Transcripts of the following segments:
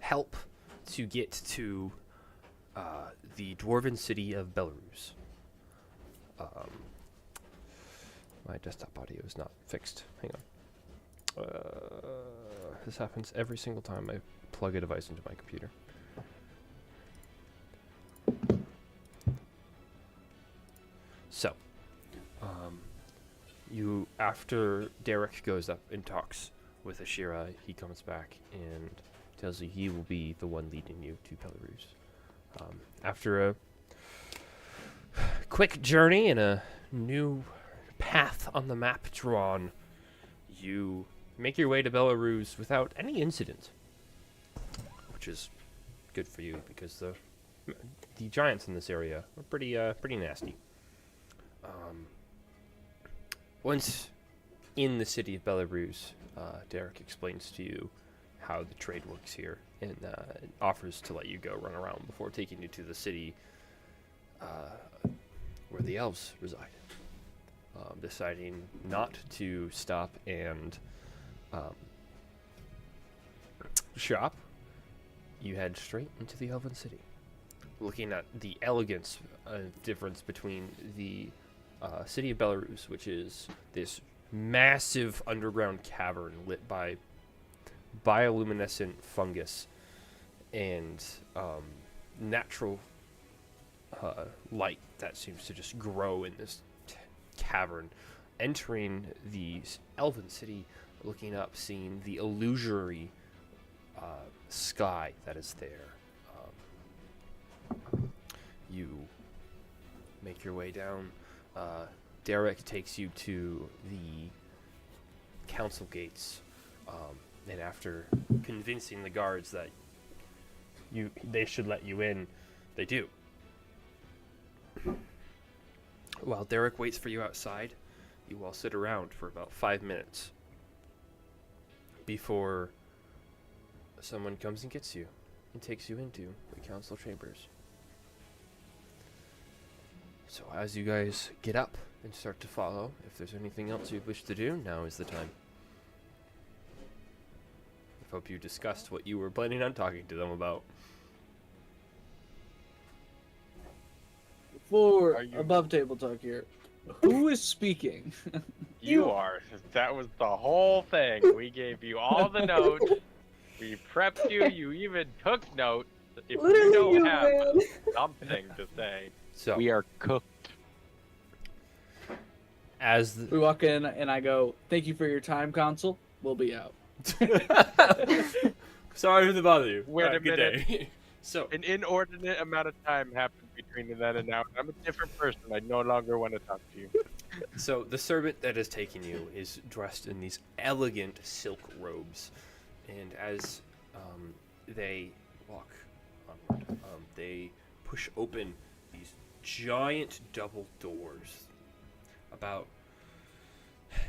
help to get to the dwarven city of Belarus. My desktop audio is not fixed. Hang on. This happens every single time I plug a device into my computer. So, after Derek goes up and talks with Ashira, he comes back and tells you he will be the one leading you to Belarus. After a quick journey and a new path on the map drawn, you make your way to Belarus without any incident, which is good for you because the giants in this area are pretty nasty. Once in the city of Belarus, Derek explains to you how the trade works here and offers to let you go run around before taking you to the city where the elves reside. Deciding not to stop and shop, you head straight into the elven city. Looking at the elegance difference between the city of Belarus, which is this massive underground cavern lit by bioluminescent fungus and natural light that seems to just grow in this cavern. Entering the elven city, looking up, seeing the illusory sky that is there. You make your way down. Derek takes you to the council gates, and after convincing the guards that they should let you in, they do. While Derek waits for you outside, you all sit around for about 5 minutes before someone comes and gets you and takes you into the council chambers. So as you guys get up and start to follow, if there's anything else you wish to do, now is the time. I hope you discussed what you were planning on talking to them about. For above table talk here, who is speaking? You are. That was the whole thing. We gave you all the notes. We prepped you. You even took notes. If you don't have something to say, So we are cooked. as We walk in and I go, "Thank you for your time, Consul. We'll be out." Sorry to bother you. Wait a good minute. day. So An inordinate amount of time happened between then and now. I'm a different person. I no longer want to talk to you. So the servant that is taking you is dressed in these elegant silk robes, and as they walk onward, they push open these giant double doors, about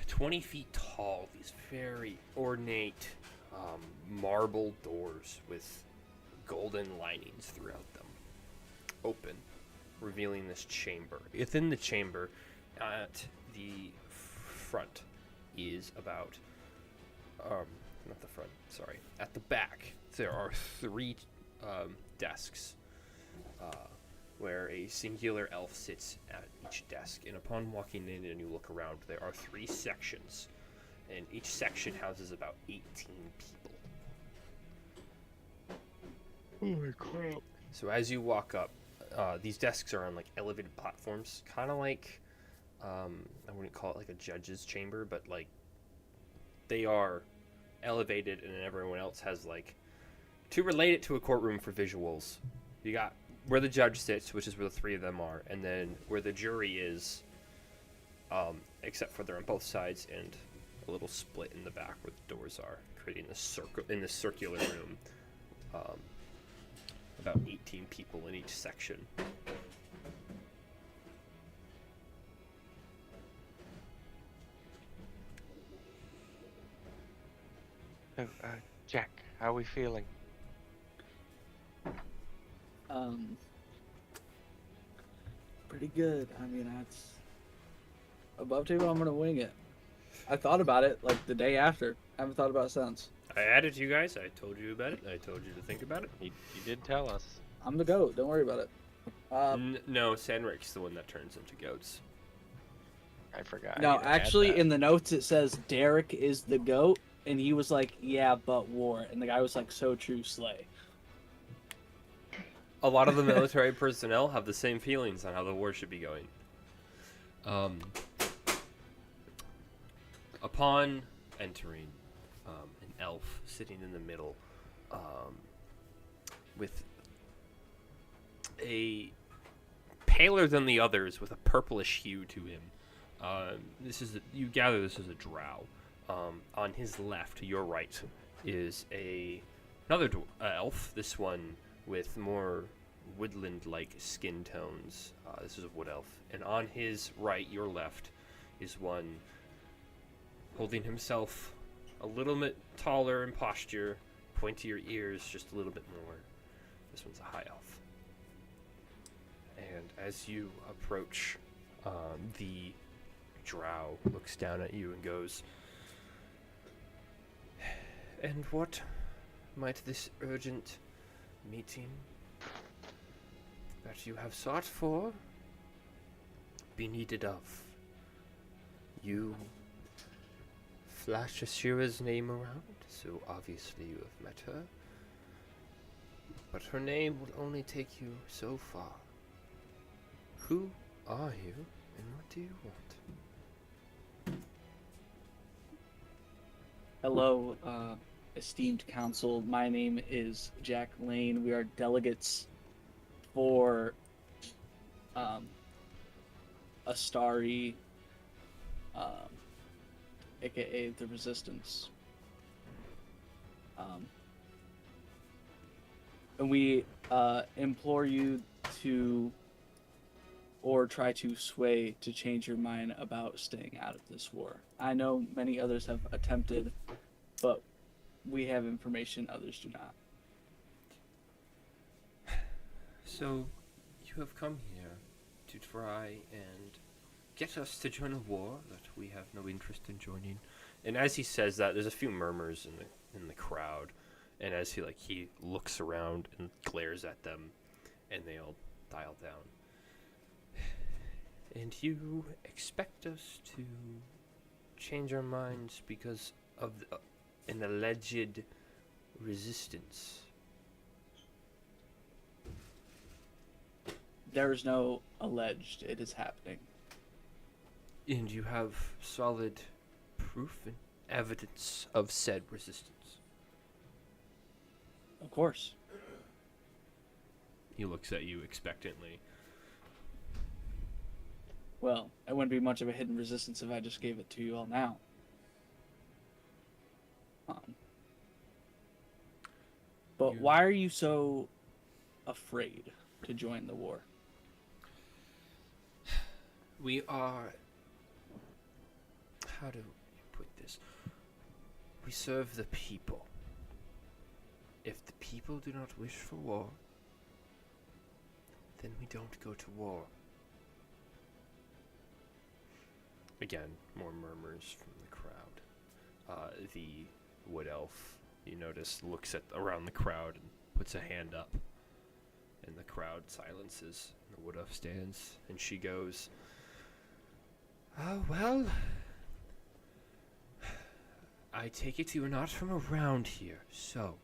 20 feet tall. These very ornate marble doors with golden linings throughout them. Open, revealing this chamber. Within the chamber, at the front, is about, not the front, sorry, at the back, there are 3 desks, where a singular elf sits at each desk. And upon walking in and you look around, there are 3 sections, and each section houses about 18 people. Holy crap. So as you walk up, these desks are on like elevated platforms, kind of like, I wouldn't call it like a judge's chamber, but like they are elevated, and everyone else has like, to relate it to a courtroom for visuals, you got where the judge sits, which is where the 3 of them are, and then where the jury is, except for they're on both sides, and a little split in the back where the doors are, creating this circle in this circular room. About 18 people in each section. Jack, how are we feeling? Pretty good. I mean, that's above table. I'm gonna wing it. I thought about it like the day after. I haven't thought about it since. I added you guys. I told you about it. I told you to think about it. He did tell us. I'm the goat. Don't worry about it. No, Sanric's the one that turns into goats. I forgot. I No, need to add actually, that. in the notes it says Derek is the goat, and he was like, "Yeah, but war," and the guy was like, "So true, Slay." A lot of the military personnel have the same feelings on how the war should be going. Upon entering, an elf sitting in the middle, with a paler than the others, with a purplish hue to him. You gather this is a drow. On his left, your right, is another elf. This one with more woodland-like skin tones. This is a wood elf. And on his right, your left, is one holding himself a little bit taller in posture, pointier ears, just a little bit more. This one's a high elf. And as you approach, the drow looks down at you and goes, "And what might this urgent meeting that you have sought for be needed of?" You flash Ashira's name around, so obviously you have met her. But her name will only take you so far. Who are you, and what do you want? Hello, esteemed council. My name is Jack Lane. We are delegates for Astari, aka the Resistance. And we implore you to, or try to sway to change your mind about staying out of this war. I know many others have attempted, but we have information others do not. So, you have come here to try and get us to join a war that we have no interest in joining. And as he says that, there's a few murmurs in the crowd. And as he looks around and glares at them, and they all dial down. And you expect us to change our minds because of an alleged resistance? There is no alleged, it is happening. And you have solid proof and evidence of said resistance? Of course. He looks at you expectantly. Well, it wouldn't be much of a hidden resistance if I just gave it to you all now. But why are you so afraid to join the war? We are... How do you put this? We serve the people. If the people do not wish for war, then we don't go to war. Again, more murmurs from the crowd. The wood elf, you notice, looks around the crowd and puts a hand up. And the crowd silences. And the wood elf stands, and she goes, "Oh, well, I take it you are not from around here, so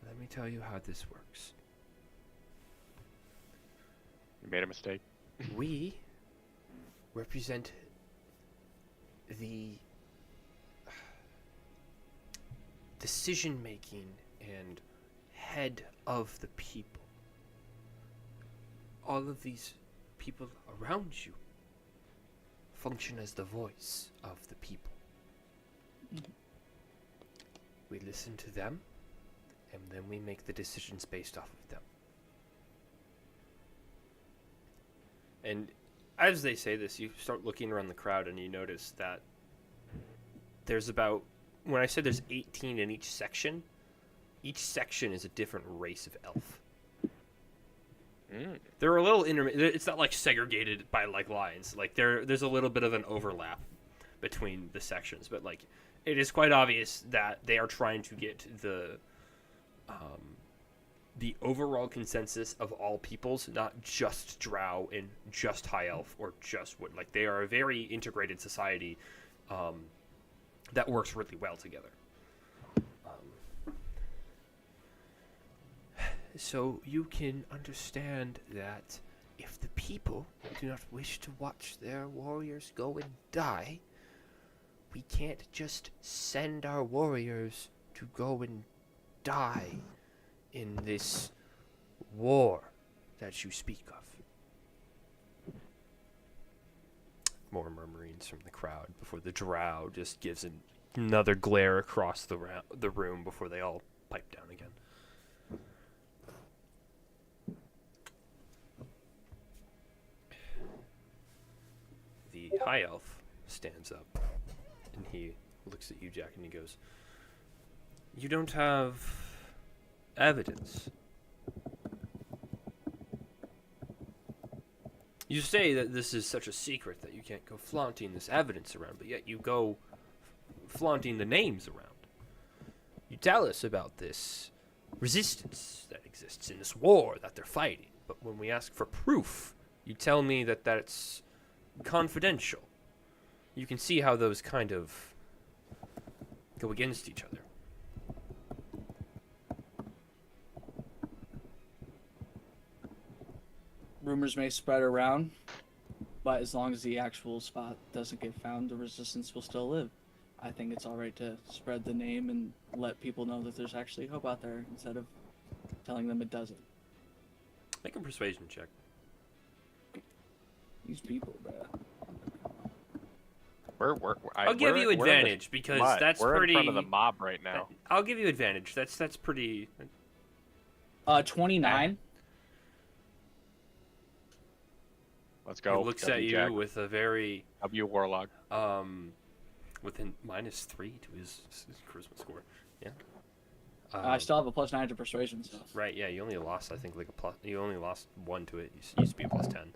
let me tell you how this works. You made a mistake. We represent the decision-making and head of the people. All of these people around you function as the voice of the people. We listen to them, and then we make the decisions based off of them." And as they say this, you start looking around the crowd, and you notice that there's about, when I said there's 18 in each section is a different race of elf. They're a little it's not like segregated by like lines. Like there's a little bit of an overlap between the sections, but like it is quite obvious that they are trying to get the overall consensus of all peoples, not just Drow and just High Elf or just Wood. Like, they are a very integrated society that works really well together. So you can understand that if the people do not wish to watch their warriors go and die, we can't just send our warriors to go and die in this war that you speak of. More murmurings from the crowd before the drow just gives another glare across the room before they all pipe down again. The high elf stands up and he looks at you, Jack, and he goes, "You don't have evidence. You say that this is such a secret that you can't go flaunting this evidence around, but yet you go flaunting the names around. You tell us about this resistance that exists in this war that they're fighting, but when we ask for proof, you tell me that that's confidential. You can see how those kind of go against each other." Rumors may spread around, but as long as the actual spot doesn't get found, the resistance will still live. I think it's alright to spread the name and let people know that there's actually hope out there instead of telling them it doesn't. Make a persuasion check. These people, bruh. I'll give you advantage because that's we're pretty. in front of the mob right now. I'll give you advantage. That's pretty. 29. Let's go. He looks W at you Jack. with a very W Warlock. with a -3 to his charisma score. Yeah. I still have a +9 to persuasion, so. Right. Yeah. You only lost, I think, like a plus. You only lost 1 to it. You used to be a +10.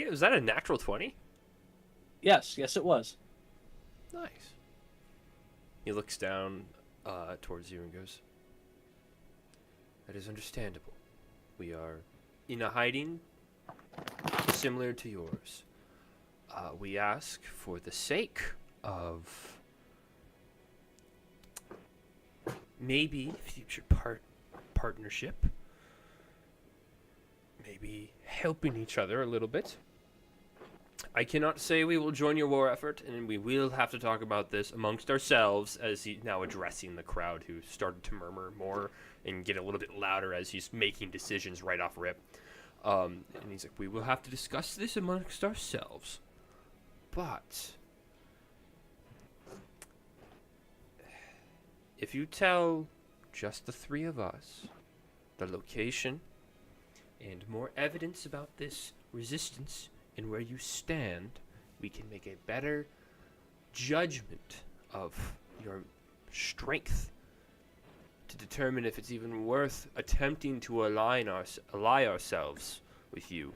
Was that a natural 20? Yes, it was. Nice. He looks down towards you and goes, "That is understandable. We are in a hiding similar to yours. We ask for the sake of maybe future partnership, maybe helping each other a little bit. I cannot say we will join your war effort, and we will have to talk about this amongst ourselves," as he's now addressing the crowd, who started to murmur more and get a little bit louder as he's making decisions right off rip. And he's like, "We will have to discuss this amongst ourselves. But if you tell just the 3 of us the location and more evidence about this resistance and where you stand, we can make a better judgment of your strength to determine if it's even worth attempting to ally ourselves with you.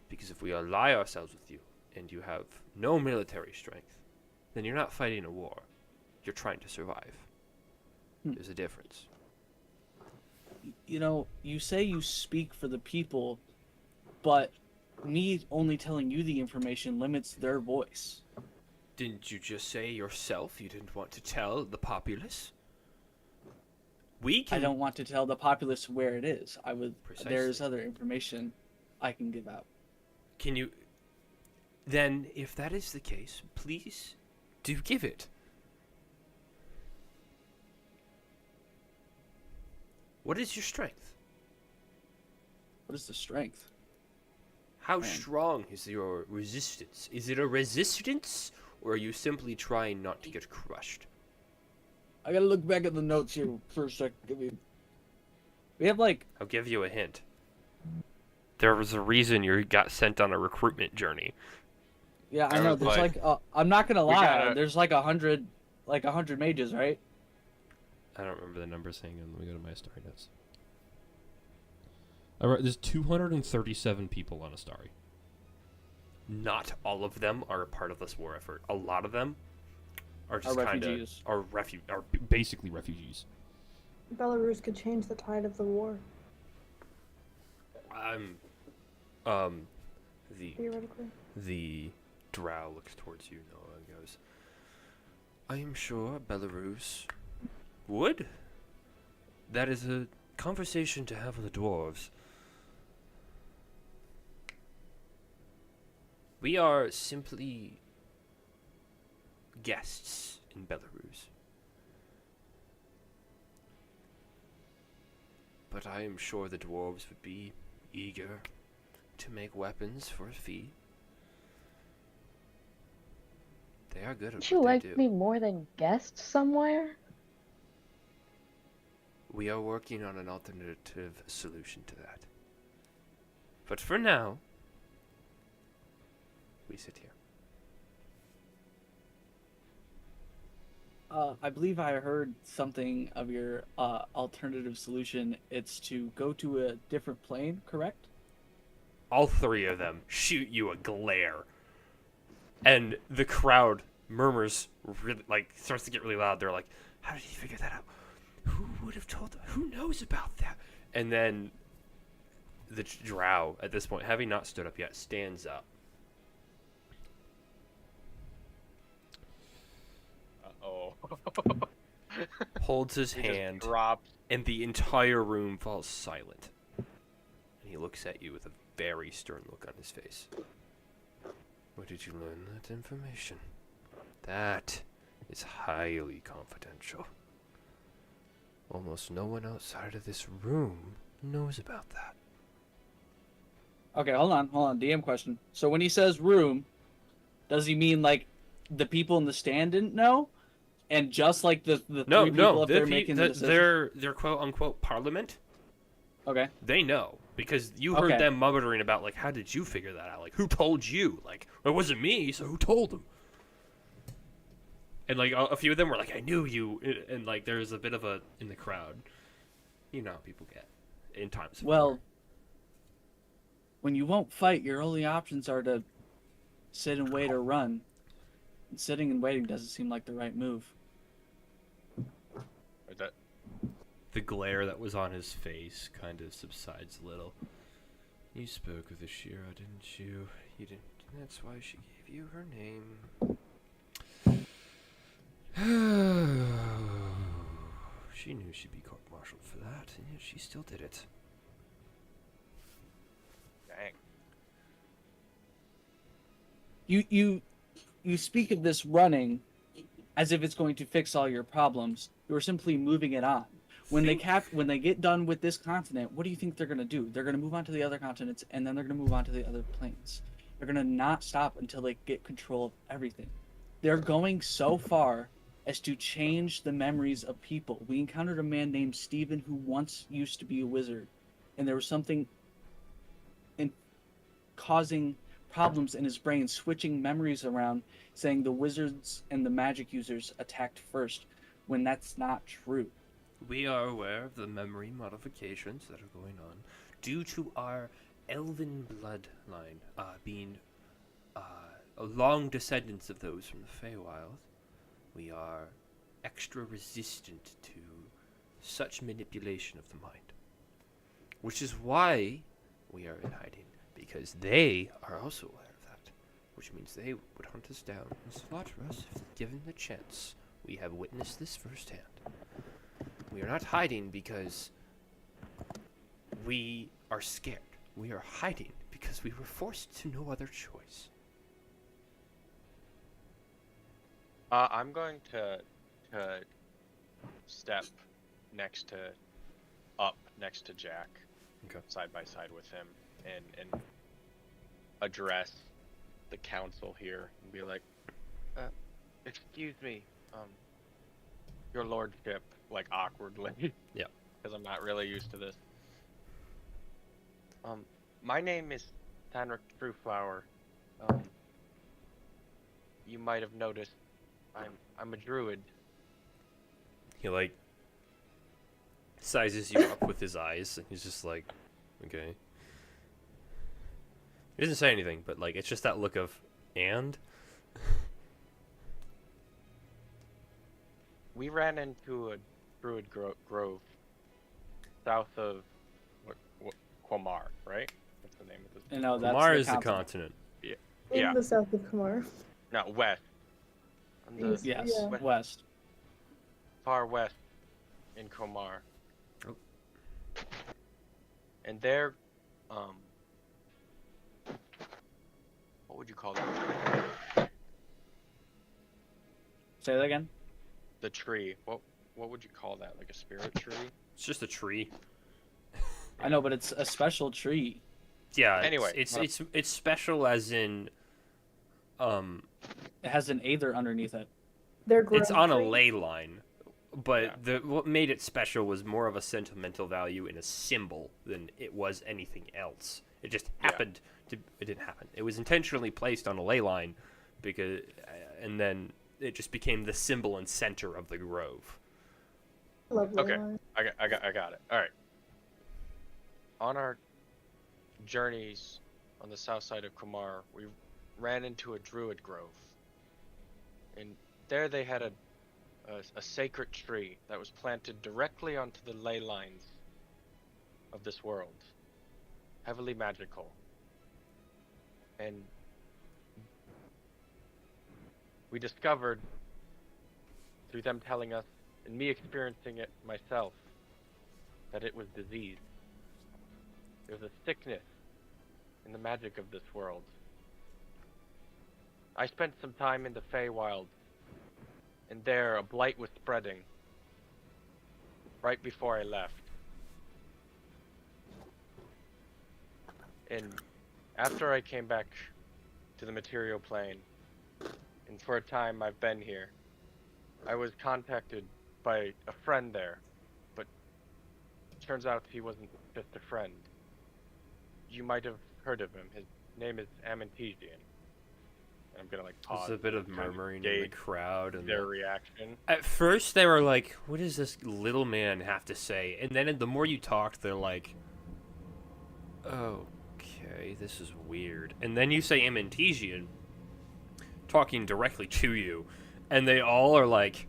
Because if we ally ourselves with you and you have no military strength, then you're not fighting a war. You're trying to survive. There's a difference." You know, you say you speak for the people, but me only telling you the information limits their voice. Didn't you just say yourself you didn't want to tell the populace? We can. I don't want to tell the populace where it is. Precisely. There's other information I can give out. Can you? Then, if that is the case, please do give it. What is your strength? What is the strength? How Man. strong is your resistance? Is it a resistance, or are you simply trying not to get crushed? I gotta look back at the notes here for a second. We have like. I'll give you a hint. There was a reason you got sent on a recruitment journey. Yeah, I know. There's like. I'm not gonna We lie. gotta- There's like 100 mages, right? I don't remember the numbers. Hang on, let me go to my story notes. All right, there's 237 people on a starry. not all of them are a part of this war effort. A lot of them are just Are kind of refugees. are basically refugees. Belarus could change the tide of the war, The theoretically. the drow looks towards you, Noah, and goes, I am sure Belarus would. That is a conversation to have with the dwarves. We are simply guests in Belarus. But I am sure the dwarves would be eager to make weapons for a fee. They are good at Would you what like they do. me more than guest somewhere? We are working on an alternative solution to that. But for now, we sit here. I believe I heard something of your alternative solution. It's to go to a different plane, correct? All three of them shoot you a glare. And the crowd murmurs, really, like, starts to get really loud. They're like, how did he figure that out? Who would have told them? Who knows about that? And then the drow, at this point, having not stood up yet, stands up. Oh. Holds his He just hand, drops. and the entire room falls silent. And he looks at you with a very stern look on his face. Where did you learn that information? That is highly confidential. Almost no one outside of this room knows about that. Okay, hold on. DM question. So when he says room, does he mean like the people in the stand didn't know, and just like the No, three people no, up there making the decision? their quote unquote parliament, Okay. they know. Because you heard Okay. them muttering about, like, how did you figure that out? Like, who told you? Like, it wasn't me, so who told them? And, like, a few of them were like, I knew you. And, like, there's a bit of a, in the crowd, you know how people get in times of Well, war. when you won't fight, your only options are to sit and wait or run. And sitting and waiting doesn't seem like the right move. Is that The glare that was on his face kind of subsides a little. You spoke with Ashira, didn't you? You didn't. That's why she gave you her name. She knew she'd be court-martialed for that, and yet she still did it. dang? You speak of this running as if it's going to fix all your problems. You're simply moving it on. When they get done with this continent, what do you think they're going to do? They're going to move on to the other continents, and then they're going to move on to the other planes. They're going to not stop until they get control of everything. They're going so far as to change the memories of people. We encountered a man named Stephen who once used to be a wizard, and there was something in causing problems in his brain, switching memories around, saying the wizards and the magic users attacked first, when that's not true. We are aware of the memory modifications that are going on due to our elven bloodline being a long descendants of those from the Feywild. We are extra resistant to such manipulation of the mind. Which is why we are in hiding, because they are also aware of that. Which means they would hunt us down and slaughter us if given the chance. We have witnessed this firsthand. We are not hiding because we are scared. We are hiding because we were forced to no other choice. I'm going to step next to Jack, Okay. side by side with him, and address the council here and be like, excuse me, your lordship, like awkwardly. Yeah. Because I'm not really used to this. My name is Tanric Trueflower. You might have noticed I'm a druid. He, like, sizes you up with his eyes, and he's just like, okay. He doesn't say anything, but like it's just that look of and. We ran into a druid grove south of what Quamar, right? What's the name of this? And no, that's Kumar the is the continent. continent. In Yeah. the south of Kamar. No, west. On the East. Yes, Yeah. west. far west in Komar. Oh. And they're, what would you call that? Say that again. The tree. What would you call that? Like a spirit tree? It's just a tree. I know, but it's a special tree. Yeah. Anyway, it's special as in, It has an aether underneath it. They're grown it's on a trees. ley line, but Yeah. what made it special was more of a sentimental value in a symbol than it was anything else. It just happened to. It didn't happen. It was intentionally placed on a ley line, because, and then it just became the symbol and center of the grove. Lovely Okay. line. I got it. All right. On our journeys on the south side of Kumar, we ran into a druid grove, and there they had a sacred tree that was planted directly onto the ley lines of this world, heavily magical, and we discovered through them telling us and me experiencing it myself that it was disease. There's a sickness in the magic of this world. I spent some time in the Feywild, and there a blight was spreading right before I left. And after I came back to the material plane, and for a time I've been here, I was contacted by a friend there, but turns out he wasn't just a friend. You might have heard of him. His name is Amantesian. I'm gonna like pause. There's a bit of and kind murmuring in the gauge crowd, and their reaction. at first they were like, "What does this little man have to say?" And then the more you talked, they're like, "Okay, this is weird." And then you say Amantesian, talking directly to you, and they all are like,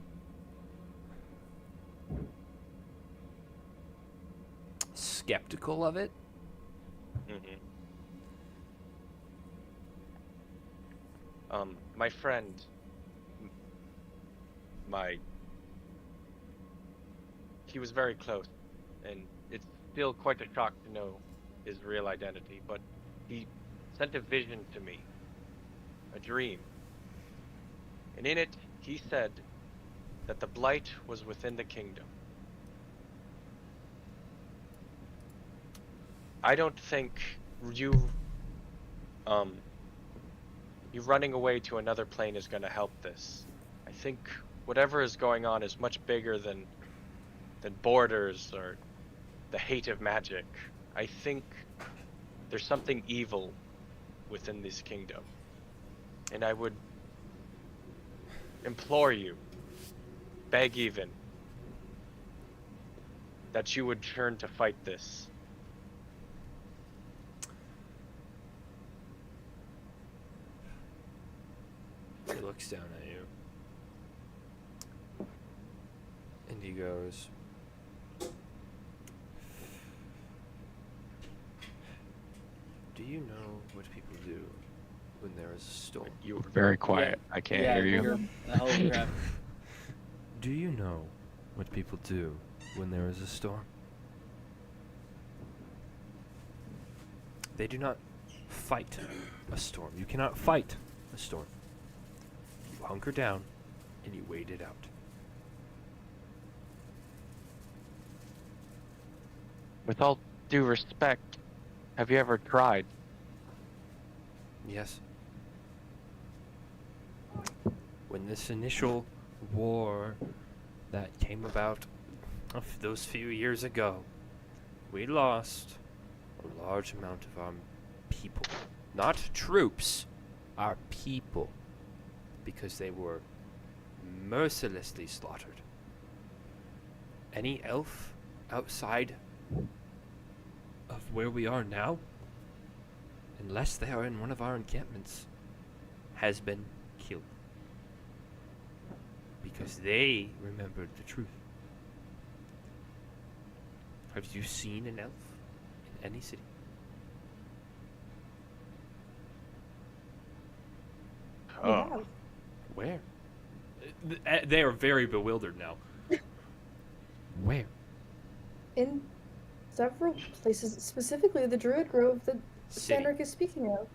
skeptical of it. Mm-hmm. My friend, he was very close, and it's still quite a shock to know his real identity, but he sent a vision to me, a dream. And in it, he said that the blight was within the kingdom. I don't think you running away to another plane is going to help this. I think whatever is going on is much bigger than borders or the hate of magic. I think there's something evil within this kingdom. And I would implore you, beg even, that you would turn to fight this. He looks down at you. And he goes, "Do you know what people do when there is a storm?" You were very quiet. I can't hear you. You're a hell of a crap. Do you know what people do when there is a storm? They do not fight a storm. You cannot fight a storm. You hunker down and you wait it out. With all due respect, have you ever tried? Yes. When this initial war that came about those few years ago, we lost a large amount of our people. Not troops, our people. Because they were mercilessly slaughtered. Any elf outside of where we are now, unless they are in one of our encampments, has been killed. Because they remembered the truth. Have you seen an elf in any city? We Oh, have. Where? They are very bewildered now. Where? In several places, specifically the Druid Grove that City. Sandrick is speaking of.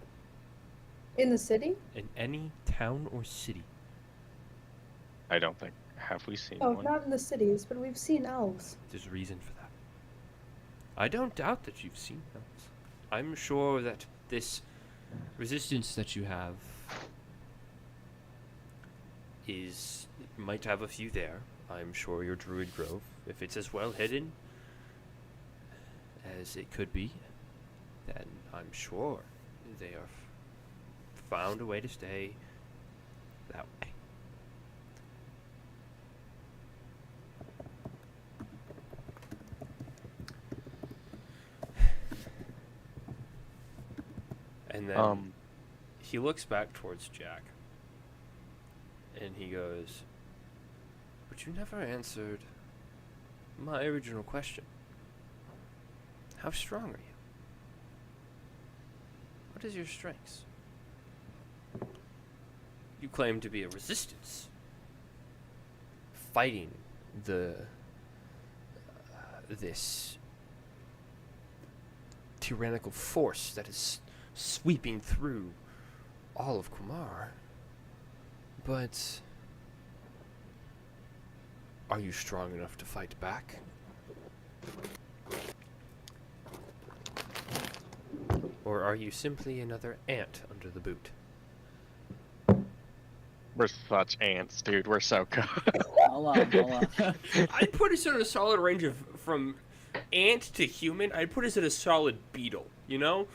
In the city? In any town or city? I don't think. Have we seen Oh, one? not in the cities, but we've seen elves. There's reason for that. I don't doubt that you've seen elves. I'm sure that this resistance that you have might have a few there. I'm sure your Druid Grove, if it's as well hidden as it could be, then I'm sure they have found a way to stay that way. And then he looks back towards Jack. And he goes, "But you never answered my original question. How strong are you? What is your strengths? You claim to be a resistance, fighting this tyrannical force that is sweeping through all of Kumar. But are you strong enough to fight back? Or are you simply another ant under the boot?" We're such ants, dude. We're so good. Hold on. I'd put us in a solid range of from ant to human. I'd put us in a solid beetle. You know,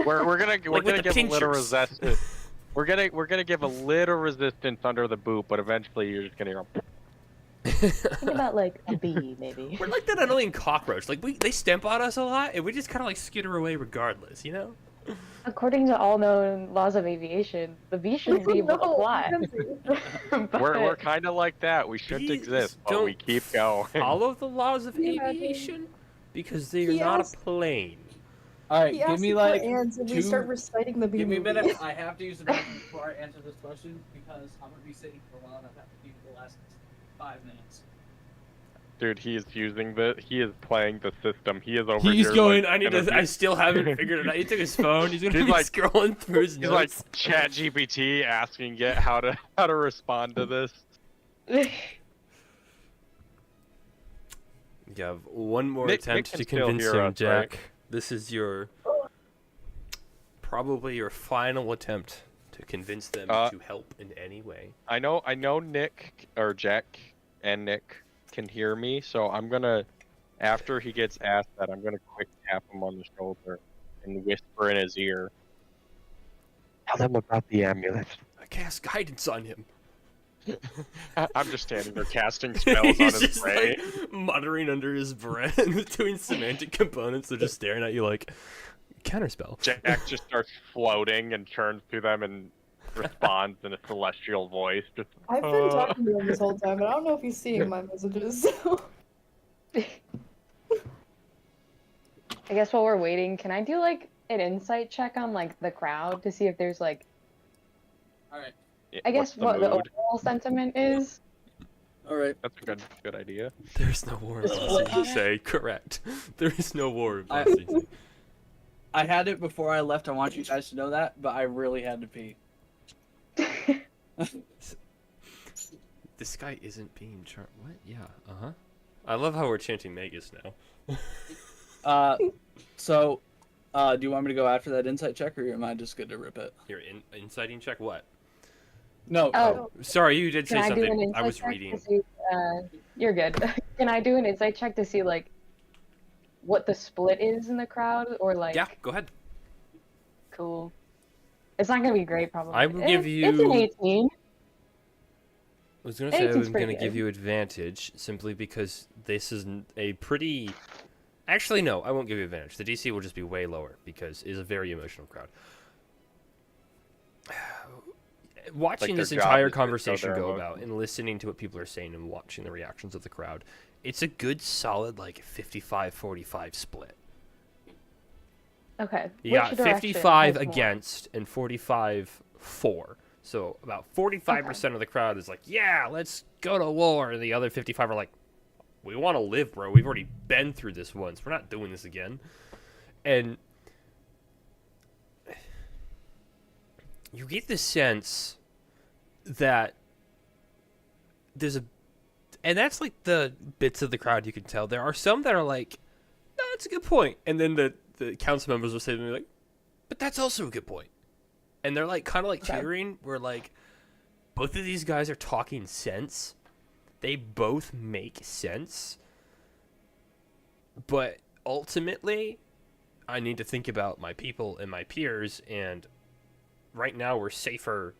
we're gonna with give the a little pinchers. resistance. We're gonna give a little resistance under the boot, but eventually you're just gonna hear. Think about like a bee, maybe. We're like that annoying cockroach. Like they stamp on us a lot, and we just kind of like skitter away regardless. You know. According to all known laws of aviation, the bee shouldn't be able to fly. But We're kind of like that. We shouldn't Bees exist, but we don't keep going. Follow the laws of Can you imagine? aviation because they are He not asked- a plane. All right, He give asked me if like we're ants and we two. start reciting the bee Give me a movie. minute. I have to use the bathroom before I answer this question because I'm gonna be sitting for a while and I have to be for the last 5 minutes. Dude, he is playing the system. He is over He's here. going. Like, I still haven't figured it out. He took his phone. He's gonna He's be like- scrolling through his He's like notes. Chat GPT asking it how to respond to this. You have one more Nick attempt can to still convince hear him, us, right? Jack. This is probably your final attempt to convince them to help in any way. I know Nick or Jack and Nick can hear me, so I'm gonna, after he gets asked that, I'm gonna quick tap him on the shoulder and whisper in his ear. Tell them about the amulet. I cast guidance on him. I'm just standing there casting spells on He's his just brain. like muttering under his breath, doing semantic components. They're just staring at you like counterspell. Jack just starts floating and turns to them and responds in a celestial voice. Just, I've been talking to him this whole time, but I don't know if he's seeing my messages. So. I guess while we're waiting, can I do like an insight check on like the crowd to see if there's like All right. I guess what the mood? overall sentiment is? All right. That's a good idea. There's no war in Just Lost flip on Season. it? Say correct. There is no war in I- Lost Season. I had it before I left. I want you guys to know that, but I really had to pee. This guy isn't being What? Yeah. I love how we're chanting Magus now. So, do you want me to go after that insight check, or am I just good to rip it? Your inciting check. What? No. Oh. Sorry, you did Can say I do an something. I insight was check reading. to see? You're good. Can I do an insight check to see like what the split is in the crowd, or like? Yeah, go ahead. Cool. It's not gonna be great, probably. I will give It's an you- 18. I was gonna say I 18's was pretty gonna give good. you advantage simply because this is a pretty Actually, no, I won't give you advantage. The DC will just be way lower because it's a very emotional crowd. Watching their this job entire is to show conversation their go about emotions. and listening to what people are saying and watching the reactions of the crowd, it's a good solid like 55-45 split. Okay. You Which got direction 55 has more? against and 45 for. So about 45% of the crowd is like, yeah, let's go to war. And the other 55 are like, we want to live, bro. We've already been through this once. We're not doing this again. And you get the sense that there's a... And that's like the bits of the crowd you can tell. There are some that are like, no, that's a good point. And then the council members will say to me like, but that's also a good point. And they're like kind of like teetering where like both of these guys are talking sense. They both make sense. But ultimately, I need to think about my people and my peers, and right now we're safer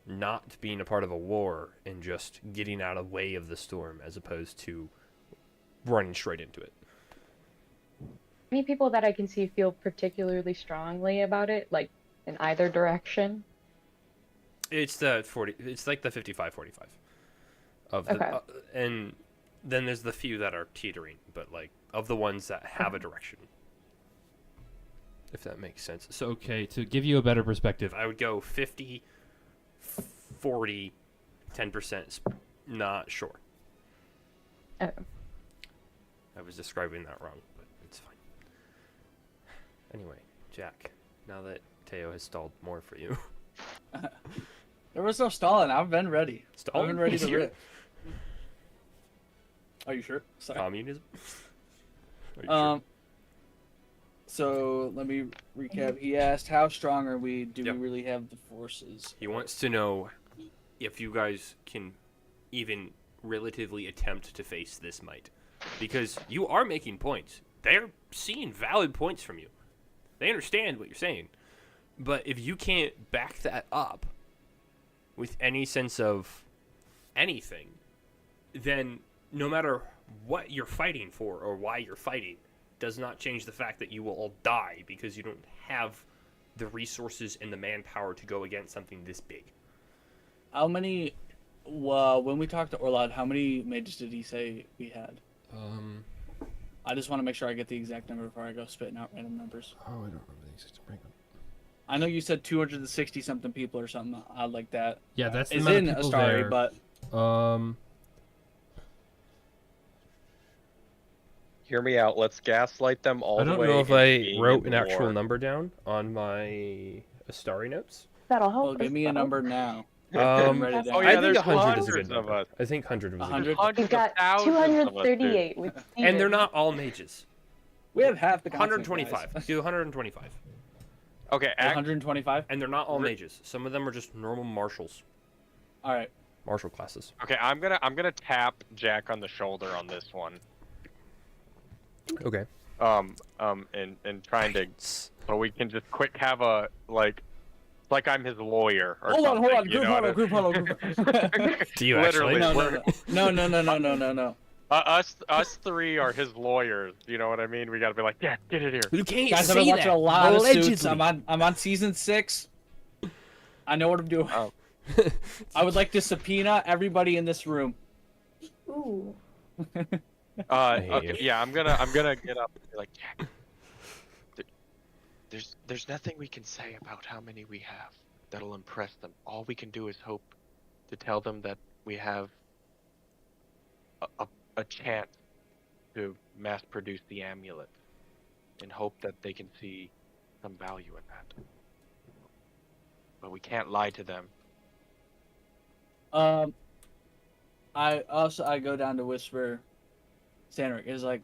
not being a part of a war and just getting out of the way of the storm as opposed to running straight into it. Any people that I can see feel particularly strongly about it, like in either direction? It's the 40. It's like the 55-45 of the, Okay. and then there's the few that are teetering, but like of the ones that have a direction. If that makes sense. So okay, to give you a better perspective, I would go 50, 40, 10%. Not sure. Oh. I was describing that wrong, but it's fine. Anyway, Jack, now that Teo has stalled more for you. There was no stalling. I've been ready. I've Stalling? been ready He's to here? rip. Are you sure? Sorry. Communism? Are you Um. So let me recap. He asked, "How strong are we? Do Yep. we really have the forces?" He wants to know if you guys can even relatively attempt to face this might. Because you are making points. They're seeing valid points from you. They understand what you're saying. But if you can't back that up with any sense of anything, then no matter what you're fighting for or why you're fighting does not change the fact that you will all die because you don't have the resources and the manpower to go against something this big. How many? Well, when we talked to Orlad, how many mages did he say we had? I just want to make sure I get the exact number before I go spitting out random numbers. Oh, I don't remember the exact breakdown. I know you said 260 something people or something odd like that. Yeah, that's the It's amount in of people Astari, there. but Hear me out. Let's gaslight them all I the don't way. know if into I being wrote in an the actual war. number down on my Astari notes. That'll help. well, give us, me a though. number now. Um, Write it down. Oh, I yeah, think there's 100 is a hundreds good of number. us. I think 100 was a 100? good Hundreds We've of got thousands of us, dude. 238 with And they're Steven. not all mages. We have half the continent, 125. guys. Do 125. Okay, 125. And they're not all mages. Some of them are just normal marshals. All right. Marshal classes. okay. I'm gonna tap Jack on the shoulder on this one. Okay. And trying to, so we can just quick have a like I'm his lawyer or Hold on, something. hold on. you Group know huddle, what group huddle, group huddle. Do you Literally, actually? No, we're- no. us three are his lawyers. You know what I mean? We gotta be like, yeah, get it here. You can't Guys, I've been watching a lot of Suits. I'm on season 6. I know what I'm doing. Oh. I would like to subpoena everybody in this room. Ooh. hate Okay, you. yeah, I'm gonna get up and be like, Jack, there's nothing we can say about how many we have that'll impress them. All we can do is hope to tell them that we have a chance to mass produce the amulet and hope that they can see some value in that. But we can't lie to them. I go down to whisper. Sandrick is like,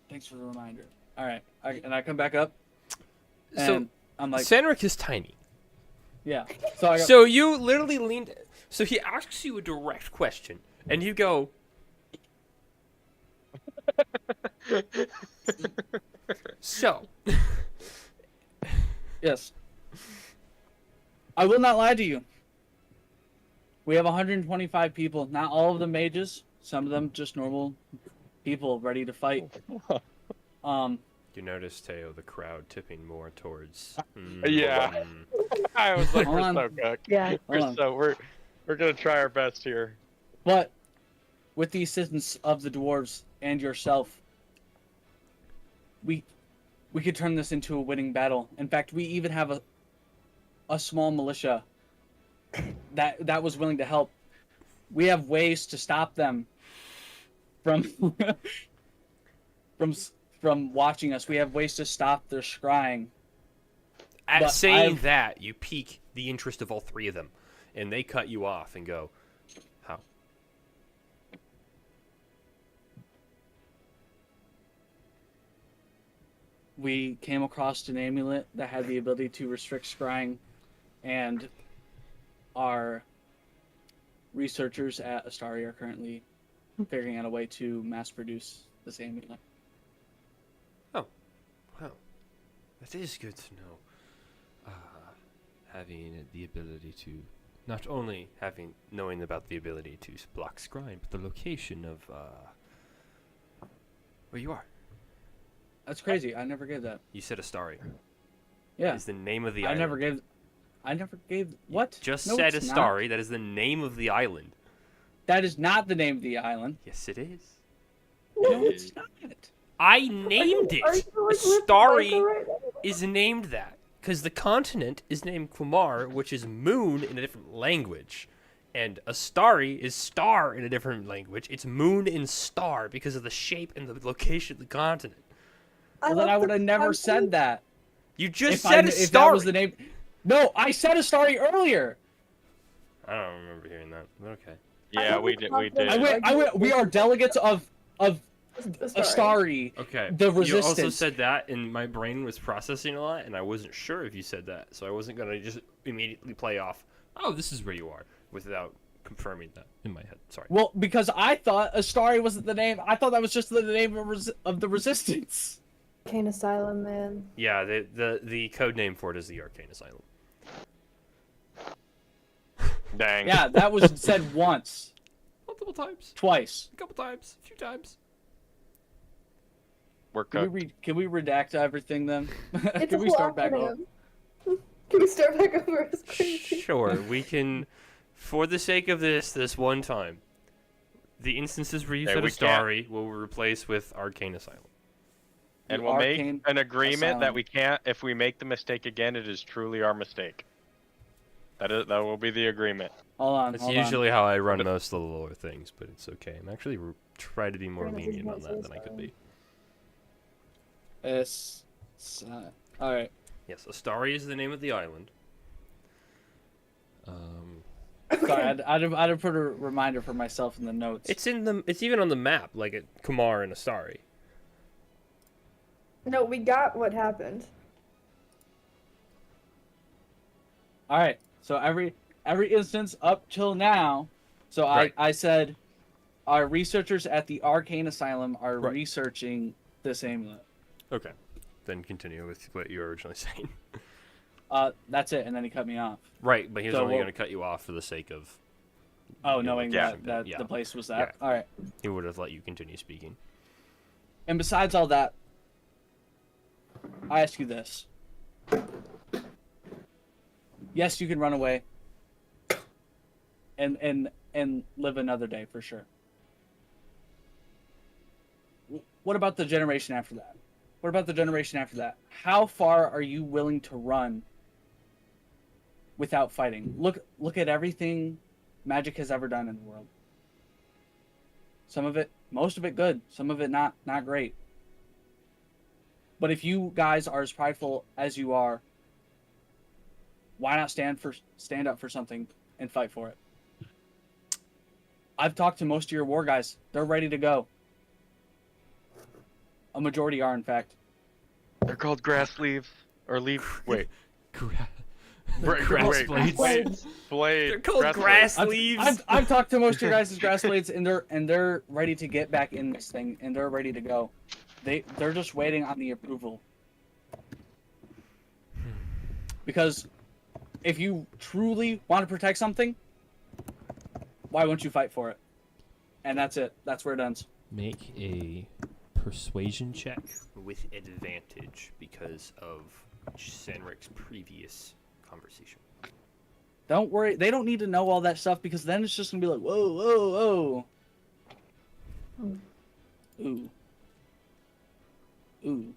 thanks for the reminder. All right, I come back up, and So, I'm like, Sandrick is tiny. yeah. So I go, So you literally leaned... So he asks you a direct question, and you go... So... yes. I will not lie to you. We have 125 people. Not all of them mages. Some of them just normal people ready to fight. You notice, Teo, the crowd tipping more towards. Yeah. I was like, Hold we're on. so cooked. Yeah. Hold on. We're gonna try our best here. But with the assistance of the dwarves and yourself, we could turn this into a winning battle. In fact, we even have a small militia that was willing to help. We have ways to stop them from from watching us. We have ways to stop their scrying. At But saying I've- that, you pique the interest of all three of them, and they cut you off and go, "How?" We came across an amulet that had the ability to restrict scrying, and our researchers at Astari are currently figuring out a way to mass produce this amulet. Well, that is good to know. Having the ability to, not only knowing about the ability to block scrying, but the location of where you are. That's crazy. I never gave that. You said Astari. Yeah, Is the name of the I island. never gave what? Just No, said it's not. Astari. That is the name of the island. That is not the name of the island. Yes, it is. No, it's not. I named Are it. you, like, with Astari Michael right now? is named that because the continent is named Kumar, which is moon in a different language, and Astari is star in a different language. It's moon and star because of the shape and the location of the continent. Well, then I love would the have never concept. said that. You just If said if that was the Astari. name. No, I said Astari earlier. I don't remember hearing that. But okay. Yeah, love we the did. We concept. did. I went. We are delegates of Sorry. Astari. Okay. The You also resistance. said that, and my brain was processing a lot, and I wasn't sure if you said that, so I wasn't gonna just immediately play off. Oh, this is where you are, without confirming that in my head. Sorry. Well, because I thought Astari wasn't the name. I thought that was just the name of the resistance. Arcane Asylum, man. Yeah, the code name for it is the Arcane Asylum. Dang. Yeah, that was said once, Multiple times, twice. a couple times, a few times. We're Can cooked. can we redact everything then? It's Can a we whole start back up? acronym. Can we start back over? It's crazy. Sure, we can. For the sake of this one time, the instances where you Hey, said we Astari will replace with Arcane Asylum. And The we'll make Arcane an agreement that Asylum. we can't. If we make the mistake again, it is truly our mistake. That will be the agreement. Hold on. That's hold on. usually how I run most of the lower things, but it's okay. I'm actually try to be more Fairness is lenient not on so that than I could be. All right. Yes, Astari is the name of the island. Sorry, I'd put a reminder for myself in the notes. It's even on the map, like at Kumar and Astari. No, we got what happened. All right. So every instance up till now, so Right. I said our researchers at the Arcane Asylum are Right. researching this amulet. Okay, then continue with what you were originally saying. That's it, and then he cut me off. Right, but he was So only what- going to cut you off for the sake of. Oh, Yeah, knowing yeah, that yeah. the place was that. Yeah. All right. He would have let you continue speaking. And besides all that, I ask you this. Yes, you can run away and live another day for sure. What about the generation after that? What about the generation after that? How far are you willing to run without fighting? Look at everything magic has ever done in the world. Some of it, most of it good, some of it not great. But if you guys are as prideful as you are, why not stand up for something and fight for it? I've talked to most of your war guys. They're ready to go. A majority are, in fact. They're called grass leaves or leaf. Wait. Grass Wait. blades. Blade. They're called grass I've, leaves. I've talked to most of your guys' grass blades, and they're ready to get back in this thing, and they're ready to go. They're just waiting on the approval. Because if you truly want to protect something, why won't you fight for it? And that's it. That's where it ends. Make a persuasion check with advantage because of Sanric's previous conversation. Don't worry. They don't need to know all that stuff because then it's just gonna be like, whoa, whoa, whoa. Ooh. Ooh.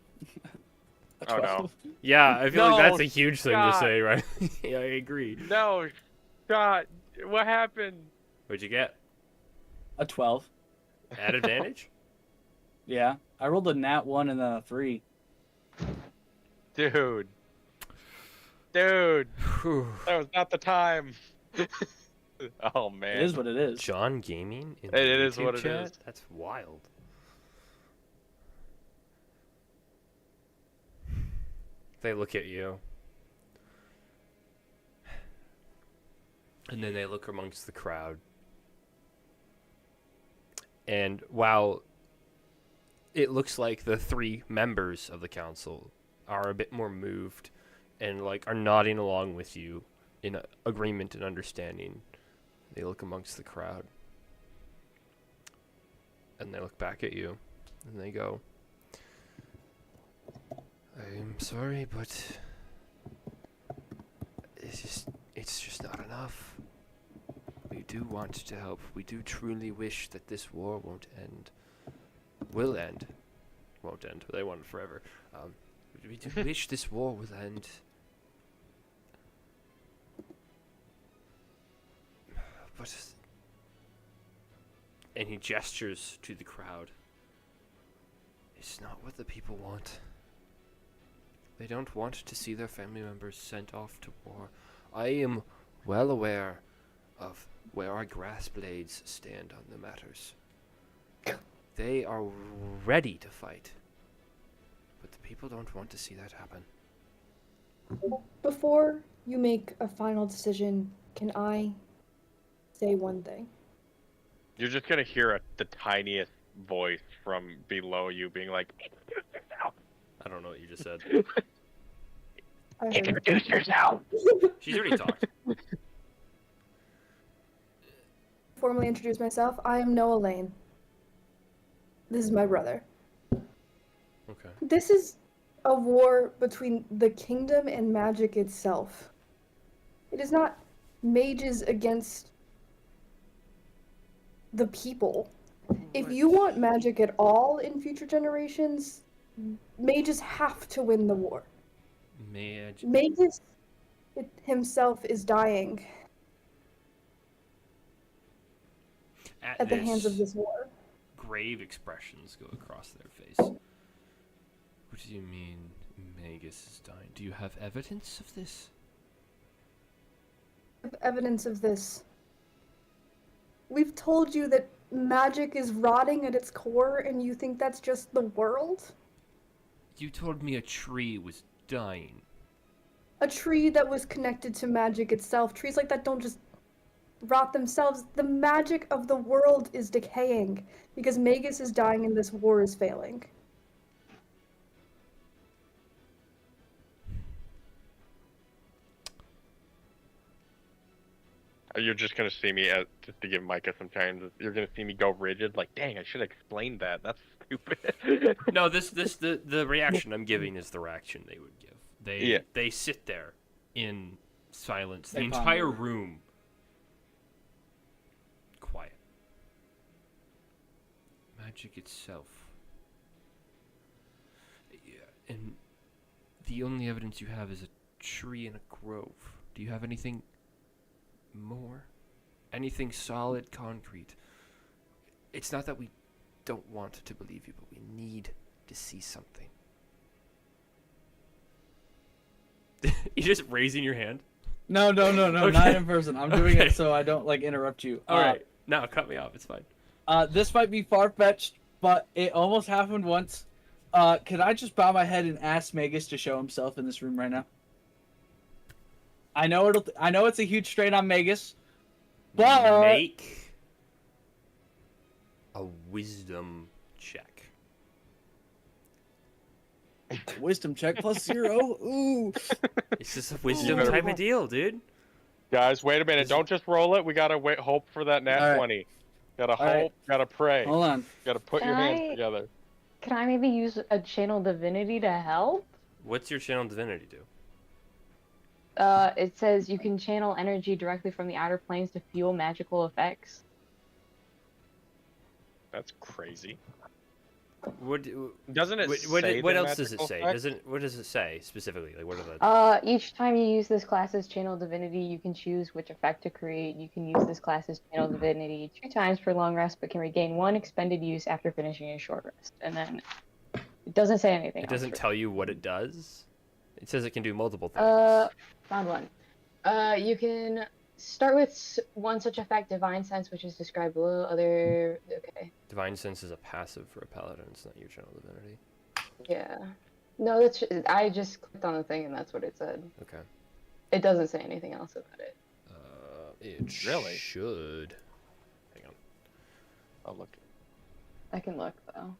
A Oh, no. 12. Yeah, I feel like No, that's a huge thing to Scott. say, right? Yeah, I agree. No, Scott, what happened? What'd you get? A 12. At advantage? Yeah. I rolled a nat 1 and then a 3. Dude. Dude, Whew. that was not the time. Oh, man. It is what it is. John Gaming in It the is YouTube what it chat? is. That's wild. They look at you. And then they look amongst the crowd. And while it looks like the 3 members of the council are a bit more moved and like are nodding along with you in agreement and understanding, they look amongst the crowd. And they look back at you and they go, I'm sorry, but it's just not enough. We do want to help. We do truly wish that this war won't end. Will end. Won't end. They want it forever. We do wish this war will end. But... And he gestures to the crowd. It's not what the people want. They don't want to see their family members sent off to war. I am well aware of where our grass blades stand on the matters. They are ready to fight. But the people don't want to see that happen. Before you make a final decision, can I say one thing? You're just going to hear the tiniest voice from below you being like, I don't know what you just said. I heard. introduce yourself. She's already talked. Formally introduce myself. I am Noah Lane. This is my brother. Okay. This is a war between the kingdom and magic itself. It is not mages against the people. If you want magic at all in future generations, mages have to win the war. Magus himself is dying at the hands of this war. Grave expressions go across their face. What do you mean Magus is dying? Do you have evidence of this? Evidence of this. We've told you that magic is rotting at its core, and you think that's just the world? You told me a tree was dying. A tree that was connected to magic itself. Trees like that don't just rot themselves. The magic of the world is decaying because Magus is dying and this war is failing. You're just going to see me, just to give Micah some time, you're going to see me go rigid, like, dang, I should have explained that. That's stupid. No, the reaction I'm giving is the reaction they would give. They sit there in silence. The entire room quiet. Magic itself. Yeah, and the only evidence you have is a tree in a grove. Do you have anything more? Anything solid, concrete? It's not that we don't want to believe you, but we need to see something. You're just raising your hand? No, Okay. not in person. I'm doing Okay. it so I don't like interrupt you. All right. No, cut me off. It's fine. This might be far-fetched, but it almost happened once. Could I just bow my head and ask Magus to show himself in this room right now? I know it's a huge strain on Magus, but Make a wisdom check. wisdom check plus 0. Ooh. It's just a wisdom better- type of deal, dude. Guys, wait a minute. Don't just roll it. We got to hope for that nat All right. 20. Gotta hope. Alright. Gotta pray. Hold on. Gotta put Can your hands I- together. Can I maybe use a channel divinity to help? What's your channel divinity do? It says you can channel energy directly from the outer planes to fuel magical effects. That's crazy. What Doesn't it say what the else does it magical say? effect? What does it say specifically? Like what are the Each time you use this class's channel divinity, you can choose which effect to create. You can use this class's channel divinity 2 times per long rest, but can regain 1 expended use after finishing a short rest. And then it doesn't say anything. It doesn't else tell you what it does. It says it can do multiple things. Found one. You can start with one such effect, Divine Sense, which is described below. Okay. Divine Sense is a passive for a paladin. It's not your channel divinity. Yeah. No, that's. I just clicked on the thing and that's what it said. Okay. It doesn't say anything else about it. It Really? should. Hang on. I'll look. I can look though.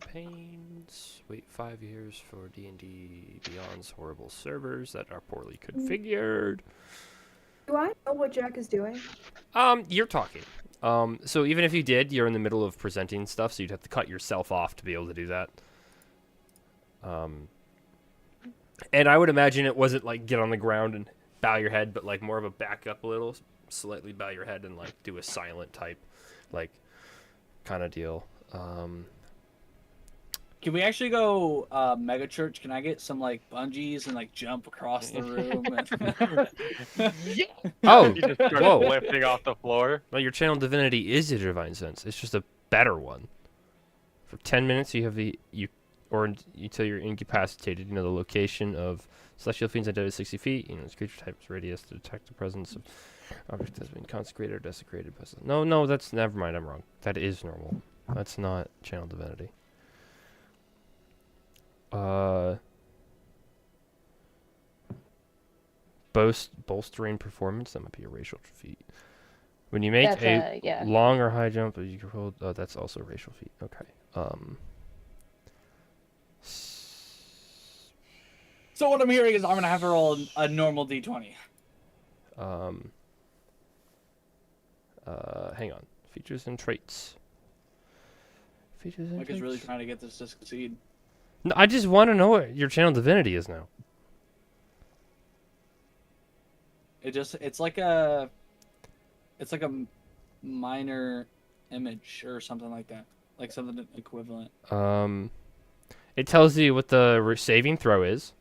Campaigns. Wait 5 years for D&D Beyond's horrible servers that are poorly configured. Do I know what Jack is doing? You're talking. So even if you did, you're in the middle of presenting stuff, so you'd have to cut yourself off to be able to do that. And I would imagine it wasn't like get on the ground and bow your head, but like more of a back up a little, slightly bow your head and like do a silent type, like kind of deal. Can we actually go mega church? Can I get some like bungees and like jump across the room? Oh, You just start whoa. lifting off the floor. Well, your channel divinity is a divine sense. It's just a better one. For 10 minutes, you have until you're incapacitated. You know the location of celestial fiends identified 60 feet. You know its creature type's radius to detect the presence of object that's been consecrated or desecrated. No, that's never mind. I'm wrong. That is normal. That's not channel divinity. Bolstering performance. That might be a racial feat. When you make That's yeah. long or high jump, you can hold. Oh, that's also a racial feat. Okay. So what I'm hearing is I'm gonna have to roll a normal d20. Hang on. Features and traits. Features and Mike traits. is really trying to get this to succeed. No, I just want to know what your channel divinity is now. It's like a minor image or something like that, like something equivalent. It tells you what the saving throw is,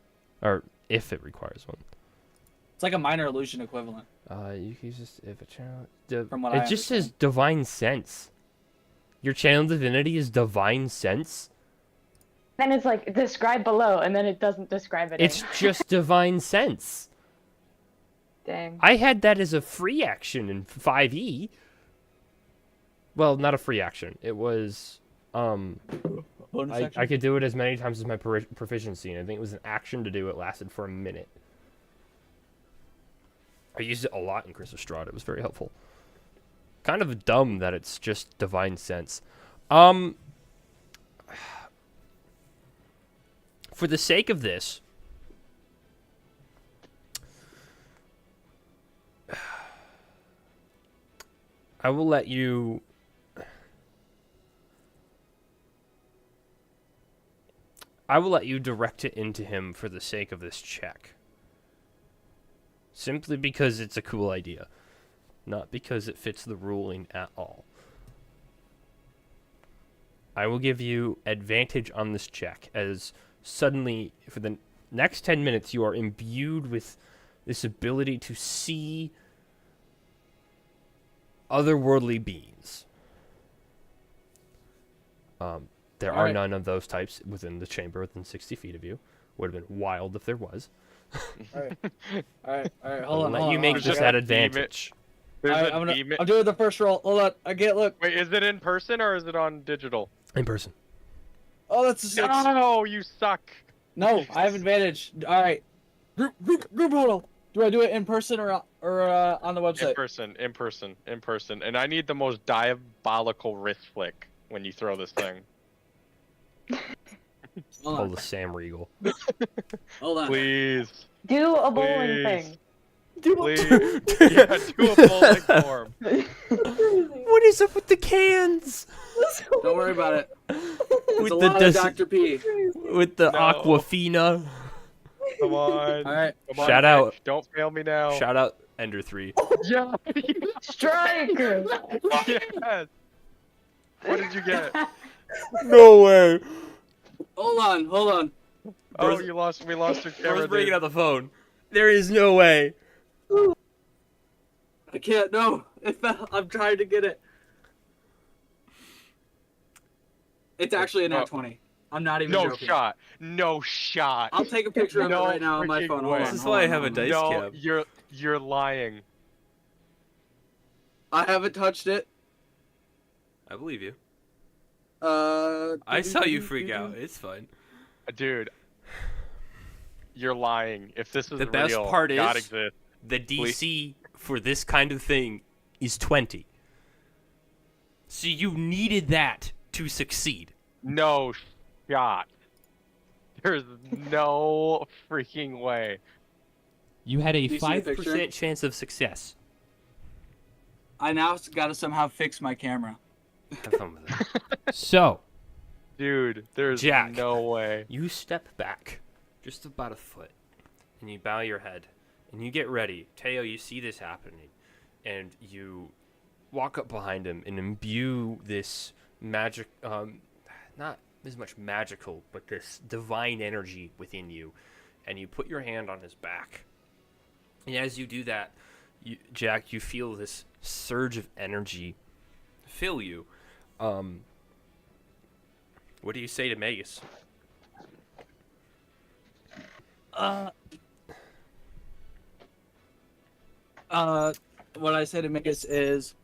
or if it requires one. It's like a minor illusion equivalent. You can use this if a channel. From what it I just says understand. divine sense. Your channel divinity is divine sense. Then it's like describe below, and then it doesn't describe it. It's just divine sense. Dang. I had that as a free action in 5e. Well, not a free action. It was Bonus I action? could do it as many times as my proficiency, and I think it was an action to do it. Lasted for a minute. I used it a lot in Chris Strahd. It was very helpful. Kind of dumb that it's just divine sense. For the sake of this, I will let you. I will let you direct it into him for the sake of this check. Simply because it's a cool idea. Not because it fits the ruling at all. I will give you advantage on this check, as suddenly, for the next 10 minutes, you are imbued with this ability to see otherworldly beings. There are Alright. none of those types within the chamber within 60 feet of you. Would have been wild if there was. All right. I'll Hold on. let hold you on, make hold this on. at advantage. There's Alright, a demon. I'm doing the first roll. Hold on. I can't look. Wait, is it in person or is it on digital? In person. Oh, that's a 6. No, you suck. No, I have advantage. All right. Group huddle. Do I do it in person or on the website? In person. And I need the most diabolical wrist flick when you throw this thing. Hold Pull on. the Sam Regal. Hold on. Please. Do a bowling Please. thing. Please. Yeah, do a bowling form. What is up with the cans? Don't worry about it. With It's a the lot of Dr. P. with the No. Aquafina. Come on. All right. Come on, Shout out. Mitch. Don't fail me now. Shout out Ender 3. Yeah. Strike! Yes. What did you get? No way. Hold on. Oh, Bro's- we lost your camera. Bro's breaking dude. out the phone. There is no way. I can't. No, it fell. I'm trying to get it. It's actually a nat 20. I'm not even No joking. shot. No shot. I'll take a picture of No it right now on my freaking phone. way. Hold This on, is hold why I on, have a hold on. dice No, cam. you're lying. I haven't touched it. I believe you. Uh. I saw you freak out. It's fine. Dude. You're lying. If this is The best real, part God is- exists. The DC for this kind of thing is 20. So you needed that to succeed. No shot. There's no freaking way. You had a you see the 5% picture? chance of success. I now got to somehow fix my camera. Have fun with it. So, Dude, there's Jack. no way. you step back just about a foot and you bow your head and you get ready. Teo, you see this happening and you walk up behind him and imbue this magic, not as much magical, but this divine energy within you. And you put your hand on his back. And as you do that, Jack, you feel this surge of energy fill you. What do you say to Magus? What I say to Mikus is,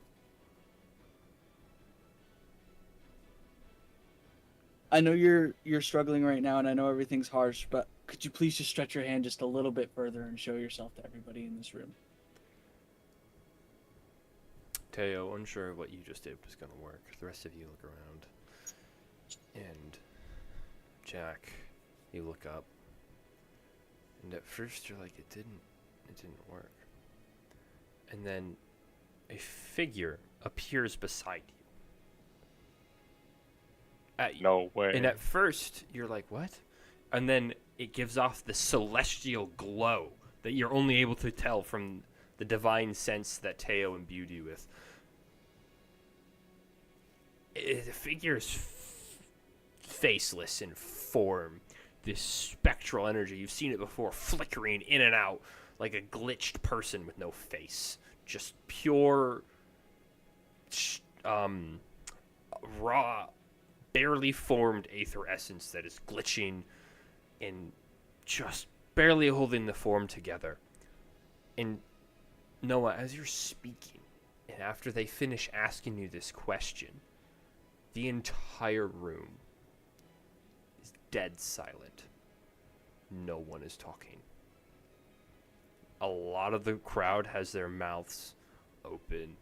I know you're struggling right now, and I know everything's harsh, but could you please just stretch your hand just a little bit further and show yourself to everybody in this room? Teo, unsure of what you just did was going to work. The rest of you look around. And Jack, you look up. And at first you're like, it didn't work. And then a figure appears beside you. No way. And at first you're like, what? And then it gives off the celestial glow that you're only able to tell from the divine sense that Teo imbued you with. The figure is faceless in form. This spectral energy, you've seen it before, flickering in and out like a glitched person with no face. Just pure, raw, barely formed aether essence that is glitching and just barely holding the form together. And Noah, as you're speaking, and after they finish asking you this question, the entire room is dead silent. No one is talking. A lot of the crowd has their mouths open.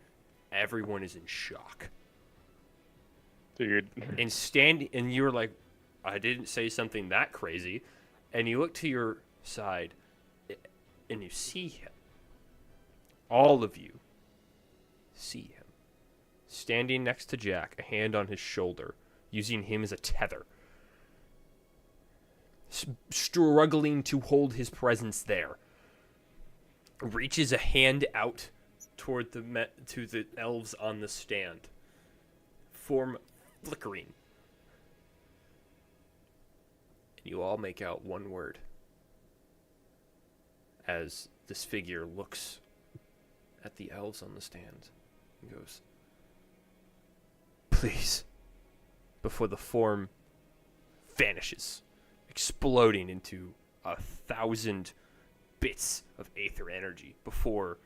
Everyone is in shock. Dude. And you were like, I didn't say something that crazy. And you look to your side and you see him. All of you see him. Standing next to Jack, a hand on his shoulder, using him as a tether. Struggling to hold his presence there. Reaches a hand out toward to the elves on the stand. Form flickering. And you all make out one word. As this figure looks at the elves on the stand and goes, please, before the form vanishes, exploding into 1,000 bits of aether energy before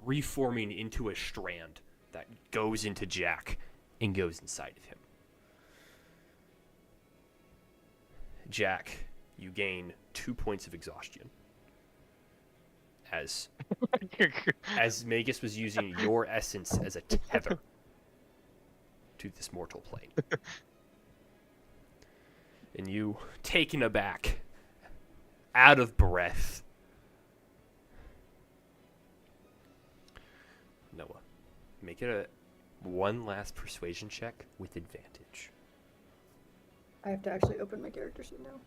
reforming into a strand that goes into Jack and goes inside of him. Jack, you gain 2 points of exhaustion. As Magus was using your essence as a tether to this mortal plane. And you, taken aback, out of breath. Noah, Make it a one last persuasion check with advantage. I have to actually open my character sheet now.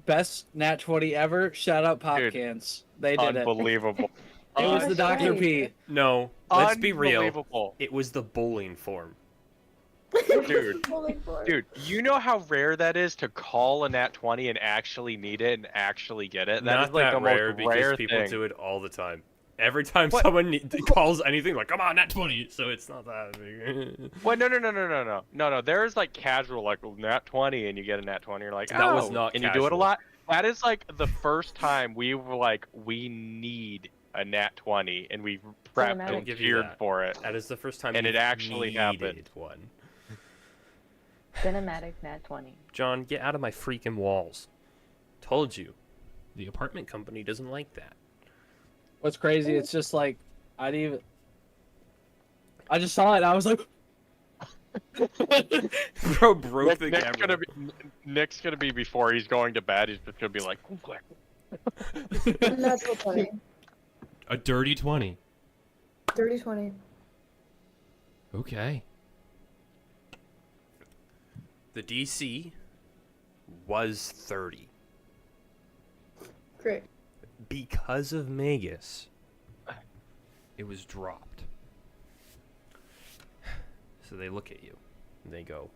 Best Nat 20 ever. Shout out Pop Dude, Cans. They did it. Unbelievable. It was the That's Dr. right. P. No, let's be real. Unbelievable. It was the bowling form. Dude. Bowling for it. Dude, you know how rare that is to call a nat 20 and actually need it and actually get it? That Not is like that the rare most because rare people thing. do it all the time. Every time What? someone calls anything, like, come on, nat 20, so it's not that big. Well, no. There's like casual, like nat 20, and you get a nat 20. You're like, That oh, was not and you do it a casual. lot. That is like the first time we were like, we need a nat 20, and we prepped Cinematic. and Give you cheered that. for it. That is the first time And you've it actually needed happened. one. Cinematic Nat 20. John, get out of my freaking walls. Told you. The apartment company doesn't like that. What's crazy, it's just like, I just saw it and I was like, Bro broke the Nick's camera. Nick's gonna be before he's going to bed. He's just gonna be like, Natural 20. A dirty 20. Dirty 20. Okay. The DC was 30. Great. Because of Magus, it was dropped. So they look at you and they go.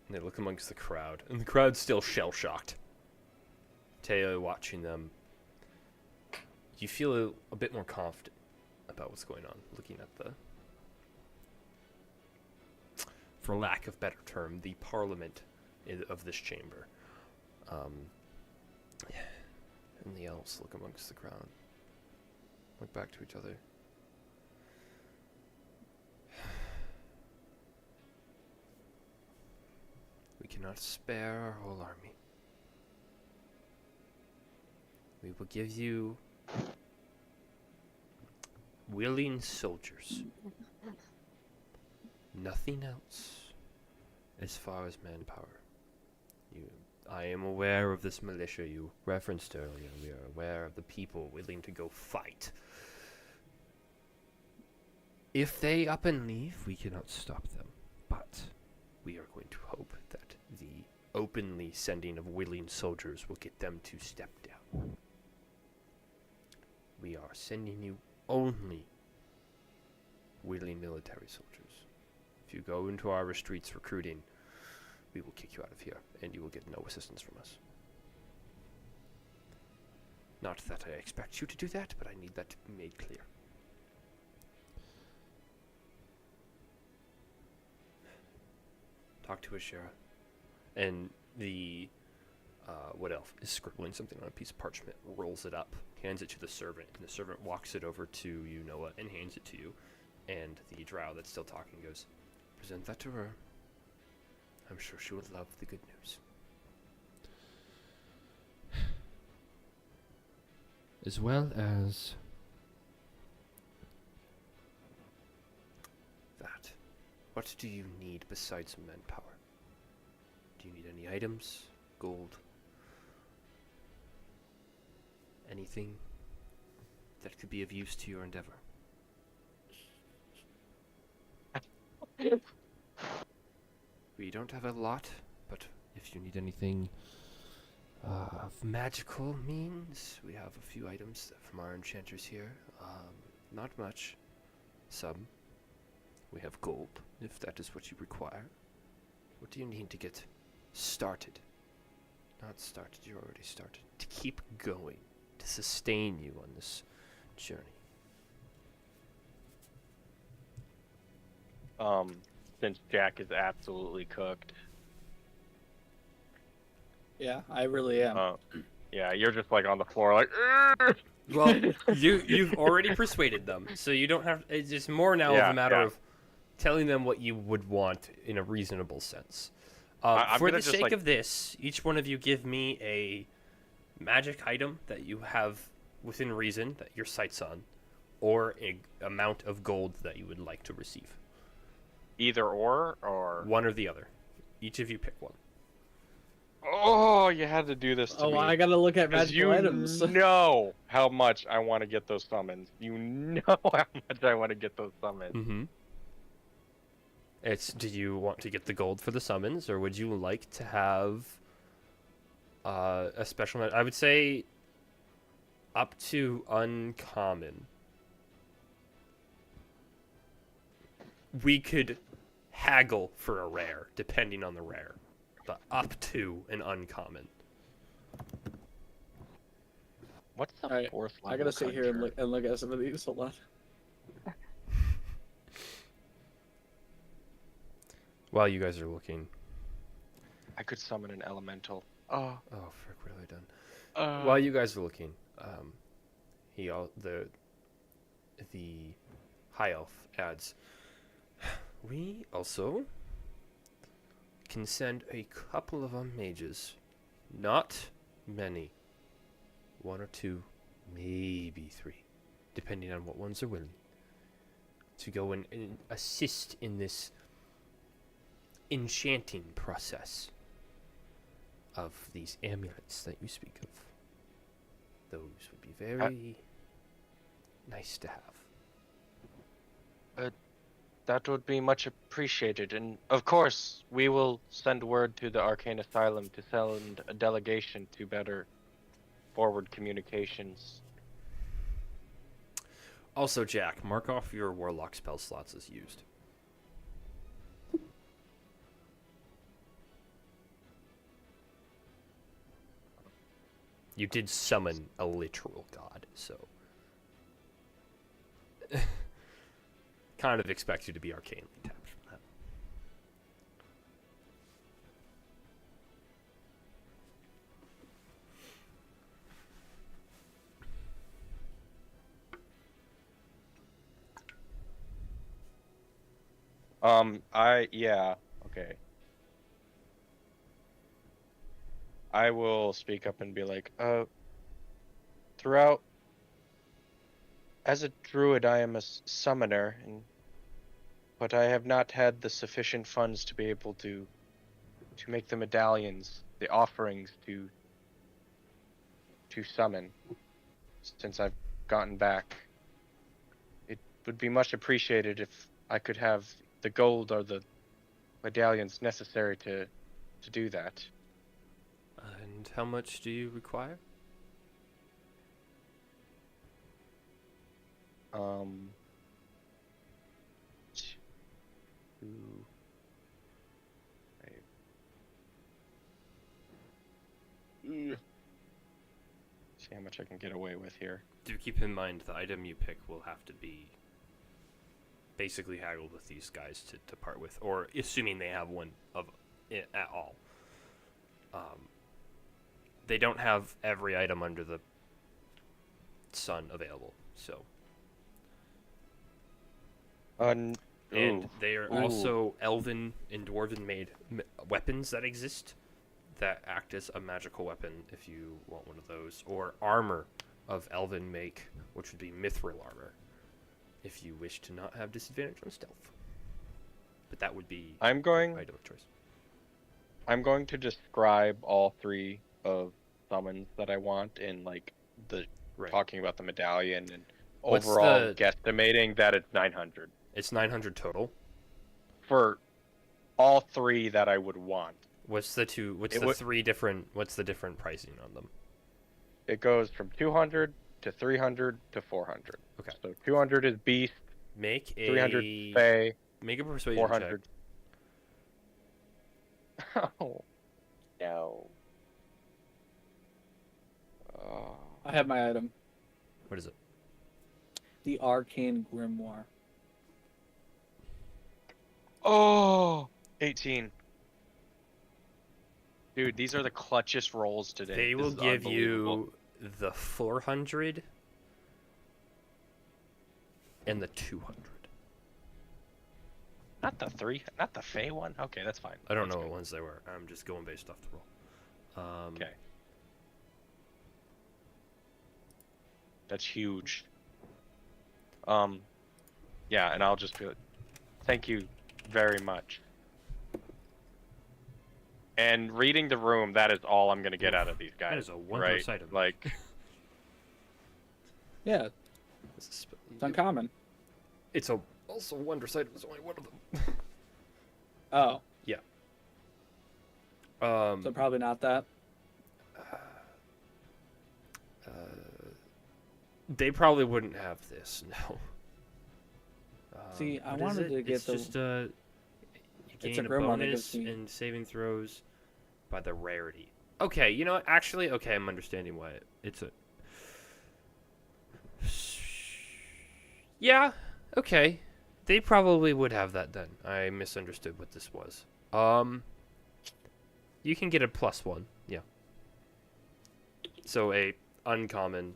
And they look amongst the crowd, and the crowd's still shell-shocked. Teo watching them. You feel a bit more confident about what's going on, looking at the, for lack of better term, the parliament of this chamber. And the elves look amongst the crowd. Look back to each other. We cannot spare our whole army. We will give you willing soldiers. Nothing else as far as manpower. I am aware of this militia you referenced earlier. We are aware of the people willing to go fight. If they up and leave, we cannot stop them. But we are going to hope that the openly sending of willing soldiers will get them to step down. We are sending you only willing military soldiers. If you go into our streets recruiting, we will kick you out of here, and you will get no assistance from us. Not that I expect you to do that, but I need that made clear. Talk to Ashera. And the wood elf is scribbling something on a piece of parchment, rolls it up, hands it to the servant, and the servant walks it over to you, Noah, and hands it to you. And the drow that's still talking goes, present that to her. I'm sure she would love the good news. As well as That. What do you need besides manpower? Do you need any items? Gold? Anything that could be of use to your endeavor? We don't have a lot, but if you need anything of magical means, we have a few items from our enchanters here. Not much. Some. We have gold, if that is what you require. What do you need to get started? Not started, you're already started. To keep going, to sustain you on this journey. Since Jack is absolutely cooked. yeah, I really am. Yeah, you're just like on the floor, like. "Ugh." Well, you've already persuaded them, so you don't have. It's just more now of Yeah, a matter yeah. of telling them what you would want in a reasonable sense. I'm For gonna the just, sake like- of this, each one of you give me a magic item that you have within reason that your sight's on, or a amount of gold that you would like to receive. Either or. One or the other. Each of you pick one. Oh, you had to do this to Oh, me. I gotta look at 'Cause magical items. you know how much I want to get those summons. You know how much I want to get those summons. Mm-hmm. Do you want to get the gold for the summons, or would you like to have a special? I would say up to uncommon. We could haggle for a rare, depending on the rare, but up to an uncommon. What's the Alright, fourth level? I gotta sit here and conjure? look at some of these. Hold on. While you guys are looking, I could summon an elemental. Oh. oh frick, what have I done? While you guys are looking, the high elf adds, we also can send a couple of mages, not many, one or two, maybe three, depending on what ones are willing, to go and assist in this enchanting process of these amulets that you speak of. Those would be very nice to have. That would be much appreciated, and of course, we will send word to the Arcane Asylum to send a delegation to better forward communications. Also, Jack, mark off your warlock spell slots as used. You did summon a literal god, so kind of expect you to be arcanely tapped from that. Okay. I will speak up and be like, throughout, as a druid, I am a summoner, but I have not had the sufficient funds to be able to make the medallions, the offerings to summon, since I've gotten back. It would be much appreciated if I could have the gold or the medallions necessary to do that. And how much do you require? Two, five. See how much I can get away with here. Do keep in mind the item you pick will have to be basically haggled with these guys to part with, or assuming they have one of it at all. They don't have every item under the sun available, so. And they are also elven and dwarven made weapons that exist that act as a magical weapon if you want one of those, or armor of elven make, which would be mithril armor if you wish to not have disadvantage on stealth. But that would be I'm going item of choice. I'm going to describe all three of summons that I want in like the talking about the medallion and What's overall guesstimating that it's 900. It's 900 total for all three that I would want. What's the different pricing on them? It goes from 200 to 300 to 400. Okay. So 200 is beast. Make a 300 Fae. Make a persuasion 400. check. Oh no. I have my item. What is it? The Arcane Grimoire. Oh, 18. Dude, these are the clutchest rolls today. They will give you the 400 and the 200. Not the Fae one? Okay, that's fine. I don't That's know good. what ones they were. I'm just going based off the roll. Okay. That's huge. Yeah, and I'll just be like, thank you very much. And reading the room, that is all I'm gonna get out of these guys. That is a wondrous right? item. Like, Yeah, it's uncommon. It's a also wondrous item. There's only one of them. Oh, so Um, probably not that. they probably wouldn't have this. No. See, I What is wanted it? to get it's the. just you It's a gain a grimoire that bonus gives me- in saving throws. By the rarity. Okay, you know what? Actually, okay, I'm understanding why it's a. Yeah. Okay. They probably would have that then. I misunderstood what this was. You can get a +1. Yeah. So a uncommon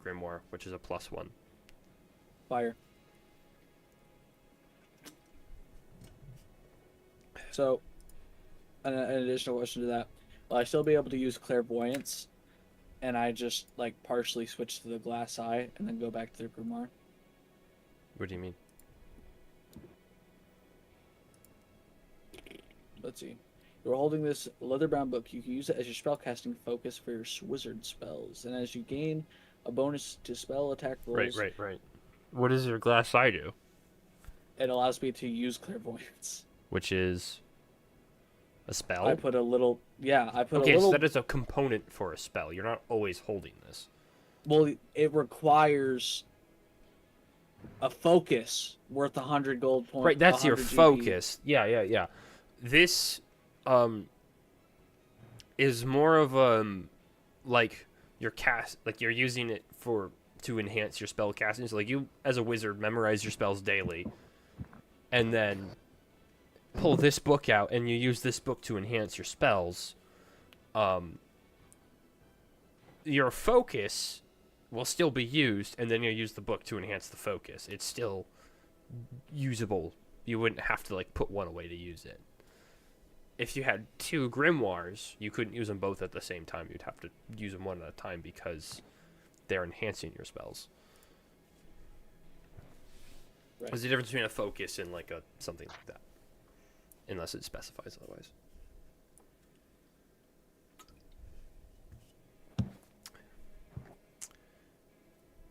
grimoire, which is a +1. Fire. So, an additional question to that: will I still be able to use clairvoyance, and I just like partially switch to the glass eye and then go back to the grimoire? What do you mean? Let's see. You're holding this leather bound book. You can use it as your spellcasting focus for your wizard spells, and as you gain a bonus to spell attack rolls, Right. What does your glass eye do? it allows me to use clairvoyance. Which is a spell? I put a little, I put Okay, a little. so that is a component for a spell. You're not always holding this. Well, it requires a focus worth 100 gold points. Right, that's your 100 GP. focus. Yeah. This is more of like your cast, like you're using it to enhance your spell casting. So like you as a wizard memorize your spells daily and then pull this book out and you use this book to enhance your spells. Your focus will still be used, and then you'll use the book to enhance the focus. It's still usable. You wouldn't have to like put one away to use it. If you had two grimoires, you couldn't use them both at the same time. You'd have to use them one at a time because they're enhancing your spells. Right. There's a difference between a focus and like a something like that, unless it specifies otherwise.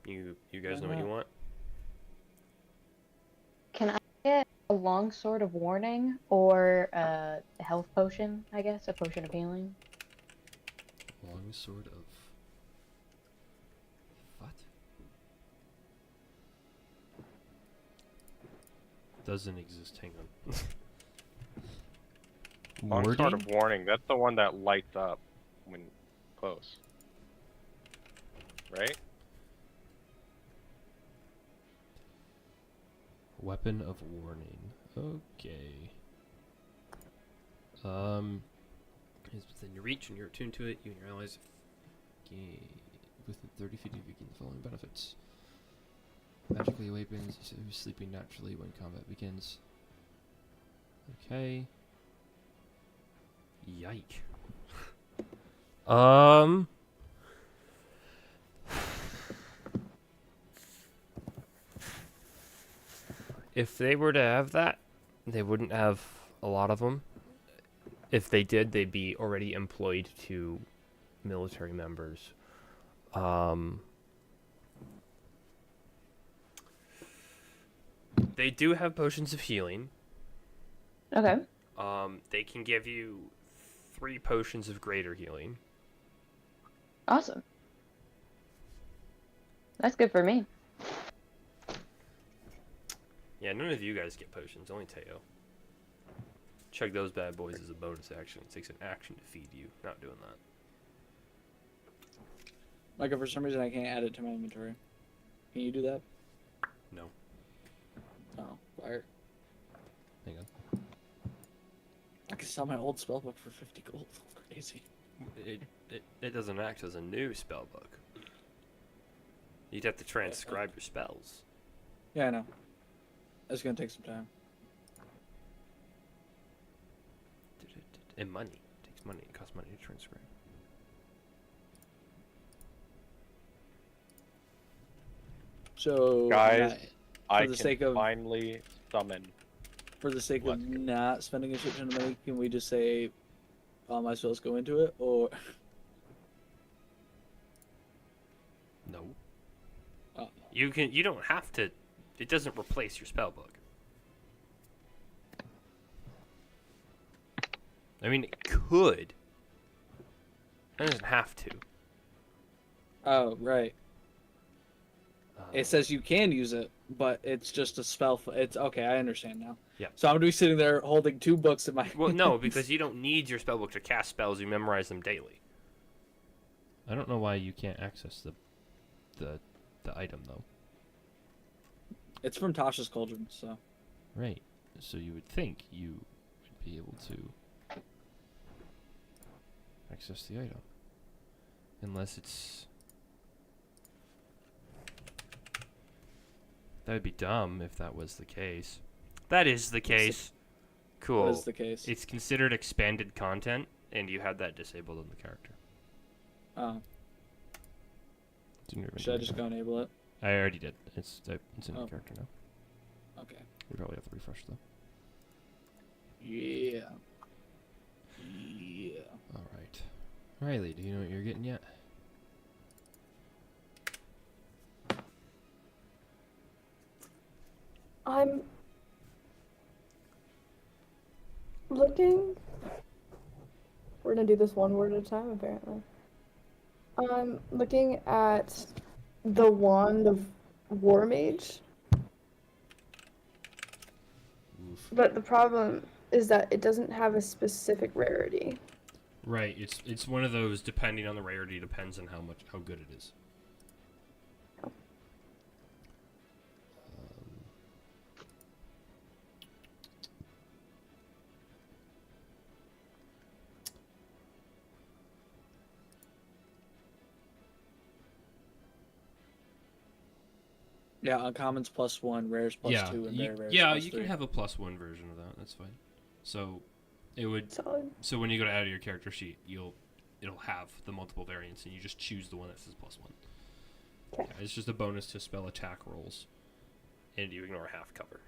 You guys know what you want? Can I get a longsword of warning or a health potion? I guess a potion of healing. Longsword of what? Doesn't exist. Hang on. Long sort Wording? of warning. That's the one that lights up when close. Right? Weapon of warning. Okay. Is within your reach and you're attuned to it. You and your allies gain within 30 feet of you gain the following benefits. Magically awakens, so who's sleeping naturally when combat begins. Okay. Yike. If they were to have that, they wouldn't have a lot of them. If they did, they'd be already employed to military members. They do have potions of healing. Okay. They can give you 3 potions of greater healing. Awesome. That's good for me. Yeah, none of you guys get potions, only Teo. Chug those bad boys as a bonus action. It takes an action to feed you. Not doing that. Like, for some reason, I can't add it to my inventory. Can you do that? No. Oh, fire. Hang on. I can sell my old spellbook for 50 gold. Crazy. It doesn't act as a new spellbook. You'd have to transcribe your spells. Yeah, I know. It's gonna take some time. And money. It takes money. It costs money to transcribe. So, Guys, I the can sake of- finally summon. for the sake Let's of go. not spending a shit ton of money, can we just say all my spells go into it, or No. Oh. You don't have to. It doesn't replace your spell book. I mean, it could. It doesn't have to. oh right. Um, It says you can use it, but it's just a spell. It's okay. I understand now. Yeah. So I'm gonna be sitting there holding 2 books in my. well, no, because you don't need your spell book to cast spells. You memorize them daily. I don't know why you can't access the item though. It's from Tasha's Cauldron, so. Right. So you would think you would be able to access the item. Unless it's... That would be dumb if that was the case. That is the case. Cool. That is the case. It's considered expanded content, and you had that disabled in the character. It's in your Should I inventory. just go enable it? I already did. It's in your Oh. character now. Okay. You probably have to refresh though. Yeah. Yeah. All right. Riley, do you know what you're getting yet? I'm looking. We're gonna do this one word at a time, apparently. I'm looking at the wand of War Mage, Oof. but the problem is that it doesn't have a specific rarity. Right. It's one of those. Depending on the rarity, depends on how good it is. Yeah, uncommons +1, rares +2, and rare rares yeah, +3. you can have a +1 version of that. That's fine. So, it would. Solid. So when you go to add your character sheet, it'll have the multiple variants, and you just choose the one that says +1. Okay. Yeah, it's just a bonus to spell attack rolls, and you ignore half cover.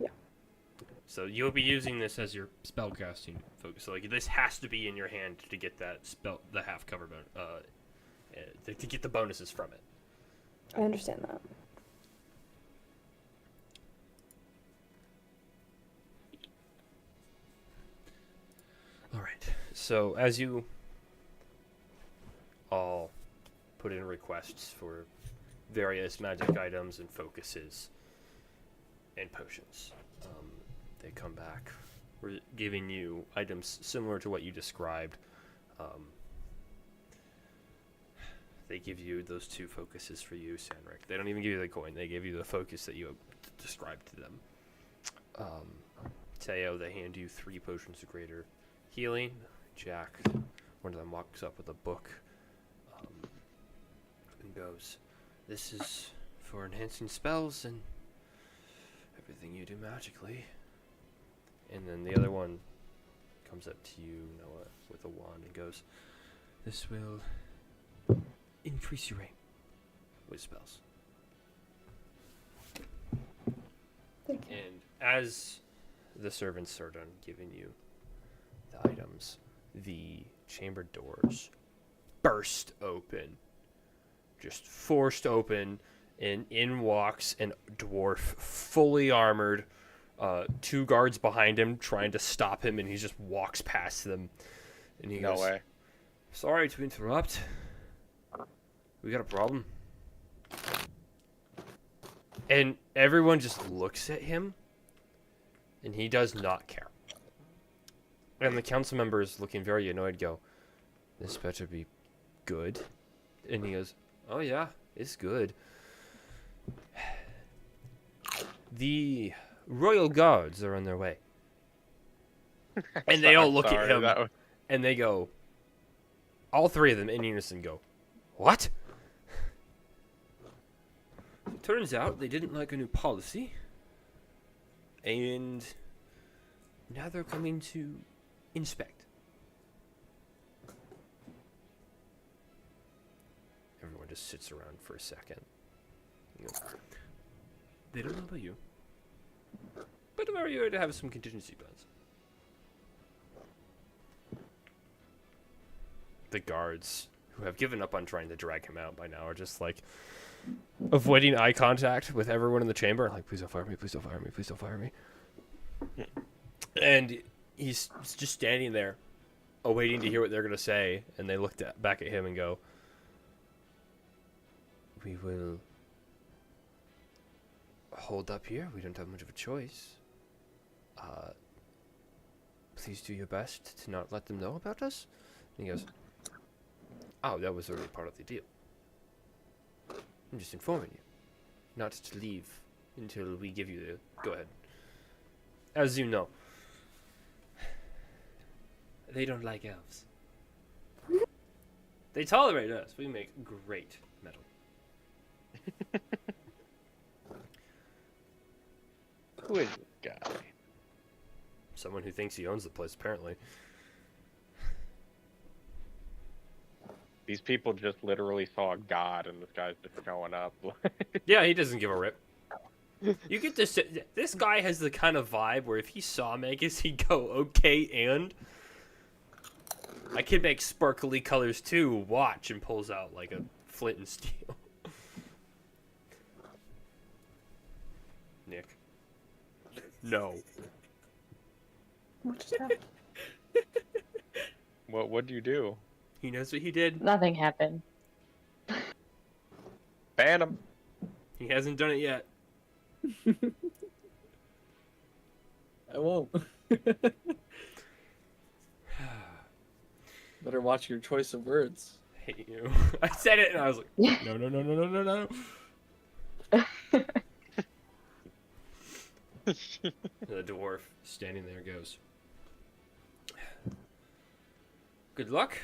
Yeah. So you'll be using this as your spellcasting focus. So like this has to be in your hand to get that the half cover to get the bonuses from it. I understand that. All right. So as you all put in requests for various magic items and focuses and potions, they come back. We're giving you items similar to what you described. They give you those 2 focuses for you, Sanric. They don't even give you the coin. They give you the focus that you described to them. Teo, they hand you 3 potions of greater healing. Jack, one of them walks up with a book and goes, "This is for enhancing spells and everything you do magically." And then the other one comes up to you, Noah, with a wand and goes, "This will increase your aim with spells." Thank you. And as the servants are done giving you the items, the chamber doors burst open, just forced open, and in walks an dwarf, fully armored, 2 guards behind him trying to stop him, and he just walks past them. And he No goes, way. "Sorry to interrupt. We got a problem." And everyone just looks at him, and he does not care. And the council members, looking very annoyed, go, "This better be good." And he goes, "Oh yeah, it's good. The royal guards are on their way." And they all look at Sorry, him, that was- and they go, all 3 of them in unison go, "What?" Turns out they didn't like a new policy, and now they're coming to inspect. Everyone just sits around for a second. You know, they don't know about you, but where you to have some contingency plans. The guards, who have given up on trying to drag him out by now, are just like avoiding eye contact with everyone in the chamber. Like, please don't fire me, please don't fire me, please don't fire me. And he's just standing there, awaiting to hear what they're gonna say. And they look back at him and go, "We will hold up here. We don't have much of a choice. Please do your best to not let them know about us." And he goes, "Oh, that was already part of the deal. I'm just informing you, not to leave until we give you the go-ahead. As you know, they don't like elves. They tolerate us. We make great metal." Who is this guy? Someone who thinks he owns the place, apparently. These people just literally saw a god, and this guy's just showing up. Yeah, he doesn't give a rip. You get this guy has the kind of vibe where if he saw Magus, he'd go, "Okay, and I can make sparkly colors too. Watch," and pulls out like a flint and steel. Nick. No. What just happened? What do you do? He knows what he did. Nothing happened. Ban him. He hasn't done it yet. I won't. Better watch your choice of words. Hate you. I said it and I was like, no, no, no, no, no, no, no. The dwarf standing there goes, "Good luck.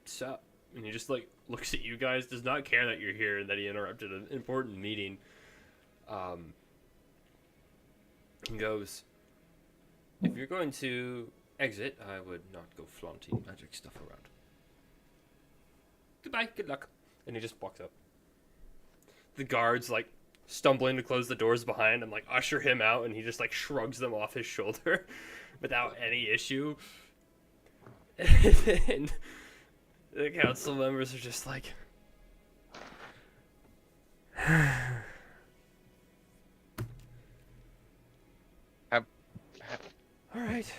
So," and he just like looks at you guys, does not care that you're here and that he interrupted an important meeting. He goes, "If you're going to exit, I would not go flaunting magic stuff around. Goodbye, good luck." And he just walks up. The guards like stumble in to close the doors behind and like usher him out, and he just like shrugs them off his shoulder without any issue. And the council members are just like, all right.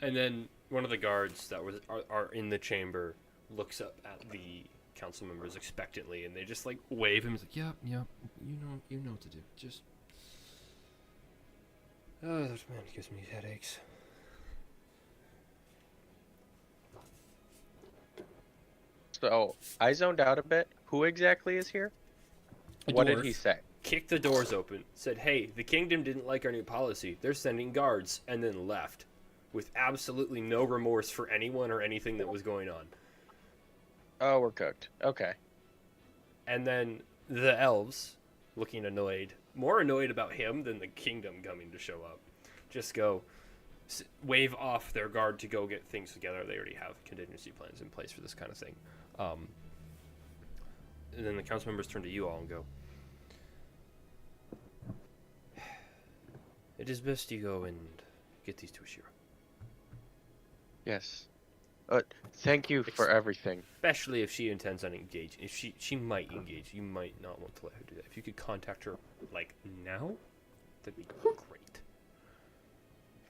And then one of the guards that are in the chamber looks up at the council members expectantly, and they just like wave him. He's like, Yep, yep. You know what to do. Just "Oh, that man gives me headaches." So I zoned out a bit. Who exactly is here? What did he dwarf say? Kicked the doors open, said, "Hey, the kingdom didn't like our new policy. They're sending guards," and then left with absolutely no remorse for anyone or anything that was going on. Oh, we're cooked. Okay. And then the elves, looking annoyed, more annoyed about him than the kingdom coming to show up, just go wave off their guard to go get things together. They already have contingency plans in place for this kind of thing. And then the council members turn to you all and go, "It is best you go and get these to Ashira. Yes. Thank you for everything. Especially if she intends on engaging. If she might engage, you might not want to let her do that. If you could contact her, like, now, that'd be great.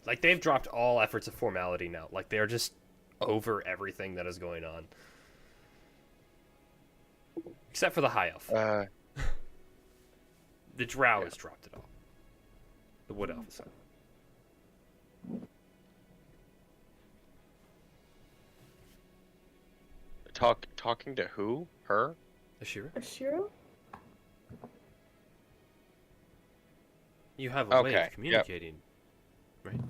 Like, they've dropped all efforts of formality now. Like, they're just over everything that is going on. Except for the high elf. The drow has dropped it all. The wood elf is not. Talking to who? Her? Ashira? Ashira? You have a way Okay, of yep. communicating, right?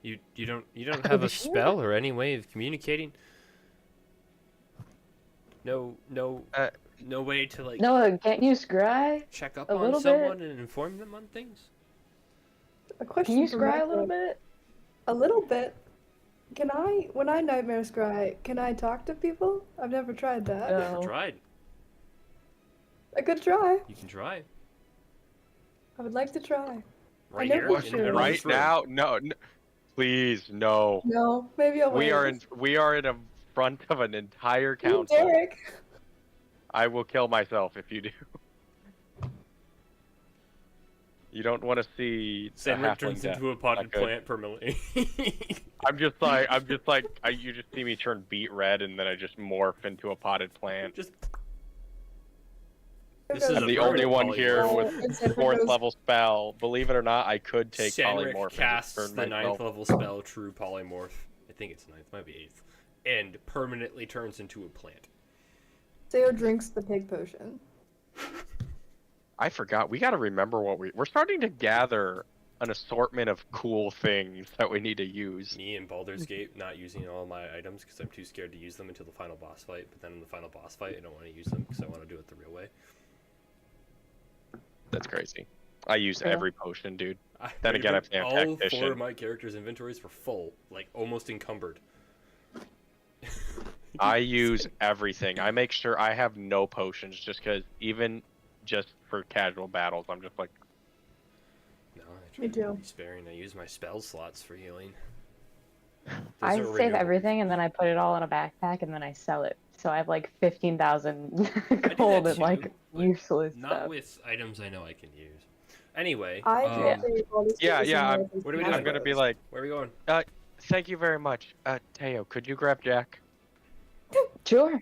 You don't have a spell or any way of communicating? No way to like No, can't you scry? check up a on little someone and inform them on things? A question Can you for scry a Michael. little bit? A little bit. Can I, when I nightmare scry, can I talk to people? I've never tried that. No. Never tried. I could try. You can try. I would like to try. Right never here, What, in the middle of Right this room. now? No, please, no. No, maybe I'll wait. We are in front of an entire Ooh, council. Derek. I will kill myself if you do. You don't want to see a Sandrick halfling turns death. into a potted Not good. plant permanently. I'm just like, you just see me turn beet red, and then I just morph into a potted plant. Just. I'm This is I'm a the only permanent one polymorph. here Oh, with and Cedric 4th goes- level spell. Believe it or not, I could take Sandrick polymorph and just casts turn the myself. 9th level spell True Polymorph. I think it's 9th, might be 8th. And permanently turns into a plant. Theo drinks the pig potion. I forgot. We got to remember what we're starting to gather an assortment of cool things that we need to use. Me in Baldur's Gate not using all my items because I'm too scared to use them until the final boss fight. But then in the final boss fight, I don't want to use them because I want to do it the real way. That's crazy. I use Yeah. every potion, dude. Then again, I play a all tactician. 4 of my characters' inventories were full, like almost encumbered. I use everything. I make sure I have no potions just because even just for casual battles, I'm just like, No, I try Me to too. be sparing. I use my spell slots for healing. I Those are save renewable. everything and then I put it all in a backpack and then I sell it. So I have like 15,000 that gold and like too, but useless Not stuff. with items I know I can use. Anyway, I Yeah. can save all these Yeah, things yeah, in I'm- my what are we I'm doing? gonna be like, where are we going? thank you very much. Teo, could you grab Jack? Sure.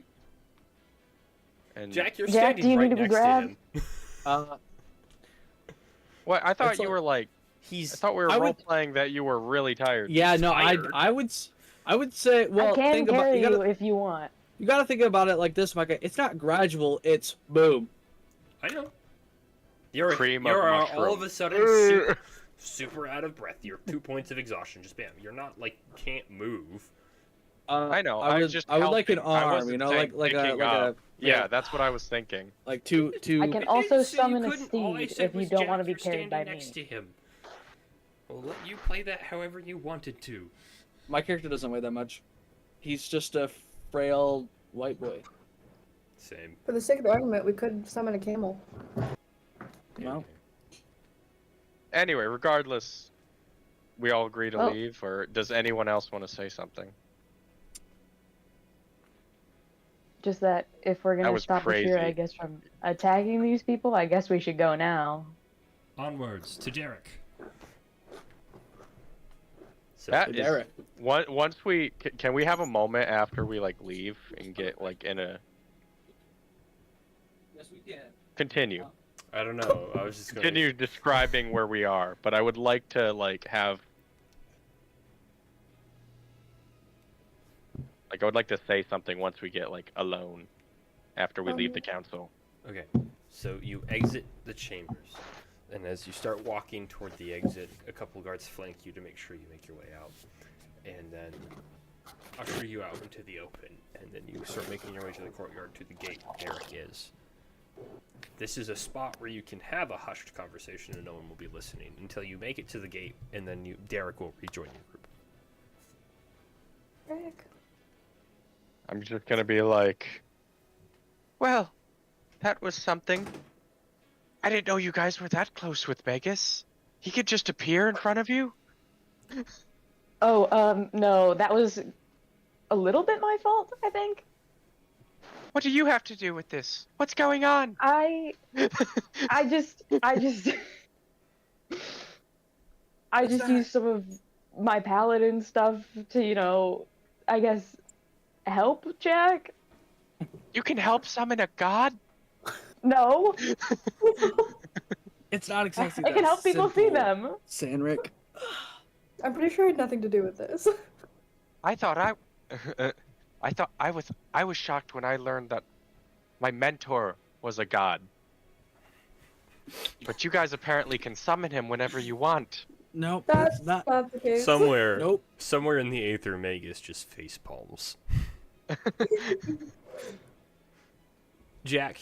And Jack, you're Jack, standing do you right need to be next to grabbed? him. what? I thought It's you like- were like, I He's thought we were I would- role playing that you were really tired. Yeah, no, tired. I would say, well, I can think about carry you you gotta, if you want. you gotta think about it like this, Micah. It's not gradual. It's boom. I know. You're Cream of you're all mushroom. of a sudden super out of breath. You're 2 points of exhaustion. Just bam. You're not like can't move. I know. I would, just I would like an helping. I arm, wasn't you know, saying like a picking up. Yeah, that's what I was thinking. like two. I can I also didn't say you summon a couldn't. All I steed said if you was, don't Jack, want to be you're carried by standing me. next to him. We'll let you play that however you wanted to. My character doesn't weigh that much. He's just a frail white boy. Same. For the sake of the argument, we could summon a camel. Well. Anyway, regardless, we all agree to Well- leave, or does anyone else want to say something? Just that if we're That gonna was stop the fear, I crazy. guess, from attacking these people, I guess we should go now. Onwards to Derek. So, That is Derek. once we can we have a moment after we like leave and get like in a Yes, we can. continue I don't know. I was just going continue describing where we are, but I would like to like have like I would like to say something once we get like alone after we leave the council. Okay, so you exit the chambers, and as you start walking toward the exit, a couple guards flank you to make sure you make your way out, and then usher you out into the open, and then you start making your way to the courtyard to the gate where Derek is. This is a spot where you can have a hushed conversation and no one will be listening until you make it to the gate, and then Derek will rejoin your group. Derek. I'm just gonna be like, well, that was something. I didn't know you guys were that close with Vegas. He could just appear in front of you. Oh, no, that was a little bit my fault, I think. What do you have to do with this? What's going on? I just used some of my paladin stuff to, you know, I guess, help Jack? You can help summon a god? No, It's not exactly. I can that help people see simple, them. Sandrick. I'm pretty sure I had nothing to do with this. I thought I was shocked when I learned that my mentor was a god. But you guys apparently can summon him whenever you want. Nope, That's it's not. not the case. Somewhere, Nope. somewhere in the Aether, Magus just face palms. Jack,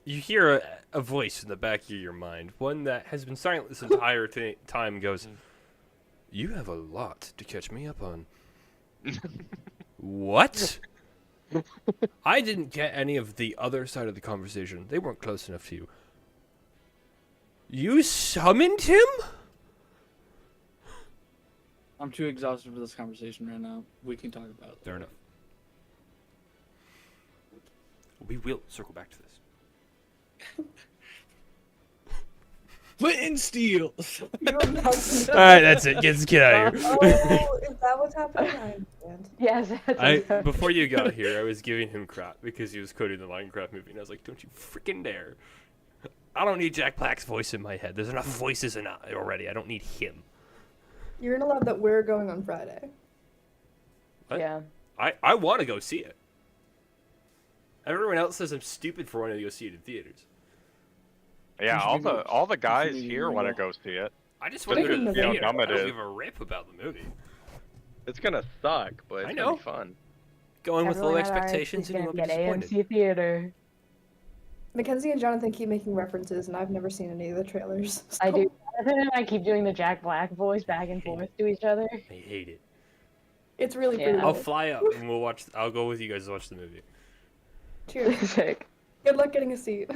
you hear a voice in the back of your mind, one that has been silent this entire time, goes, "You have a lot to catch me up on." What? I didn't get any of the other side of the conversation. They weren't close enough to you. You summoned him? I'm too exhausted for this conversation right now. We can talk about it. Fair enough. We will circle back to this. Flint and steel. You imagine- Alright, that's it. Get out of here. Oh, is that what's happening? I understand. Yes. That's Before you got here, I was giving him crap because he was quoting the Minecraft movie, and I was like, "Don't you freaking dare! I don't need Jack Black's voice in my head. There's enough voices in it already. I don't need him." You're gonna love that we're going on Friday. What? Yeah. I want to go see it. Everyone else says I'm stupid for wanting to go see it in theaters. Yeah, all the guys be here want to real. go see it. I just want to go to Speaking the of theater. dumb I it don't is. give a rip about the movie. It's gonna suck, but it's I gonna know. be fun. Going with low Everyone at our expectations age and you is won't be gonna get disappointed. AMC theater. Mackenzie and Jonathan keep making references, and I've never seen any of the trailers. I so- do. I keep doing the Jack Black voice back and forth to each other. I hate it. It's really Yeah. pretty. I'll good. fly up and we'll watch. I'll go with you guys to watch the movie. Cheers. Sick. Good luck getting a seat.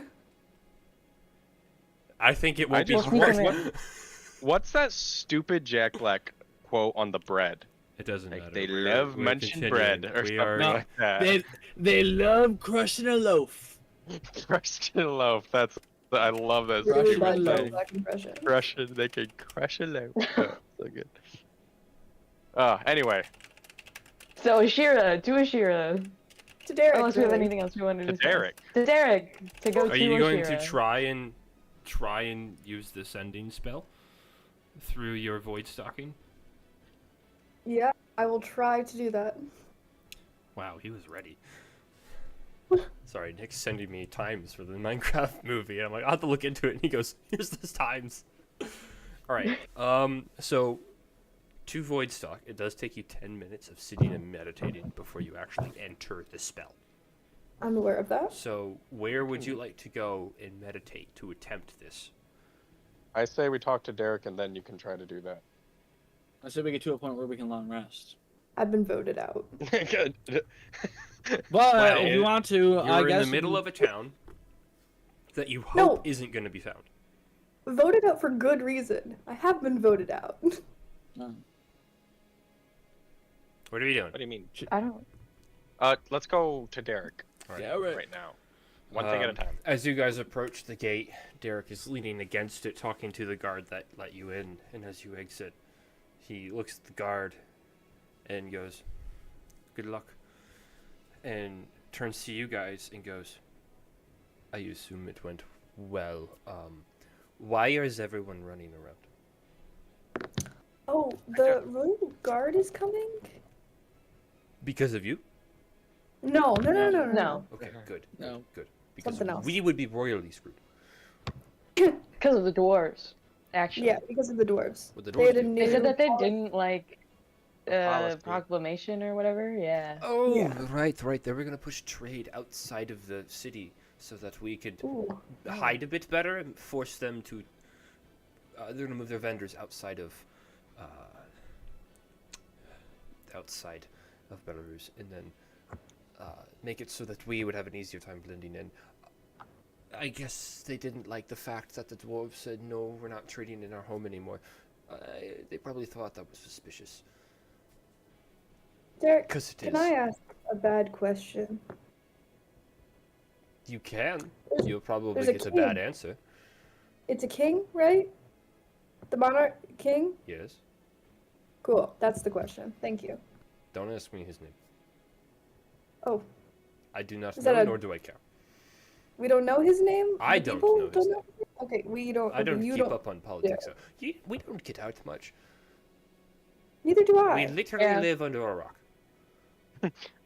I think it I won't be just- hard. what- What's that stupid Jack Black quote on the bread? It doesn't Like matter. they We're- love we're munching continuing. bread or We something are. No. like that. They love crushing a loaf. Crushed in loaf. I love that. Really Crush bad a Jack loaf. Black impression. Crush it. They can crush a loaf. Oh, so good. Anyway, So Ashira, to Ashira. To Derek. Unless we have really. anything else we wanted to to discuss. Derek. To Derek. To go Are to you going Ashira. to try and use the sending spell through your void stocking? Yeah, I will try to do that. Wow, he was ready. Sorry, Nick's sending me times for the Minecraft movie. I'm like, I'll have to look into it. And he goes, here's the times. All right. So to void stock, it does take you 10 minutes of sitting and meditating before you actually enter the spell. I'm aware of that. So where would you like to go and meditate to attempt this? I say we talk to Derek and then you can try to do that. I said we get to a point where we can long rest. I've been voted out. But Well, if you want to, You're I in guess the middle of a town that you hope No. isn't going to be found. Voted out for good reason. I have been voted out. No. What are you doing? What do you mean? I don't. Let's go to Derek All right. Yeah, right. right now. One thing at a time. As you guys approach the gate, Derek is leaning against it, talking to the guard that let you in. And as you exit, he looks at the guard and goes, "Good luck." And turns to you guys and goes, "I assume it went well. Why is everyone running around? Oh, the royal guard is coming? Because of you? No. Okay, good. No. Good. Because Something else. we would be royally screwed. Because of the dwarves, actually. Yeah, because of the dwarves. What the They had dwarves a do. new They said that they policy. didn't like Policy. proclamation or whatever. Yeah. Oh, Yeah. right. They were going to push trade outside of the city so that we could Ooh. hide a bit better and force them to. They're going to move their vendors outside of Belarus, and then make it so that we would have an easier time blending in. I guess they didn't like the fact that the dwarves said no, we're not trading in our home anymore. They probably thought that was suspicious. Derek, Because it is. can I ask a bad question? You can. You'll probably there's a get a bad king. answer. It's a king, right? The monarch king? Yes. Cool. That's the question. Thank you. Don't ask me his name. Oh, I do not Is know, that a- nor do I care. we don't know his name? I The don't people know his name. Okay, we don't. I don't okay, you keep don't. up on politics. So we don't get out much. Neither do I. We literally Yeah. live under a rock.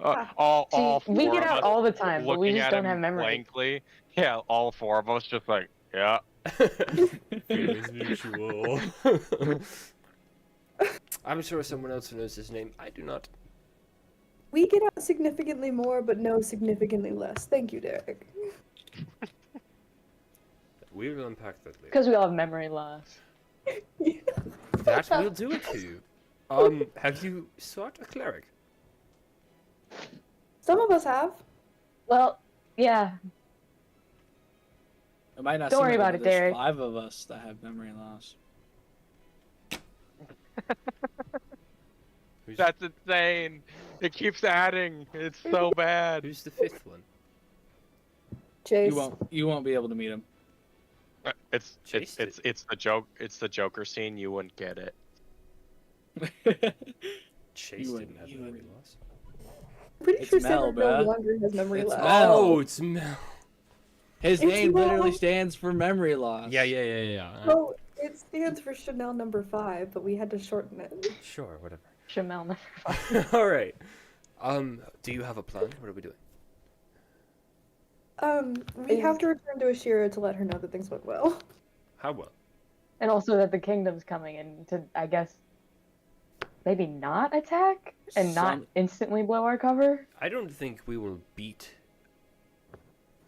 All See, we four get of out us all the time, but we looking just at don't him have memory. blankly. Yeah, all four of us just like, yeah. Feelings mutual. I'm sure someone else knows his name. I do not. We get out significantly more, but know significantly less. Thank you, Derek. We will unpack that later. Because we all have memory loss. That will do it to you. Have you sought a cleric? Some of us have. Well, yeah. It might not Don't seem worry like about but it, there's Derek. 5 of us that have memory loss. Who's, That's insane. It keeps adding. It's so bad. who's the fifth one? Chase. You won't be able to meet him. It's Chase it's the joke. It's the Joker scene. You wouldn't get it. Chase You didn't have you memory would- loss. Pretty It's sure Mel, Saber no bruh. longer has memory It's loss. Mel. Oh, it's Mel. His It's name literally Mel. stands for memory loss. Yeah. Oh, it stands for Chanel number 5, but we had to shorten it. Sure, whatever. Shamel number 5. All right. Do you have a plan? What are we doing? We have to return to Ashira to let her know that things went well. How well? And also that the kingdom's coming in to, I guess, maybe not attack and not Some- instantly blow our cover. I don't think we will beat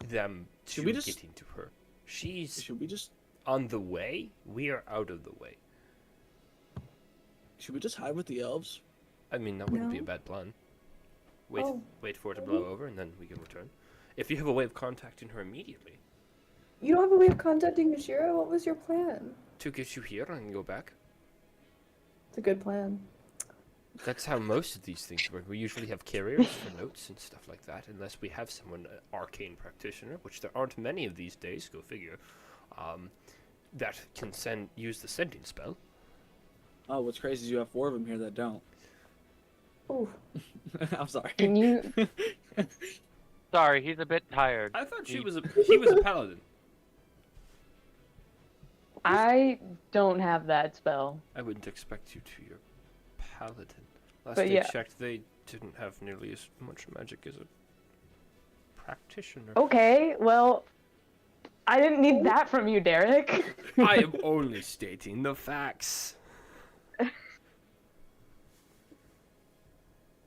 them Should to we just- getting to her. She's Should we just on the way. We are out of the way. hide with the elves? I mean, that wouldn't be a No. bad plan. Wait, Oh. wait for it to blow over, and then we can return. If you have a way of contacting her immediately You don't have a way of contacting Ashira? What was your plan? to get you here and go back. It's a good plan. That's how most of these things work. We usually have carriers for notes and stuff like that, unless we have someone, an arcane practitioner, which there aren't many of these days, go figure, that can use the sending spell. Oh, what's crazy is you have 4 of them here that don't. Ooh. I'm sorry. Can you? Sorry, he's a bit tired. I thought he was a paladin. I don't have that spell. I wouldn't expect you to. You're paladin. Last But I yeah. checked, they didn't have nearly as much magic as a practitioner. Okay, well, I didn't need that from you, Derek. I am only stating the facts.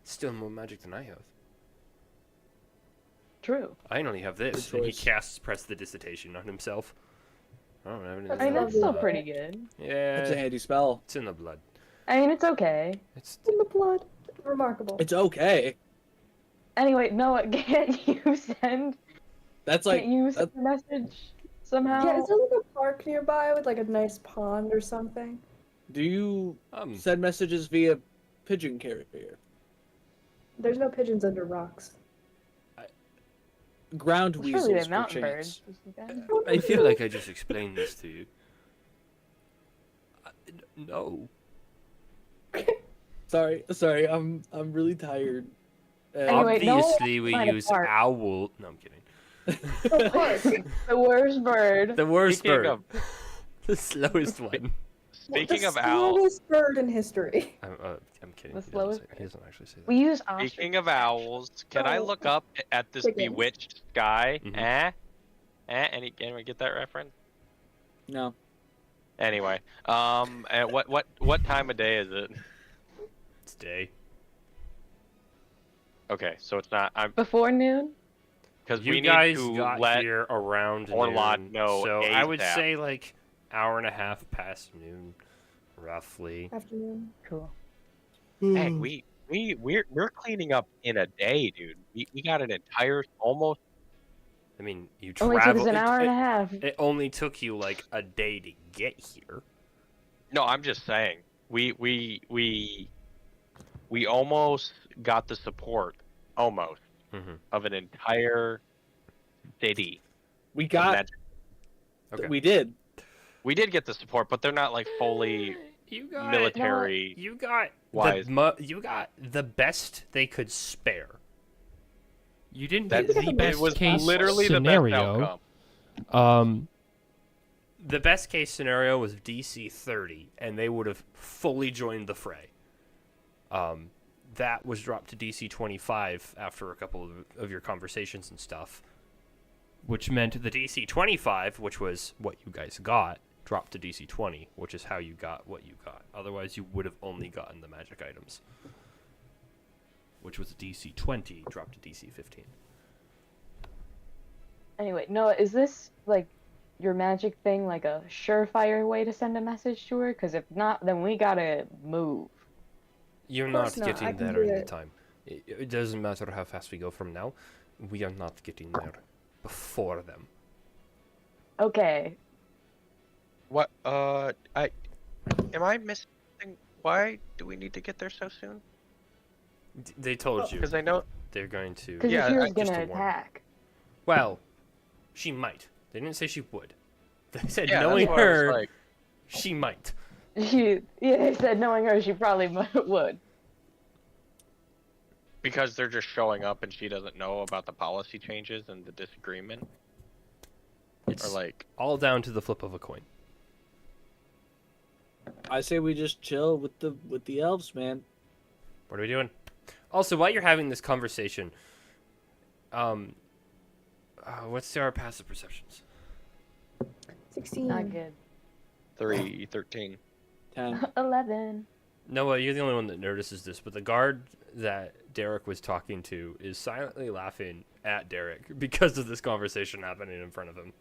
Still more magic than I have. True. I only have this, Good and he choice. casts prestidigitation on himself. I don't have anything. That's I mean, that's lovely. still pretty good. Yeah, It's a handy spell. it's in the blood. I mean, it's okay. It's In the blood. Remarkable. It's okay. Anyway, Noah, can't you send? That's like Can't you that- send a message somehow? Yeah, is there like a park nearby with like a nice pond or something? do you um. send messages via pigeon carrier? There's no pigeons under rocks. Ground Well, surely weasels they're for mountain chance. birds. I feel like I just explained this to you. No. Sorry, I'm really tired. Anyway, no, Obviously, we find a use park. owl. No, I'm kidding. The park. The worst bird. The worst Speaking bird. of The slowest one. speaking the of owls, slowest bird in history. I'm kidding. The He doesn't slowest say- he doesn't actually say that. We use ostrich. speaking of owls, can I Oh. look up at this Chickens. bewitched sky? Mhm. Anyone get that reference? No. Anyway, and what time of day is it? It's day. Okay, so it's not. I'm Before noon. because You we guys need to got let here around Orlok noon, know so I would ASAP. say like hour and a half past noon, roughly. Afternoon. Cool. Hey, we're cleaning up in a day, dude. We got an entire almost. I mean, you Only took travel. us an hour and a half. It only took you like a day to get here. No, I'm just saying. We almost got the support, almost, Mm-hmm. of an entire city. We of got magic. Okay. we did. We did get the support, but they're not like fully You got military. You got wise. you got the best they could spare. You didn't That get the it best was case literally the best scenario. outcome. The best case scenario was DC 30, and they would have fully joined the fray. That was dropped to DC 25 after a couple of your conversations and stuff, which meant the DC 25, which was what you guys got, dropped to DC 20, which is how you got what you got. Otherwise, you would have only gotten the magic items, which was DC 20, dropped to DC 15. Anyway, Noah, is this like your magic thing like a surefire way to send a message to her? Because if not, then we gotta move. You're Of not course not, I getting can there do in it. time. It doesn't matter how fast we go from now. We are not getting there before them. Okay. What? Am I missing? Why do we need to get there so soon? They told you Because I know. they're going to. Because Yeah, Ashira's I- just gonna to warn you. attack. Well, she might. They didn't say she would. They said Yeah, knowing that's why I was her, like, she might. They said knowing her, she probably would. because they're just showing up and she doesn't know about the policy changes and the disagreement, It's or like. all down to the flip of a coin. I say we just chill with the elves, man. What are we doing? Also, while you're having this conversation, what's our passive perceptions? 16. Not good. 13. 10. 11. Noah, you're the only one that notices this, but the guard that Derek was talking to is silently laughing at Derek because of this conversation happening in front of him.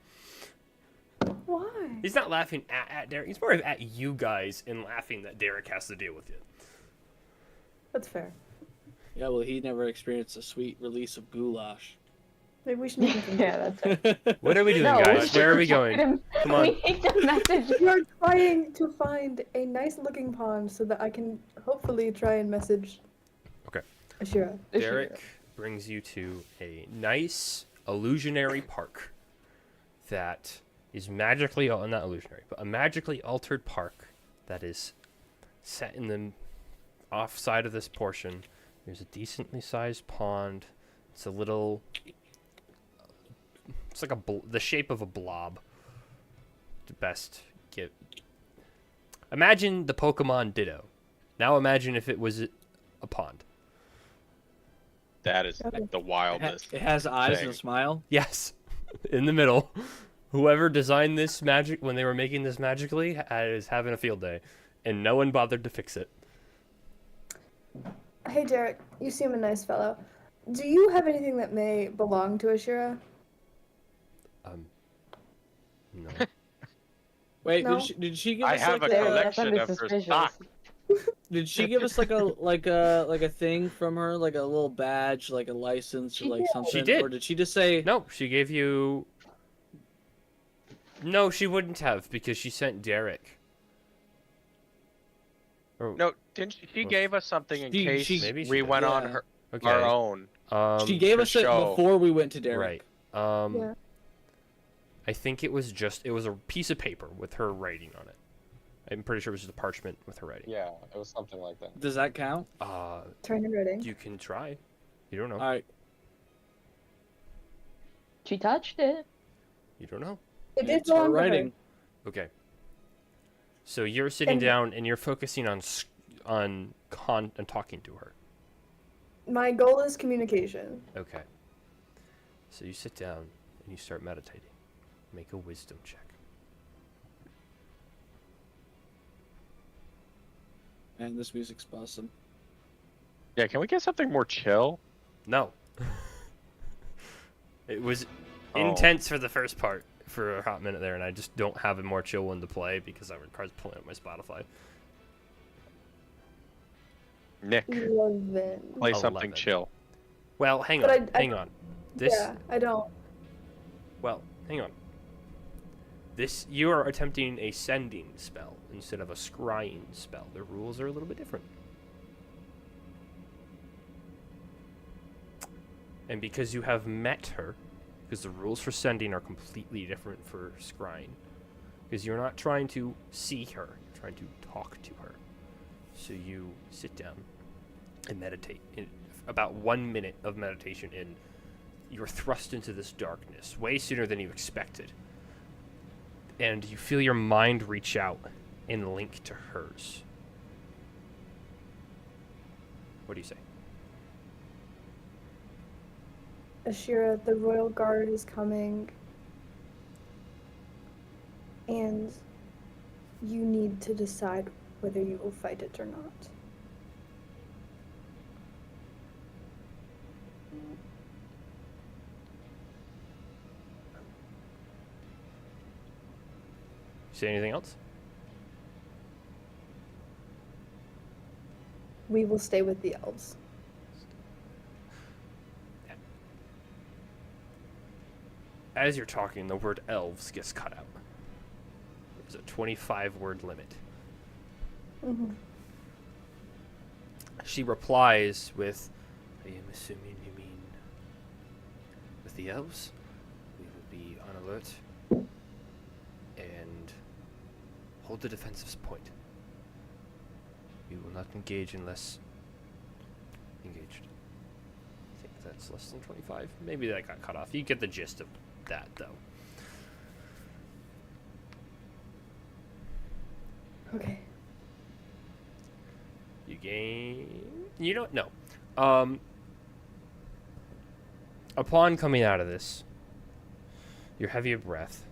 Why? He's not laughing at Derek. He's more of at you guys and laughing that Derek has to deal with it. That's fair. Yeah, well, he never experienced a sweet release of goulash. Maybe we should make him Yeah, that's it. What are we doing, No, guys? we Where are we should going? him- Come on. We need to message. We are trying to find a nice looking pond so that I can hopefully try and message Okay. Ashira. Derek brings you to a nice illusionary park that is magically, not illusionary, but a magically altered park that is set in the off side of this portion. There's a decently sized pond. It's a little, it's like the shape of a blob. The best give. Imagine the Pokemon Ditto. Now imagine if it was a pond. That is Okay. the wildest. It has eyes and a thing. smile. Yes, in the middle. Whoever designed this magic when they were making this magically is having a field day, and no one bothered to fix it. Hey Derek, you seem a nice fellow. Do you have anything that may belong to Ashira? No. Wait, No. did she give I us have like a Yeah, a, that's collection under of her suspicious. stock. did she give us like a thing from her, like a little badge, like a license or She like did. something? She did. Or did she just say No, she gave you. No, she wouldn't have because she sent Derek. Or, No, didn't she Was- gave us something in case Maybe she we did. went on Yeah. okay. our own. she gave to us it show. before we went to Derek? Right. Yeah. I think it was a piece of paper with her writing on it. I'm pretty sure it was just a parchment with her writing. Yeah, it was something like that. Does that count? Try handwriting. You can try. You don't know. All right. She touched it. You don't know. It did It's her belong to her. writing. Okay. So you're sitting And- down and you're focusing on talking to her. My goal is communication. Okay. So you sit down and you start meditating. Make a wisdom check. Man, this music's awesome. Yeah, can we get something more chill? No. It was Oh. intense for the first part for a hot minute there, and I just don't have a more chill one to play because I requires pulling up my Spotify. Nick, 11. play something 11. chill. Well, hang But on. I- Hang on. This. Yeah, I don't. Well, hang on. This you are attempting a sending spell instead of a scrying spell. The rules are a little bit different. And because you have met her, because the rules for sending are completely different for scrying. Because you're not trying to see her, you're trying to talk to her. So you sit down and meditate. In about 1 minute of meditation in, you're thrust into this darkness way sooner than you expected. And you feel your mind reach out and link to hers. What do you say? Ashira, the royal guard is coming. And you need to decide whether you will fight it or not. Say anything else? We will stay with the elves. as you're talking, the word elves gets cut out. There's a 25-word limit. Mm-hmm. She replies with, I am assuming you mean with the elves? We will be on alert and hold the defensive point. We will not engage unless engaged. I think that's less than 25. Maybe that got cut off. You get the gist of that, though. Okay. You gain... You don't know. Upon coming out of this, you're heavy of breath.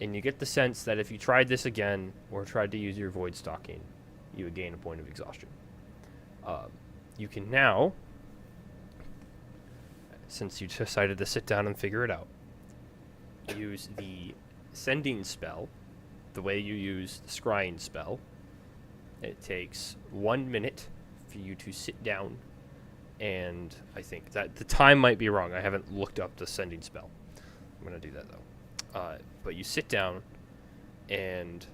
And you get the sense that if you tried this again, or tried to use your void stalking, you would gain a point of exhaustion. You can now, since you decided to sit down and figure it out, use the sending spell the way you use the scrying spell. It takes 1 minute for you to sit down, and I think that the time might be wrong. I haven't looked up the sending spell. I'm going to do that, though. But you sit down, and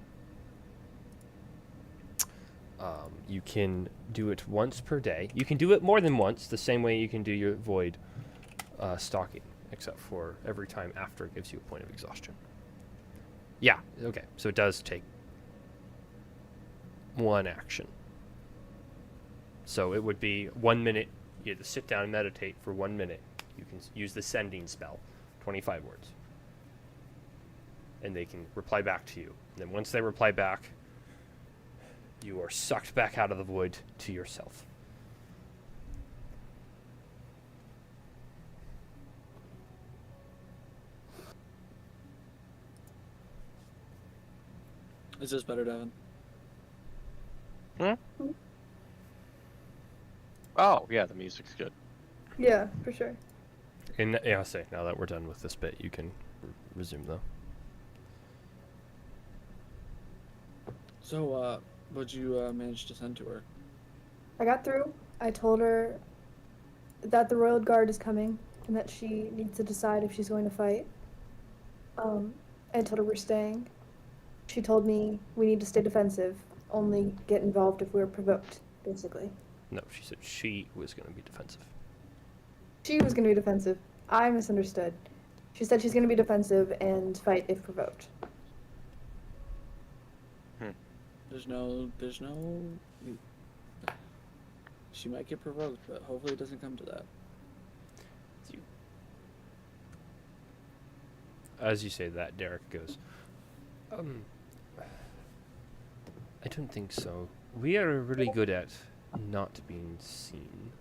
you can do it once per day. You can do it more than once, the same way you can do your void stalking, except for every time after it gives you a point of exhaustion. Yeah, okay, so it does take one action. So it would be 1 minute. You have to sit down and meditate for 1 minute. You can use the sending spell, 25 words. And they can reply back to you. And then once they reply back, you are sucked back out of the void to yourself. Is this better, Devin? Oh, yeah, the music's good. Yeah, for sure. And yeah, I'll say, now that we're done with this bit, you can resume, though. So, what'd you manage to send to her? I got through. I told her that the Royal Guard is coming and that she needs to decide if she's going to fight. I told her we're staying. She told me we need to stay defensive, only get involved if we're provoked, basically. No, she said she was going to be defensive. She was going to be defensive. I misunderstood. She said she's going to be defensive and fight if provoked. There's no. She might get provoked, but hopefully it doesn't come to that. As you say that, Derek goes, I don't think so. We are really good at not being seen.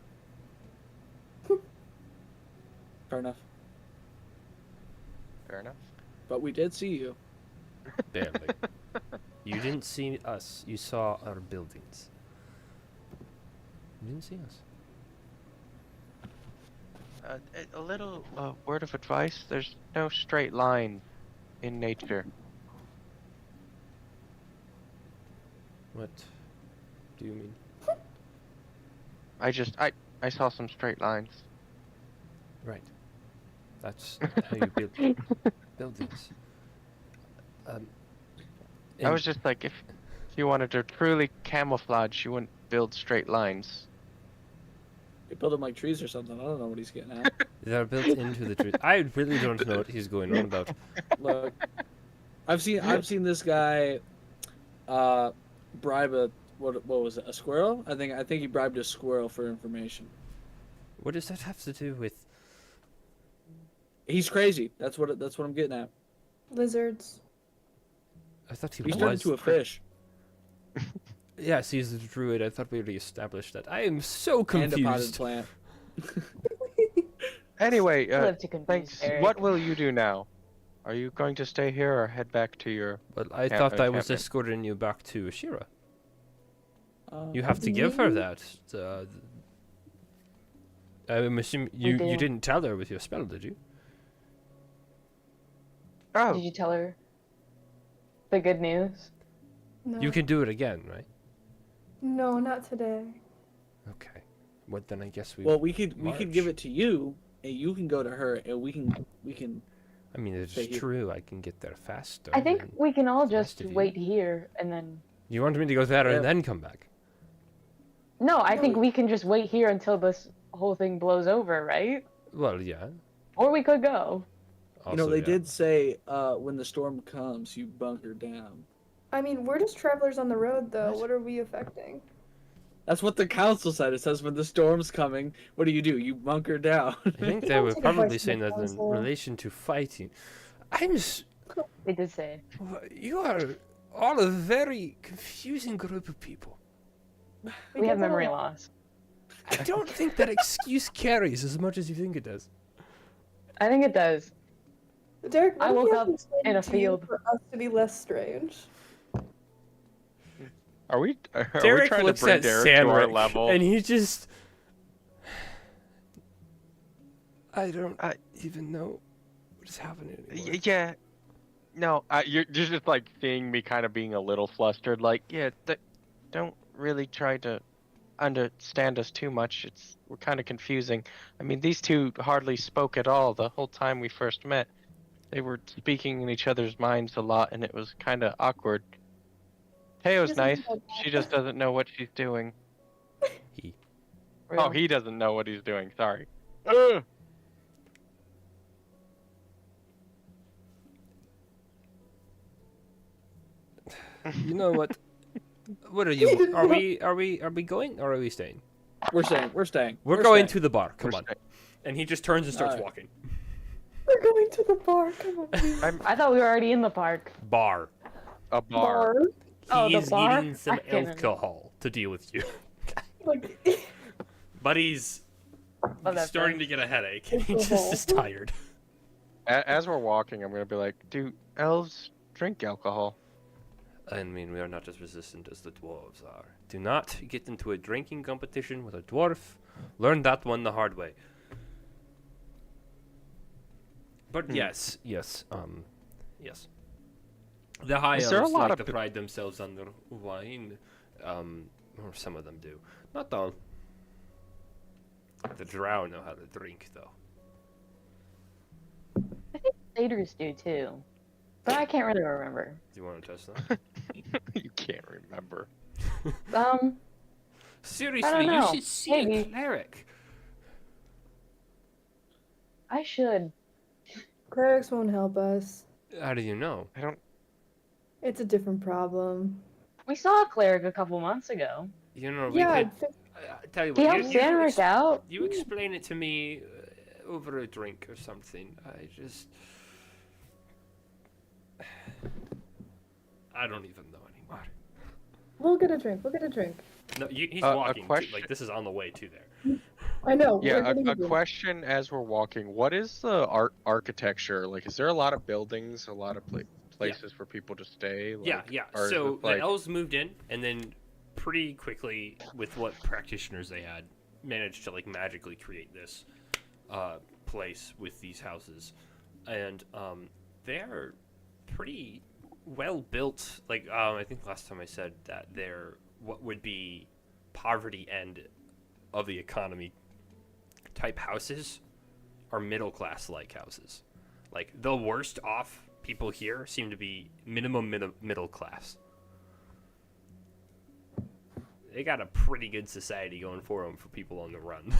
Fair enough. Fair enough. But we did see you. Barely. You didn't see us. You saw our buildings. You didn't see us. A little word of advice. There's no straight line in nature. What do you mean? I saw some straight lines. Right. That's how you build buildings. I was just like, if you wanted to truly camouflage, you wouldn't build straight lines. You build them like trees or something. I don't know what he's getting at. They're built into the trees. I really don't know what he's going on about. Look, I've seen this guy bribe a what was it, a squirrel? I think he bribed a squirrel for information. What does that have to do with? He's crazy. That's what I'm getting at. Lizards. I thought he He's turned was. into a fish. Yes, he's a druid. I thought we already established that. I am so And a potted confused. plant. Anyway, Love to confuse thanks. Eric. What will you do now? Are you going to stay here or head back to your... But I Camp- thought I was camping. escorting you back to Ashira. You have to give her that. I'm assuming you do. didn't tell her with your spell, did you? Oh, Did you tell her the good news? No. You can do it again, right? No, not today. Okay. Well, then I guess we. Well, we could give March. it to you and you can go to her, and we can. I mean, it's Stay here. true. I can get there faster. I think than we can all the rest just of you. wait here and then. You want me to go there Yeah. and then come back? No, I No, think we- we can just wait here until this whole thing blows over, right? Well, yeah. Or we could go. Also, they yeah. did say when the storm comes, you bunker down. I mean, we're just travelers on the road, though. What? What are we affecting? That's what the council said. It says when the storm's coming, what do? You bunker down. I think You they don't were take advice probably from saying the that in council. relation to fighting. I'm. They did say. You are all a very confusing group of people. We have get that memory a lot. loss. I don't think that excuse carries as much as you think it does. I think it does. Derek, what I if we woke have up to explain in a it to you field. for us to be less strange. Are we Derek trying looks to bring at Derek to our Samrick, level? and he just. I don't I- even know what is happening anymore. Yeah. No, you're just like seeing me kind of being a little flustered. Like, yeah, don't really try to understand us too much. We're kind of confusing. I mean, these two hardly spoke at all the whole time we first met. They were speaking in each other's minds a lot, and it was kind of awkward. Teo's doesn't nice. know She that. just doesn't know what she's doing. He. Oh, Real. he doesn't know what he's doing. Sorry. Ugh. You know what? What are you? Are we going or are we staying? We're staying. We're going to the bar. Come We're on. staying. And he just turns and starts Alright. walking. We're going to the bar. Come on, please. I thought we were already in the park. Bar. A bar. Oh, the He's bar? eating some I can't alcohol to deal with you. Like, But he's Whatever. starting to get a headache, and he just is tired. As we're walking, I'm gonna be like, do elves drink alcohol? I mean, we are not as resistant as the dwarves are. Do not get into a drinking competition with a dwarf. Learn that one the hard way. But yes. Yes. The high Is there a elves lot like of to pride themselves on their wine. Or some of them do. Not all. The drow know how to drink, though. Satyrs do too. But I can't really remember. Do you want to test that? You can't remember. Seriously, you know. should see a Maybe. cleric. I should. clerics won't help us. How do you know? I don't. It's a different problem. We saw a cleric a couple months ago. You know, we Yeah, could. Tell you He what, helped Sandrick out. you explain it to me over a drink or something. I don't even know anymore. we'll get a drink. We'll get a drink. No, he's A walking. question- Like this is on the way to there. I know. Yeah, we're getting a drink. question as we're walking. What is the architecture like? Is there a lot of buildings, a lot of places for people to stay? Like, Yeah. or is So it like, the elves moved in, and then pretty quickly, with what practitioners they had, managed to like magically create this place with these houses, and they're pretty well built. Like I think last time I said that they're what would be poverty end of the economy type houses are middle class like houses. Like the worst off people here seem to be minimum middle class. They got a pretty good society going for them for people on the run.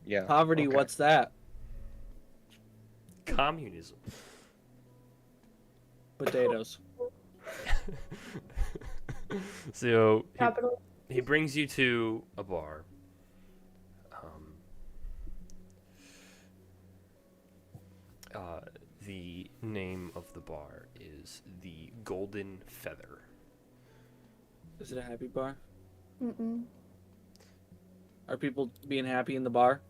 yeah, Poverty. okay. What's that? Communism. Potatoes. So Capital. he brings you to a bar. The name of the bar is the Golden Feather. Is it a happy bar? Mm-mm. Are people being happy in the bar?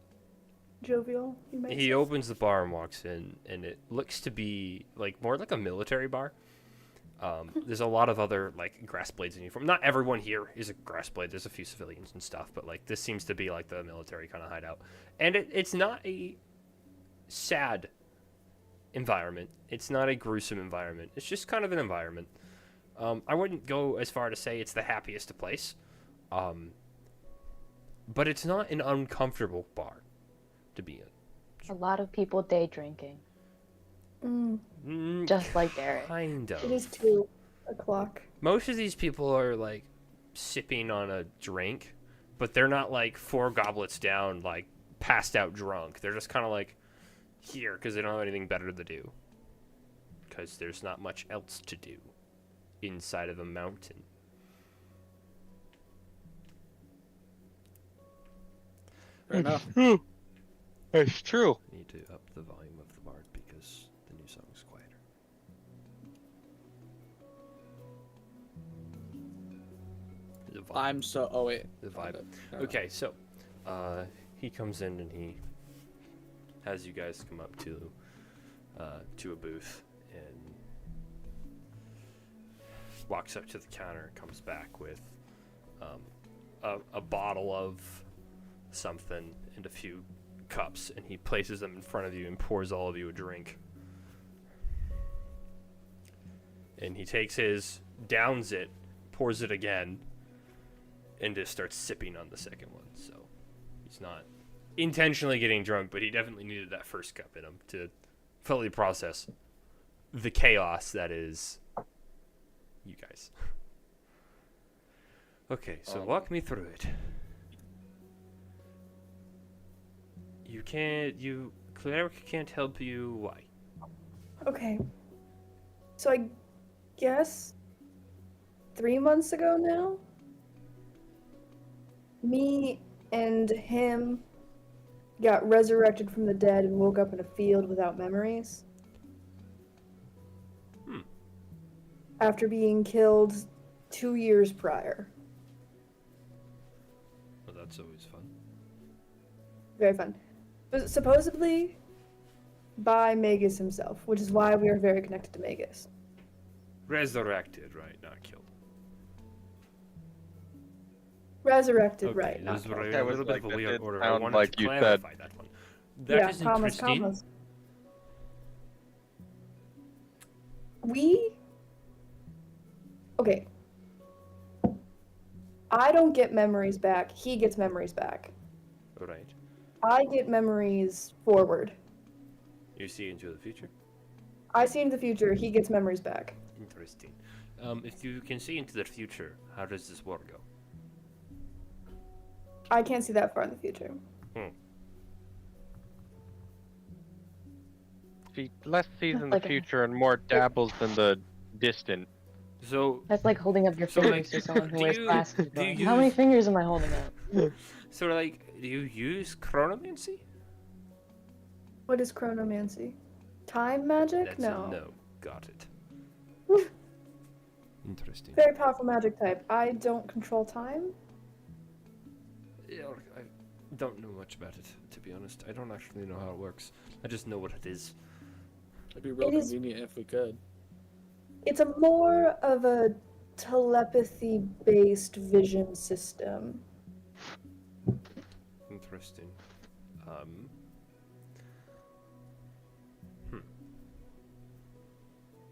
Jovial. You might He say. opens the bar and walks in, and it looks to be like more like a military bar. There's a lot of other like grass blades in uniform. Not everyone here is a grass blade. There's a few civilians and stuff, but like this seems to be like the military kind of hideout. And it's not a sad environment. It's not a gruesome environment. It's just kind of an environment. I wouldn't go as far to say it's the happiest place. but it's not an uncomfortable bar to be in. A lot of people day drinking, Mm, just like Derek. Kind of. it is 2 o'clock. Most of these people are like sipping on a drink, but they're not like 4 goblets down, like passed out drunk. They're just kind of like here because they don't have anything better to do. Because there's not much else to do inside of a mountain. Fair enough. It's true. I need to up the volume of the bard because the new song is quieter. The vibe. I'm so. Oh wait. The vibe. Never Okay, so he comes in and he has you guys come up to a booth and walks up to the counter, comes back with a bottle of something and a few cups, and he places them in front of you and pours all of you a drink. And he takes his, downs it, pours it again, and just starts sipping on the second one. So he's not intentionally getting drunk, but he definitely needed that first cup in him to fully process the chaos that is you guys. Okay, so walk me through it. Cleric can't help you, why? Okay. So I guess 3 months ago now, me and him got resurrected from the dead and woke up in a field without memories. After being killed 2 years prior. Well, that's always fun. Very fun. But supposedly by Magus himself, which is why we are very connected to Magus. Resurrected, right? Not killed. Resurrected, Okay, right? Not those killed. were a That was little bit like- of a that weird did order. I sound wanted like to you said. clarify that one. That Yeah, is commas, interesting. commas. Okay. I don't get memories back. He gets memories back. Right. I get memories forward. You see into the future? I see into the future. He gets memories back. Interesting. If you can see into the future, how does this war go? I can't see that far in the future. She less sees in the Like a- future and more dabbles in the distant. So, That's like holding up your So, fingers like, to someone who do wears you- glasses. do Going, you How many use- fingers am I holding up? do you chronomancy? What is chronomancy? Time magic? That's No. a no. Got it. Interesting. Very powerful magic type. I don't control time. Yeah, I don't know much about it, to be honest. I don't actually know how it works. I just know what it is. It'd be real It is- convenient if we could. It's a more of a telepathy-based vision system. Interesting.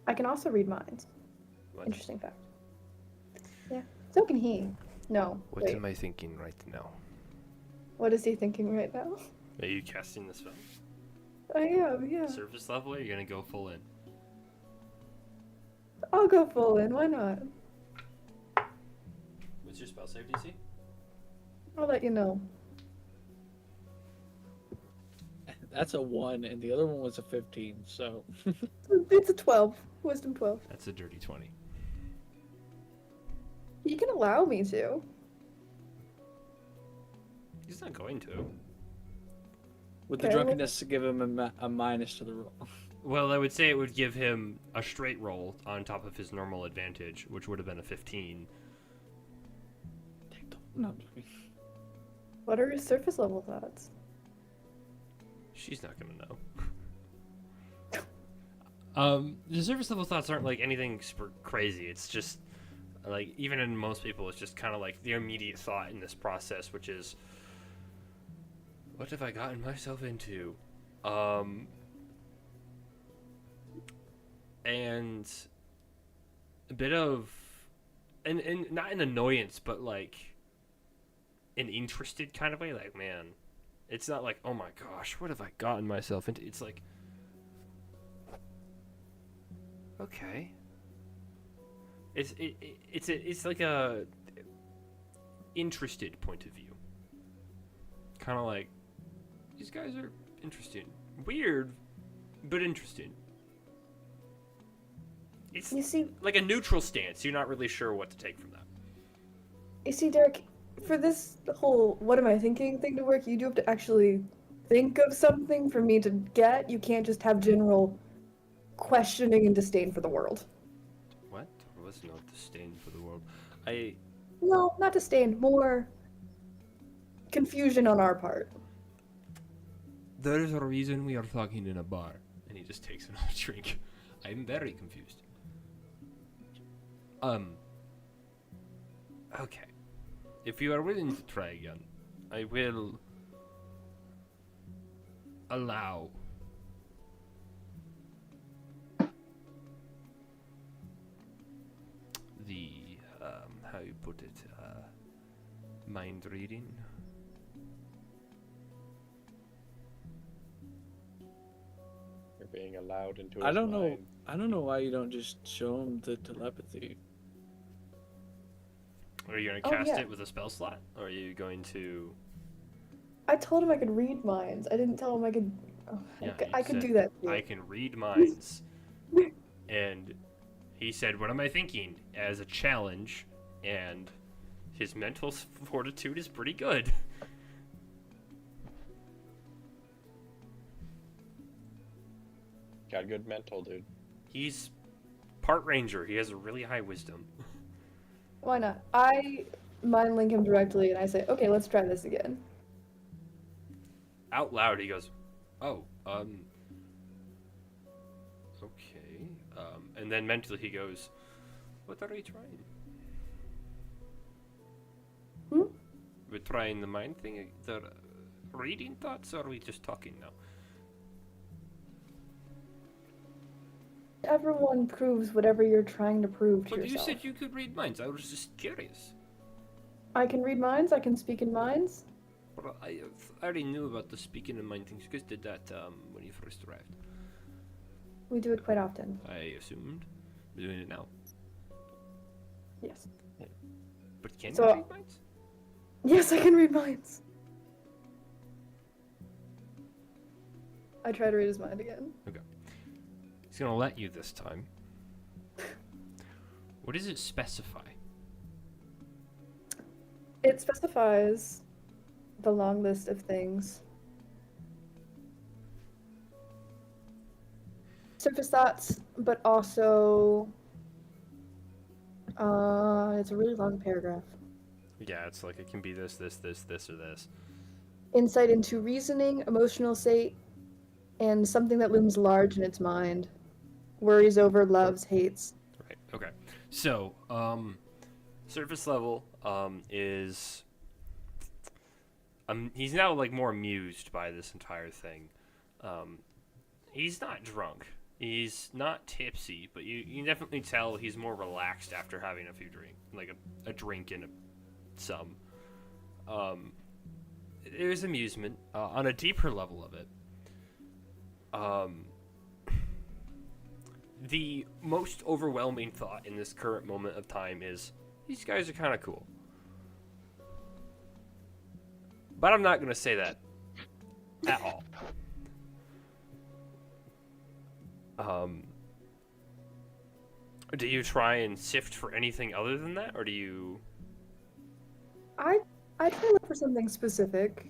I can also read minds. What? Interesting fact. Yeah. So can he. No. What Wait. am I thinking right now? What is he thinking right now? Are you casting the spell? I am, yeah. Surface level, or are you gonna go full in? I'll go full in. Why not? What's your spell save DC? I'll let you know. That's a 1, and the other one was a 15. So It's a 12. Wisdom 12. That's a dirty 20. You can allow me to. He's not going to. with the Okay, well- drunkenness to give him a minus to the roll. Well, I would say it would give him a straight roll on top of his normal advantage, which would have been a 15. No, What are his surface level thoughts? She's not gonna know. The surface level thoughts aren't like anything super crazy. It's just like even in most people, it's just kind of like the immediate thought in this process, which is, what have I gotten myself into? And a bit of, and not an annoyance, but like an interested kind of way. Like, man, it's not like, oh my gosh, what have I gotten myself into? It's like, okay. It's like a interested point of view. Kind of like, these guys are interesting. Weird, but interesting. It's You see, like a neutral stance. You're not really sure what to take from that. Derek, for this whole "what am I thinking" thing to work, you do have to actually think of something for me to get. You can't just have general questioning and disdain for the world. What? There was no disdain for the world. No, not disdain, more confusion on our part. There's a reason we are talking in a bar. And he just takes another drink. I'm very confused. Okay. If you are willing to try again, I will allow the, how you put it, mind reading. You're being allowed into I his don't know. mind. I don't know why you don't just show him the telepathy. Are you going to Oh, cast yeah. it with a spell slot? Or are you going to... I told him I could read minds. I didn't tell him I could. Oh, Yeah, I you could said, do that too. I can read minds. And he said, what am I thinking? As a challenge. And his mental fortitude is pretty good. Got good mental, dude. He's part ranger. He has a really high wisdom. Why not? I mind link him directly, and I say, "Okay, let's try this again." Out loud, he goes, oh, okay. And then mentally he goes, what are we trying? Hmm? We're trying the mind thing, the reading thoughts, or are we just talking now? Everyone proves whatever you're trying to prove to But you yourself. said you could read minds. I was just curious. I can read minds. I can speak in minds. Well, I already knew about the speaking in mind things. You guys did that when you first arrived. We do it quite often. I assumed. We're doing it now. Yes. But can So- you read minds? Yes, I can read minds. I try to read his mind again. He's gonna let you this time. What does it specify? It specifies the long list of things. Surface thoughts, but also it's a really long paragraph. Yeah, it's like it can be this, this, this, this, or this. Insight into reasoning, emotional state, and something that looms large in its mind. Worries over, loves, hates. Right. Okay. So, surface level is he's now like more amused by this entire thing. He's not drunk. He's not tipsy, but you can definitely tell he's more relaxed after having a few drink, like a drink and some. There's amusement on a deeper level of it. The most overwhelming thought in this current moment of time is, these guys are kind of cool. But I'm not going to say that at all. Do you try and sift for anything other than that, or do you... I try to look for something specific.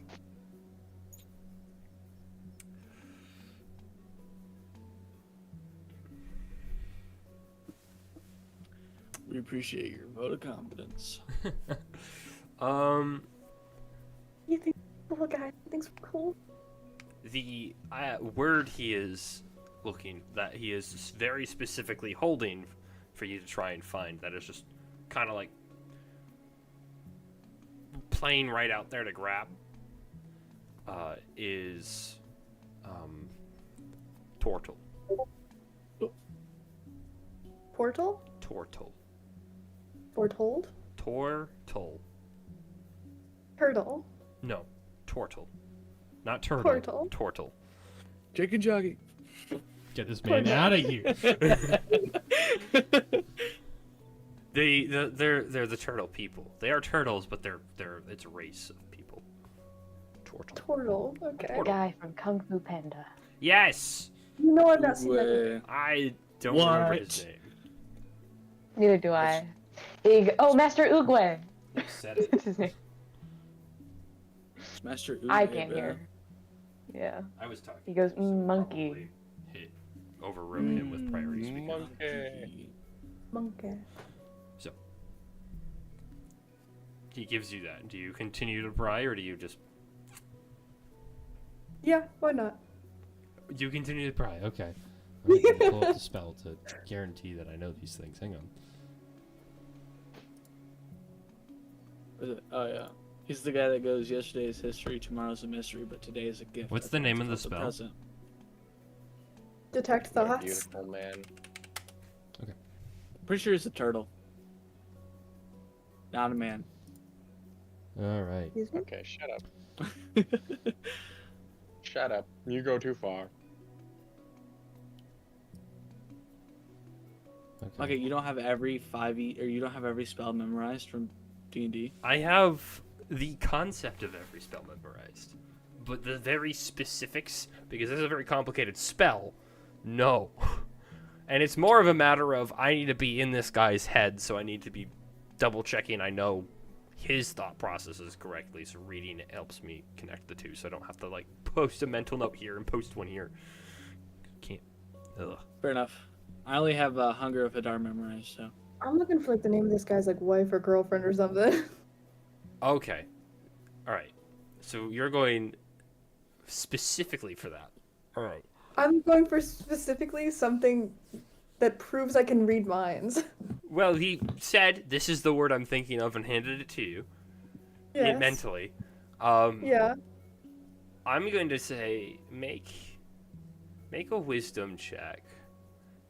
We appreciate your vote of confidence. You think, little guy thinks we're cool? The word he is looking, that he is very specifically holding for you to try and find, that is just kind of like playing right out there to grab, is Tortle. Portal? Tortle. Foretold? Tortle. Turtle. No, tortle. Not turtle. Tortle. Tortle. Chicken jockey. Get this man out of here. They're the turtle people. They are turtles, but it's a race of people. Tortle. Turtle. Okay. The guy from Kung Fu Panda. Yes. You know I've not seen that. Way. I don't remember his What? name. Neither do I. Master Oogway. You said it. That's his name. Master Uwe, I can't bro. hear. Yeah. I was talking. He goes, to him, so monkey. probably overrode him with priority speaking. Monkey. Monkey. He gives you that. Do you continue to pry, or do you just? Yeah, why not? You continue to pry. Okay. I'm gonna pull up the spell to guarantee that I know these things. Hang on. Was it? Oh yeah. He's the guy that goes, yesterday is history, tomorrow's a mystery, but today is a gift. What's I the name of promise the about spell? present." Detect What a thoughts. beautiful man. Pretty sure he's a turtle. Not a man. All right. Excuse me? Okay, shut up. Shut up. You go too far. Okay, you don't have every 5e, or you don't have every spell memorized from D&D? I have the concept of every spell memorized, but the very specifics, because this is a very complicated spell, no. And it's more of a matter of I need to be in this guy's head, so I need to be double checking I know his thought processes correctly, so reading it helps me connect the two, so I don't have to like post a mental note here and post one here. Can't. Ugh. Fair enough. I only have Hunger of Hadar memorized, so. I'm looking for like the name of this guy's like wife or girlfriend or something. Okay. All right. So you're going specifically for that. All right. I'm going for specifically something that proves I can read minds. Well, he said, "This is the word I'm thinking of," and handed it to you Yes. mentally. Yeah. I'm going to say make a wisdom check,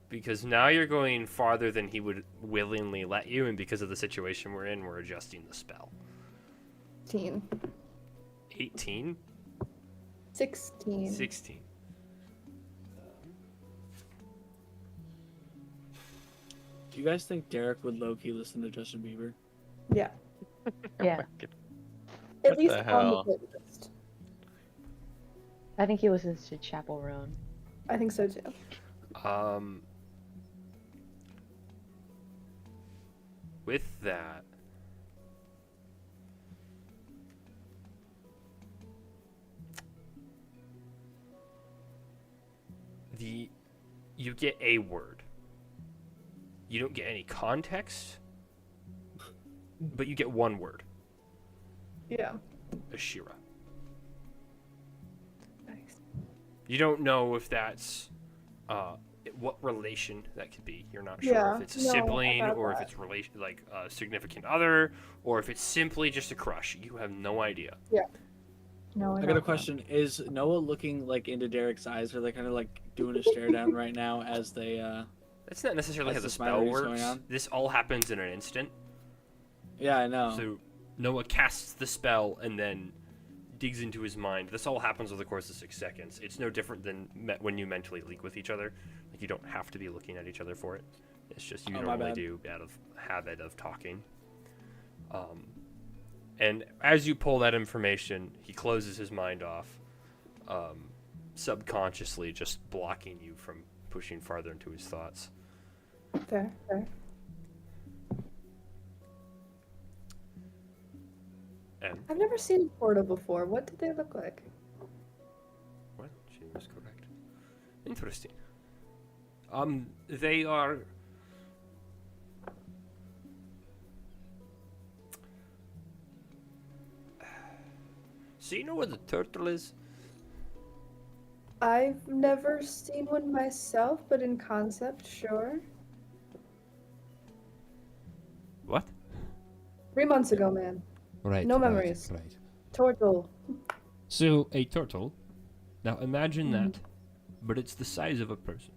because now you're going farther than he would willingly let you, and because of the situation we're in, we're adjusting the spell. 16. 18? 16. 16. Do you guys think Derek would low-key listen to Justin Bieber? Yeah. Yeah. At What least the on hell? the playlist. I think he listens to Chapel Roan. I think so too. With that, you get a word. You don't get any context, but you get one word. Yeah. Ashira. Nice. You don't know if that's what relation that could be. You're not sure Yeah, if it's a no, sibling about or if that. it's relation like a significant other or if it's simply just a crush. You have no idea. No, I got a question. Is Noah looking like into Derek's eyes? Are they kind of like doing a stare down right now as they That's not necessarily how As the the spell smileys works. going on? This all happens in an instant. Yeah, I know. So Noah casts the spell and then digs into his mind. This all happens over the course of 6 seconds. It's no different than when you mentally link with each other. Like, you don't have to be looking at each other for it. It's just you Oh, my normally bad. do out of habit of talking. And as you pull that information, he closes his mind off, subconsciously just blocking you from pushing farther into his thoughts. Fair, fair. And I've never seen a portal before. What did they look like? well, she was correct. Interesting. They are. So you know where the turtle is? I've never seen one myself, but in concept, sure. What? 3 months ago, man. Right. No right, memories. Right. Turtle. So a turtle. Now imagine that, but it's the size of a person.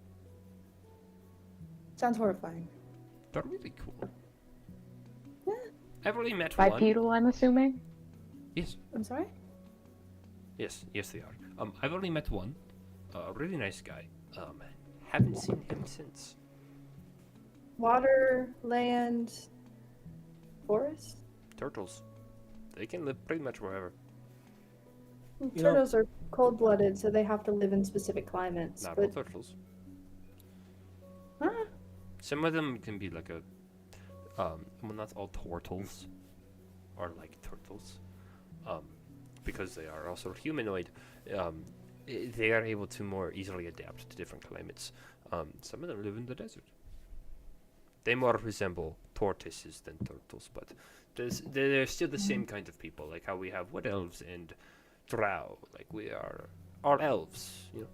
Sounds horrifying. They're really cool. Yeah. I've only met one. Bipedal, I'm assuming. Yes. I'm sorry? Yes, they are. I've only met one. A really nice guy. Haven't seen him since. Water, land, forest? Turtles. They can live pretty much wherever. You know- Turtles are cold-blooded, so they have to live in specific climates. Not all But turtles. Huh? Some of them can be like a, well, not all turtles are like turtles, because they are also humanoid. They are able to more easily adapt to different climates. Some of them live in the desert. They more resemble tortoises than turtles, but they're still the same kind of people, like how we have wood elves and drow. Like we are all elves, you know.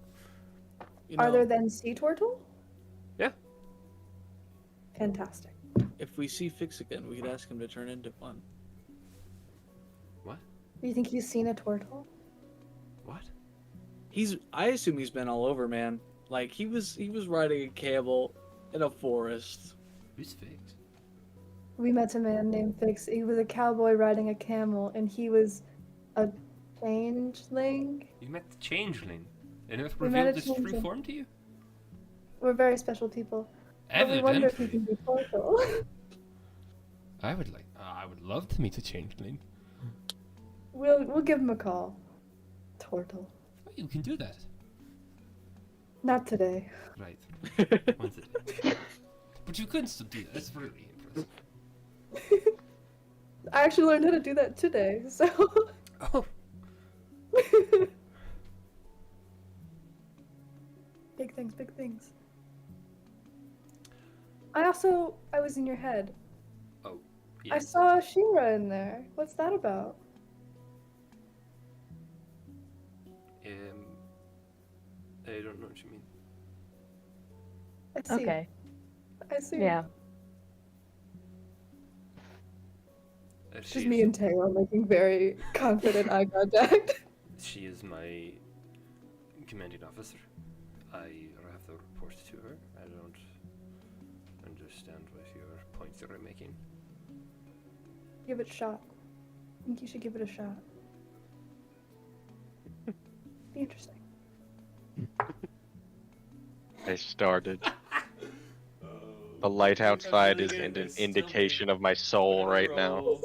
You Are know, there then sea turtle? Yeah. Fantastic. if we see Fix again, we could ask him to turn into one. Do you think he's seen a turtle? What? I assume he's been all over, man. Like he was riding a camel in a forest. Who's Fix? We met a man named Fix. He was a cowboy riding a camel, and he was a changeling. You met the changeling, and it We met revealed a its free changeling. form to you. We're very special people. But we wonder if he Evidently. can be turtle. I would love to meet a changeling. We'll give him a call. Turtle. Oh, you can do that. Not today. Right. Once a day. But you could still do that. That's really impressive. I actually learned how to do that today, so. Oh, Big things, big things. I was in your head. I yes. saw Shira in there. What's that about? I don't know what you mean. I see. Okay. I see. Yeah. Just me and Taylor making very confident eye contact. She is my commanding officer. I have to report to her. I don't understand what your points are making. Give it a shot. I think you should give it a shot. Be interesting. I started. The light outside is an indication of my soul right now.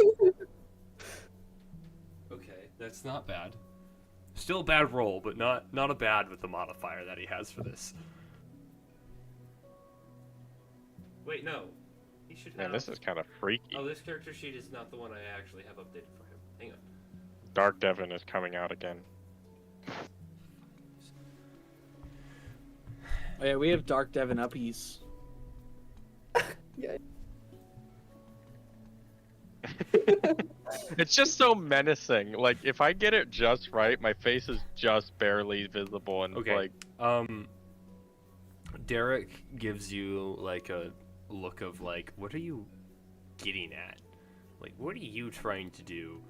Okay, that's not bad. Still a bad roll, but not a bad with the modifier that he has for this. Wait, no. He should have. Man, this is kind of freaky. Oh, this character sheet is not the one I actually have updated for him. Hang on. Dark Devon is coming out again. Oh yeah, we have Dark Devon uppies. Yeah. It's just so menacing. Like, if I get it just right, my face is just barely visible, and Okay. like, Derek gives you like a look of like, what are you getting at? Like, what are you trying to do?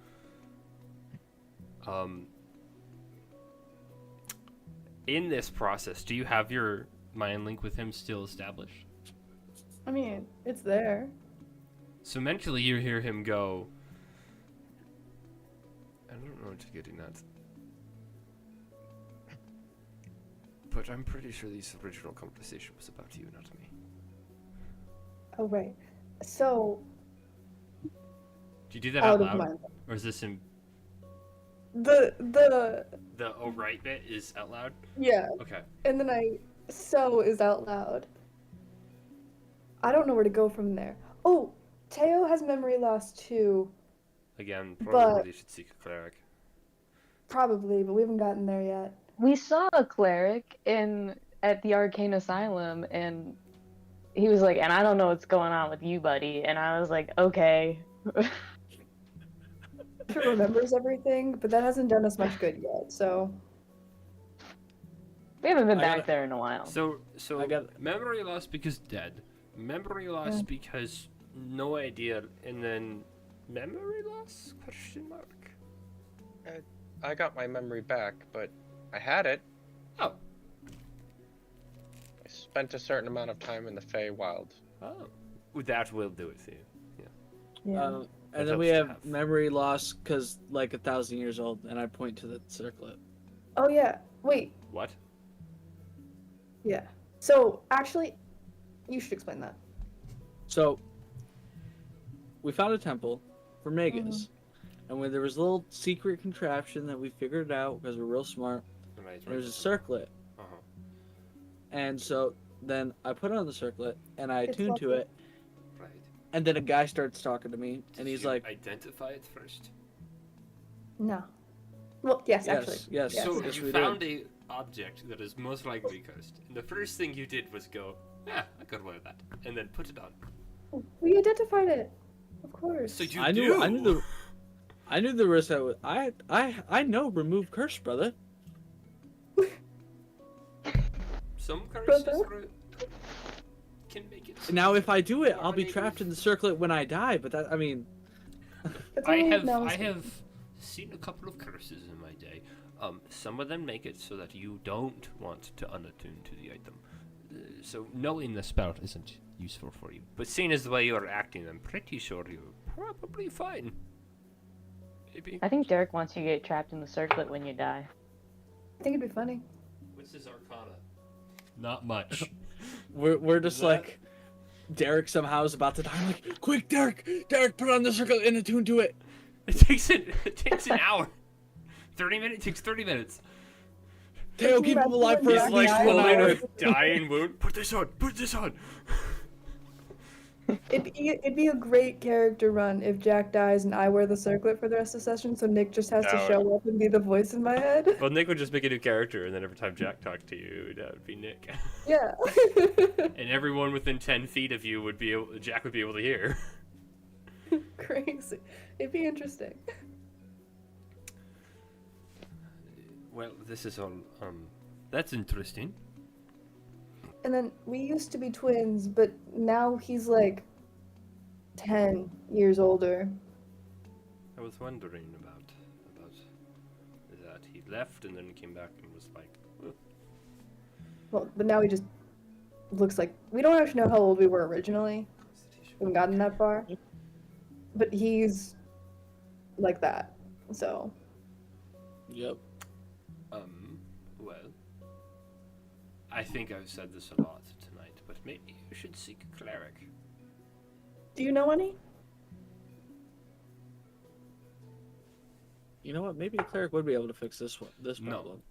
In this process, do you have your mind link with him still established? I mean, it's there. So mentally, you hear him go, I don't know what you're getting at. But I'm pretty sure this original conversation was about you, not me. Oh, right. So, Do you do that out out of loud? mind. Or is this in The the oh right bit is out loud? yeah, Okay. and then so is out loud. I don't know where to go from there. Oh, Teo has memory loss too, Again, probably But- should seek a cleric. probably, but we haven't gotten there yet. We saw a cleric at the Arcane Asylum, and he was like, "And I don't know what's going on with you, buddy." And I was like, "Okay." She remembers everything, but that hasn't done us much good yet. So We haven't been I back gotta- there in a while. So I got- memory loss because dead. Memory loss Yeah. because no idea, and then memory loss question mark. I got my memory back, but I had it. Oh. I spent a certain amount of time in the Feywild. Oh. That will do it for you. yeah. And then we have memory loss because like 1,000 years old, and I point to the circlet. Oh yeah. Wait. What? Yeah. So actually, you should explain that. So we found a temple for Magus, and when there was a little secret contraption that we figured out because we're real smart. Right. There's a circlet, Uh-huh. and so then I put on the circlet and I It's attuned to lovely. it, Right. and then a guy starts talking to me, and Did he's you like, identify it first. No. Well, yes, Yes, actually. yes. So yes, you we found a object that is most likely cursed, and the first thing you did was go, I could wear that, and then put it on. We identified it. Of course. So you I do. I knew the risk that was. I know remove curse, brother. Some curses Brother? can make it. Now if I do it, Or I'll be maybe- trapped in the circlet when I die. But that, I mean, That's I only have now- I have seen a couple of curses in my day. Some of them make it so that you don't want to unattune to the item. So knowing the spell isn't useful for you. But seeing as the way you're acting, I'm pretty sure you're probably fine. Maybe. I think Derek wants you to get trapped in the circlet when you die. I think it'd be funny. What's his arcana? Not much. we're just that- like, Derek somehow is about to die. I'm like, quick, Derek, put on the circlet and attune to it. It takes an hour. 30 minutes? It takes 30 minutes. Tail, keep him alive for He's at He's like least 1 holding hour. a dying wound. Put this on! Put this on! It'd be a great character run if Jack dies and I wear the circlet for the rest of the session, so Nick just has to That show up and be the voice in my head. Well, Nick would just make a new character, and then every time Jack talked to you, that would be Nick. Yeah. And everyone within 10 feet of you would be able, Jack would be able to hear. Crazy. It'd be interesting. Well, this is all, that's interesting. And then we used to be twins, but now he's like 10 years older. I was wondering about that. He left and then came back and was like, Well, but now he just looks like we don't actually know how old we were originally. We haven't gotten that far. But he's like that. So Yep. well, I think I've said this a lot tonight, but maybe you should seek a cleric. do you know any? You know what? Maybe a cleric would be able to fix this No. problem.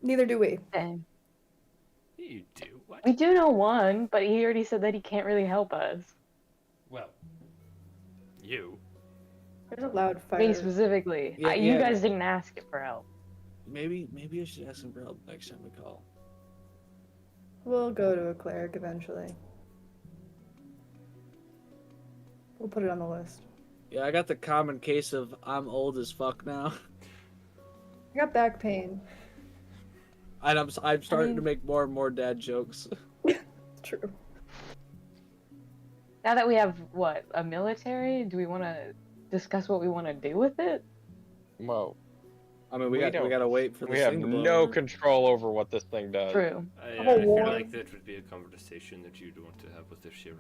Neither do we. Dang. You do? What? We do know one, but he already said that he can't really help us. Well, you. There's a loud Me fire. specifically. Yeah, You yeah. guys didn't ask it for help. Maybe I should ask him for help next time we call. We'll go to a cleric eventually. We'll put it on the list. Yeah, I got the common case of I'm old as fuck now, I got back pain. and I'm starting to mean- make more and more dad jokes. It's true. Now that we have, what, a military, do we want to discuss what we want to do with it? Well, I mean, we don't- gotta wait for we this have thing to blow no over. control over what this thing does. True. I whole feel war. like that would be a conversation that you'd want to have with the Shira.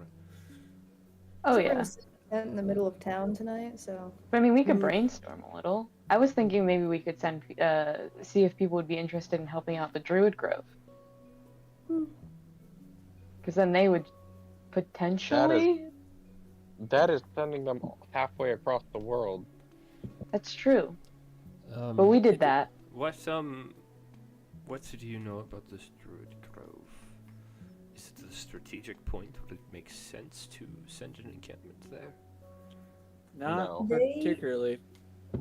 Oh, So we're yeah. gonna sit in the middle of town tonight, so But I mean, we could Mhm. brainstorm a little. I was thinking maybe we could see if people would be interested in helping out the Druid Grove. Hmm. Because then they would potentially. That is sending them halfway across the world. That's true. Um, But we did that. What do you know about this Druid Grove? Is it a strategic point? Would it make sense to send an encampment there? Not No. particularly.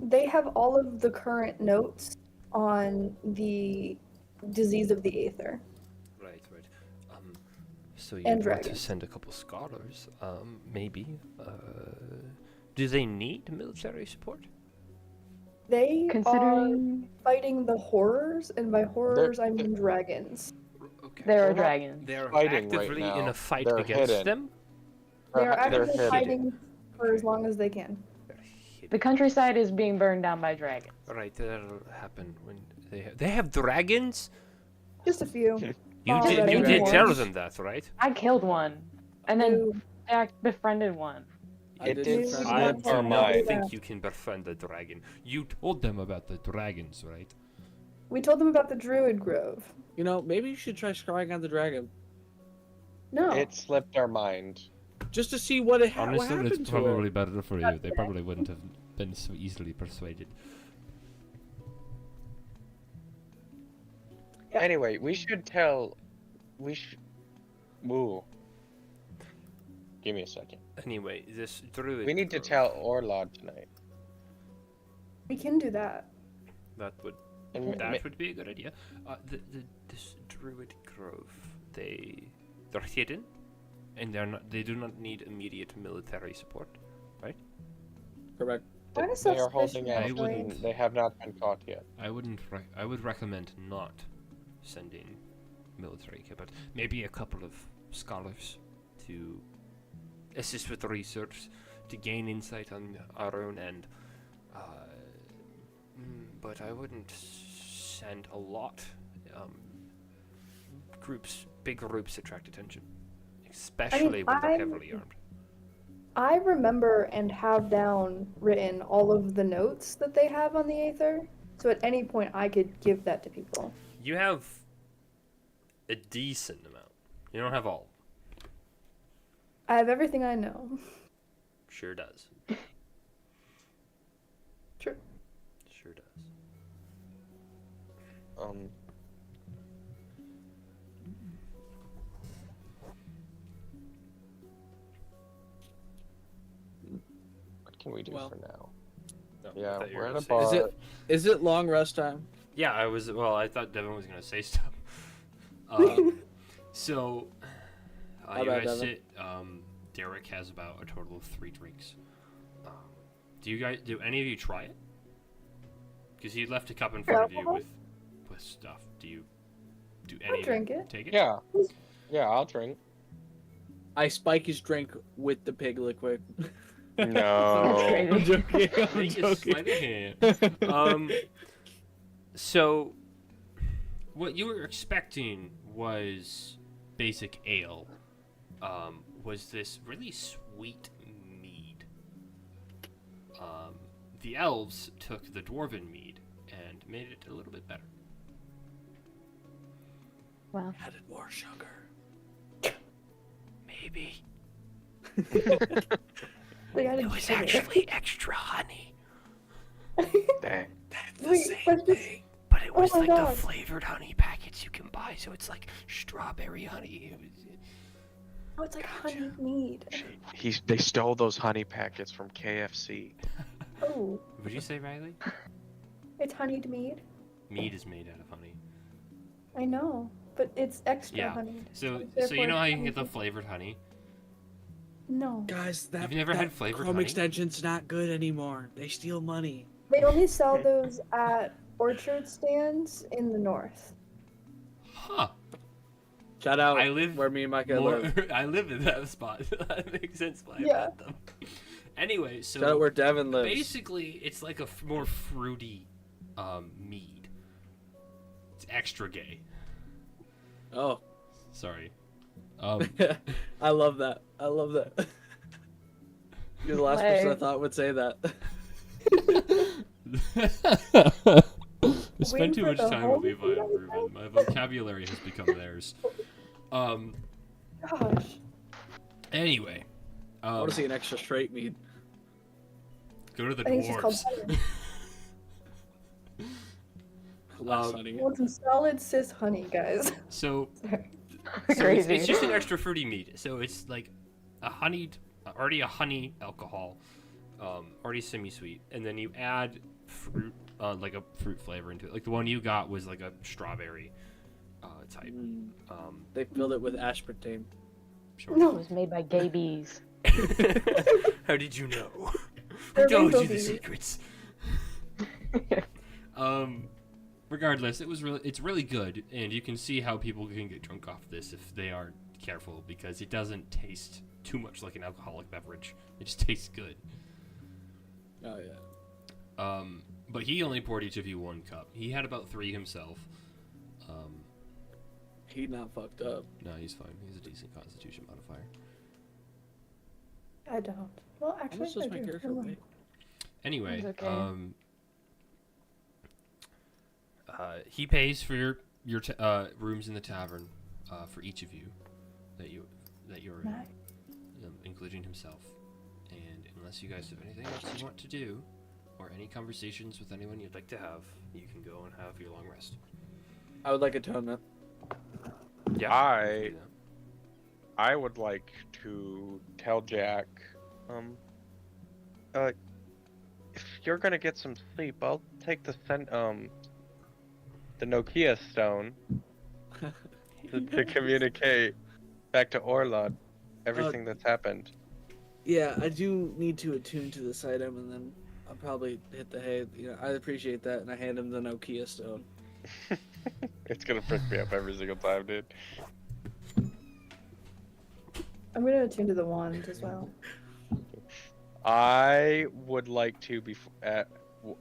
they have all of the current notes on the disease of the aether. Right. So you And want to dragons. send a couple scholars, maybe. Do they need military support? They are Considering fighting the horrors, and by horrors I mean dragons. Okay. there They're are not dragons. They're fighting right actively in now. a fight They're against hidden. them. They are They're actively hidden. fighting for as long as they can. They're hidden. The countryside is being burned down by dragons. Right, that'll happen when they have dragons. Just a few. You Oh, did dragon tell horns. them that, right? I killed one, and then Ooh, Jack befriended one. I It did did befriend I slip him. do our not mind. think you can befriend a dragon. You told them about the dragons, right? We told them about the Druid Grove. You know, maybe you should try scrying on the dragon No. It slipped our mind. just to see what what Honestly, happened it's to probably it. better for you. They probably wouldn't have been so easily persuaded. Yeah. Anyway, we should tell. Woo. Give me a second. Anyway, this druid. We need to grove, tell Orlod tonight. We can do that. That would And that would be a good idea. This druid grove, they're hidden, and they do not need immediate military support. Correct. Kind of they are holding suspicious, out. I actually. wouldn't- They have not been caught yet. I would recommend not sending military care, but maybe a couple of scholars to assist with the research, to gain insight on our own end. But I wouldn't send a lot. Big groups attract attention, especially when they're heavily armed. I remember and have down written all of the notes that they have on the Aether, so at any point I could give that to people. You have a decent amount. You don't have all. I have everything I know. Sure does. True. Sure does. What can we do Well- for now? No, I Yeah, thought you were we're at gonna a say bar. Is it long rest time? Yeah, I thought Devin was gonna say stuff. So, How you about guys Devin? sit. Derek has about a total of 3 drinks. Do any of you try it? Because he left a cup in front of you Alcohol? with stuff. Do any I'll of you drink it. take it? Yeah. Yeah, I'll drink. I spike his drink with the pig liquid. No. I'm joking. I'm Make a joking. sleight of hand. So, what you were expecting was basic ale. Was this really sweet mead? The elves took the dwarven mead and made it a little bit better. Well, Added more sugar. Maybe They added it was sugar. actually extra honey, Dang. Wait, but this, but it was Oh my like the God. flavored honey packets you can buy. So it's like strawberry honey. oh, it's like honey mead. They stole those honey packets from KFC. Oh, Would you say, Riley? it's honeyed mead. Mead is made out of honey. I know, but it's extra Yeah. honey. So you Therefore know how it's you can get the honey. flavored honey? No, Guys, that, You've never that had flavored Chrome honey? extension's not good anymore. They steal money. they only sell those at orchard stands in the north. Huh. Shout out I live where me and Micah More, live. I live in that spot. That makes sense why I Yeah. met them. Anyway, so Shout out where Devin lives. basically it's like a more fruity mead. It's extra gay. Oh, Sorry. I love that. I love that. You're the last person I Like- thought would say that. We Waiting spend too for much the time whole with Levi and Ruben. My vocabulary has become theirs. Gosh. Anyway. I want to see an extra straight mead. Go to the I think she's called dwarves. honey. Less Um, honey. I want some solid cis honey, guys. So Sorry. it's, Crazy. it's just an extra fruity mead. So it's like already a honey alcohol, already semi-sweet, and then you add fruit, like a fruit flavor into it. Like the one you got was like a strawberry type. Mm, Um, they filled it with aspartame. sure. it No, was made by gay bees. How did you know? Who They're told rainbow you the bees. secrets? Regardless, it's really good, and you can see how people can get drunk off this if they aren't careful, because it doesn't taste too much like an alcoholic beverage. It just tastes good. Oh yeah. But he only poured each of you 1 cup. He had about 3 himself. He not fucked up. No, he's fine. He's a decent constitution modifier. I don't. Well, How actually, much does I my do. character Never mind. weigh? Anyway, It's okay. he pays for your rooms in the tavern for each of you that you're in, Nice. including himself. And unless you guys have anything else you want to do, or any conversations with anyone you'd like to have, you can go and have your long rest. I would like atonement. Yeah. I- you can do I would like to tell Jack, if you're gonna get some sleep, I'll take the Nokia stone to communicate back to Orlod everything that's happened. Yeah, I do need to attune to this item, and then I'll probably hit the hay. You know, I appreciate that, and I hand him the Nokia stone. It's gonna prick me up every single time, dude. I'm gonna attune to the wand as well. I would like to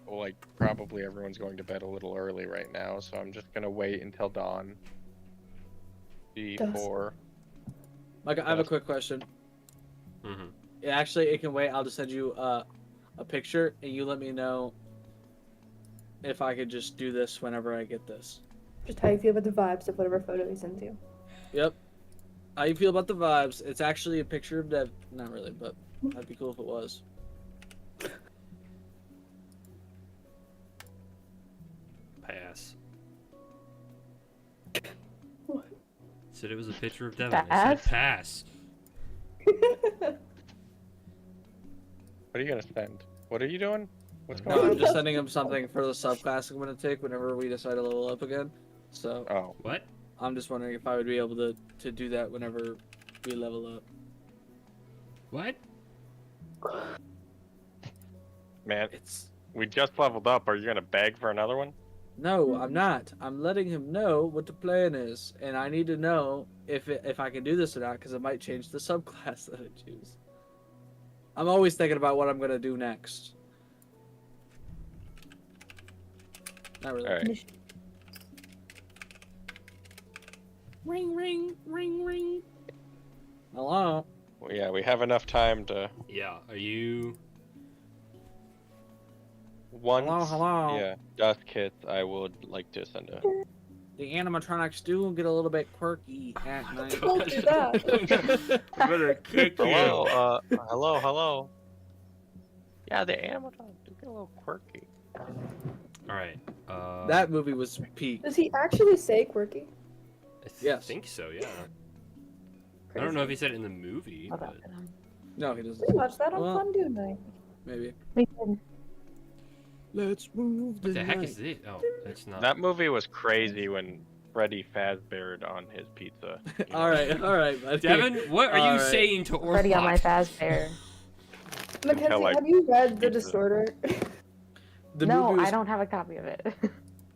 like probably everyone's going to bed a little early right now, so I'm just gonna wait until dawn before. Like, I have a quick question. Mhm. Yeah, actually, it can wait. I'll just send you a picture, and you let me know if I could just do this whenever I get this. Just how you feel about the vibes of whatever photo he sends you. Yep. How you feel about the vibes? It's actually a picture of Dev. Not really, but that'd be cool if it was. Pass. What? Said it was a picture of Devin. I said pass. What are you gonna send? What are you doing? What's No, going I'm on? just sending him something for the subclass I'm gonna take whenever we decide to level up again. So Oh, What? I'm just wondering if I would be able to do that whenever we level up. What? man, It's we just leveled up. Are you gonna beg for another one? no, I'm not. I'm letting him know what the plan is, and I need to know if I can do this or not, because it might change the subclass that I choose. I'm always thinking about what I'm gonna do next. Not really. All right. Ring, ring, ring, ring. Hello. Well, yeah, we have enough time to Yeah. Are you? once. Hello. Yeah, dust kits. I would like to send a. The animatronics do get a little bit quirky at night. Don't do that. I'm gonna kick Hello, hello. Yeah, the animatronics do get a little quirky. All right. That movie was peak. Does he actually say quirky? I Yes. think so. Yeah. I don't know if he said it in the movie, I'll but back it up. No, he doesn't. We watched that on Well- Fondue Night. Maybe. We did. Let's move what the heck is this? Oh, it's not. That movie was crazy when Freddy Fazbeared on his pizza. you know? all right, buddy. Devin, what are you Alright. saying to Orlok? Already on my fast bear. Mackenzie, Until, like, have you read The pizza. Distorter? The No, movie was I don't have a copy of it.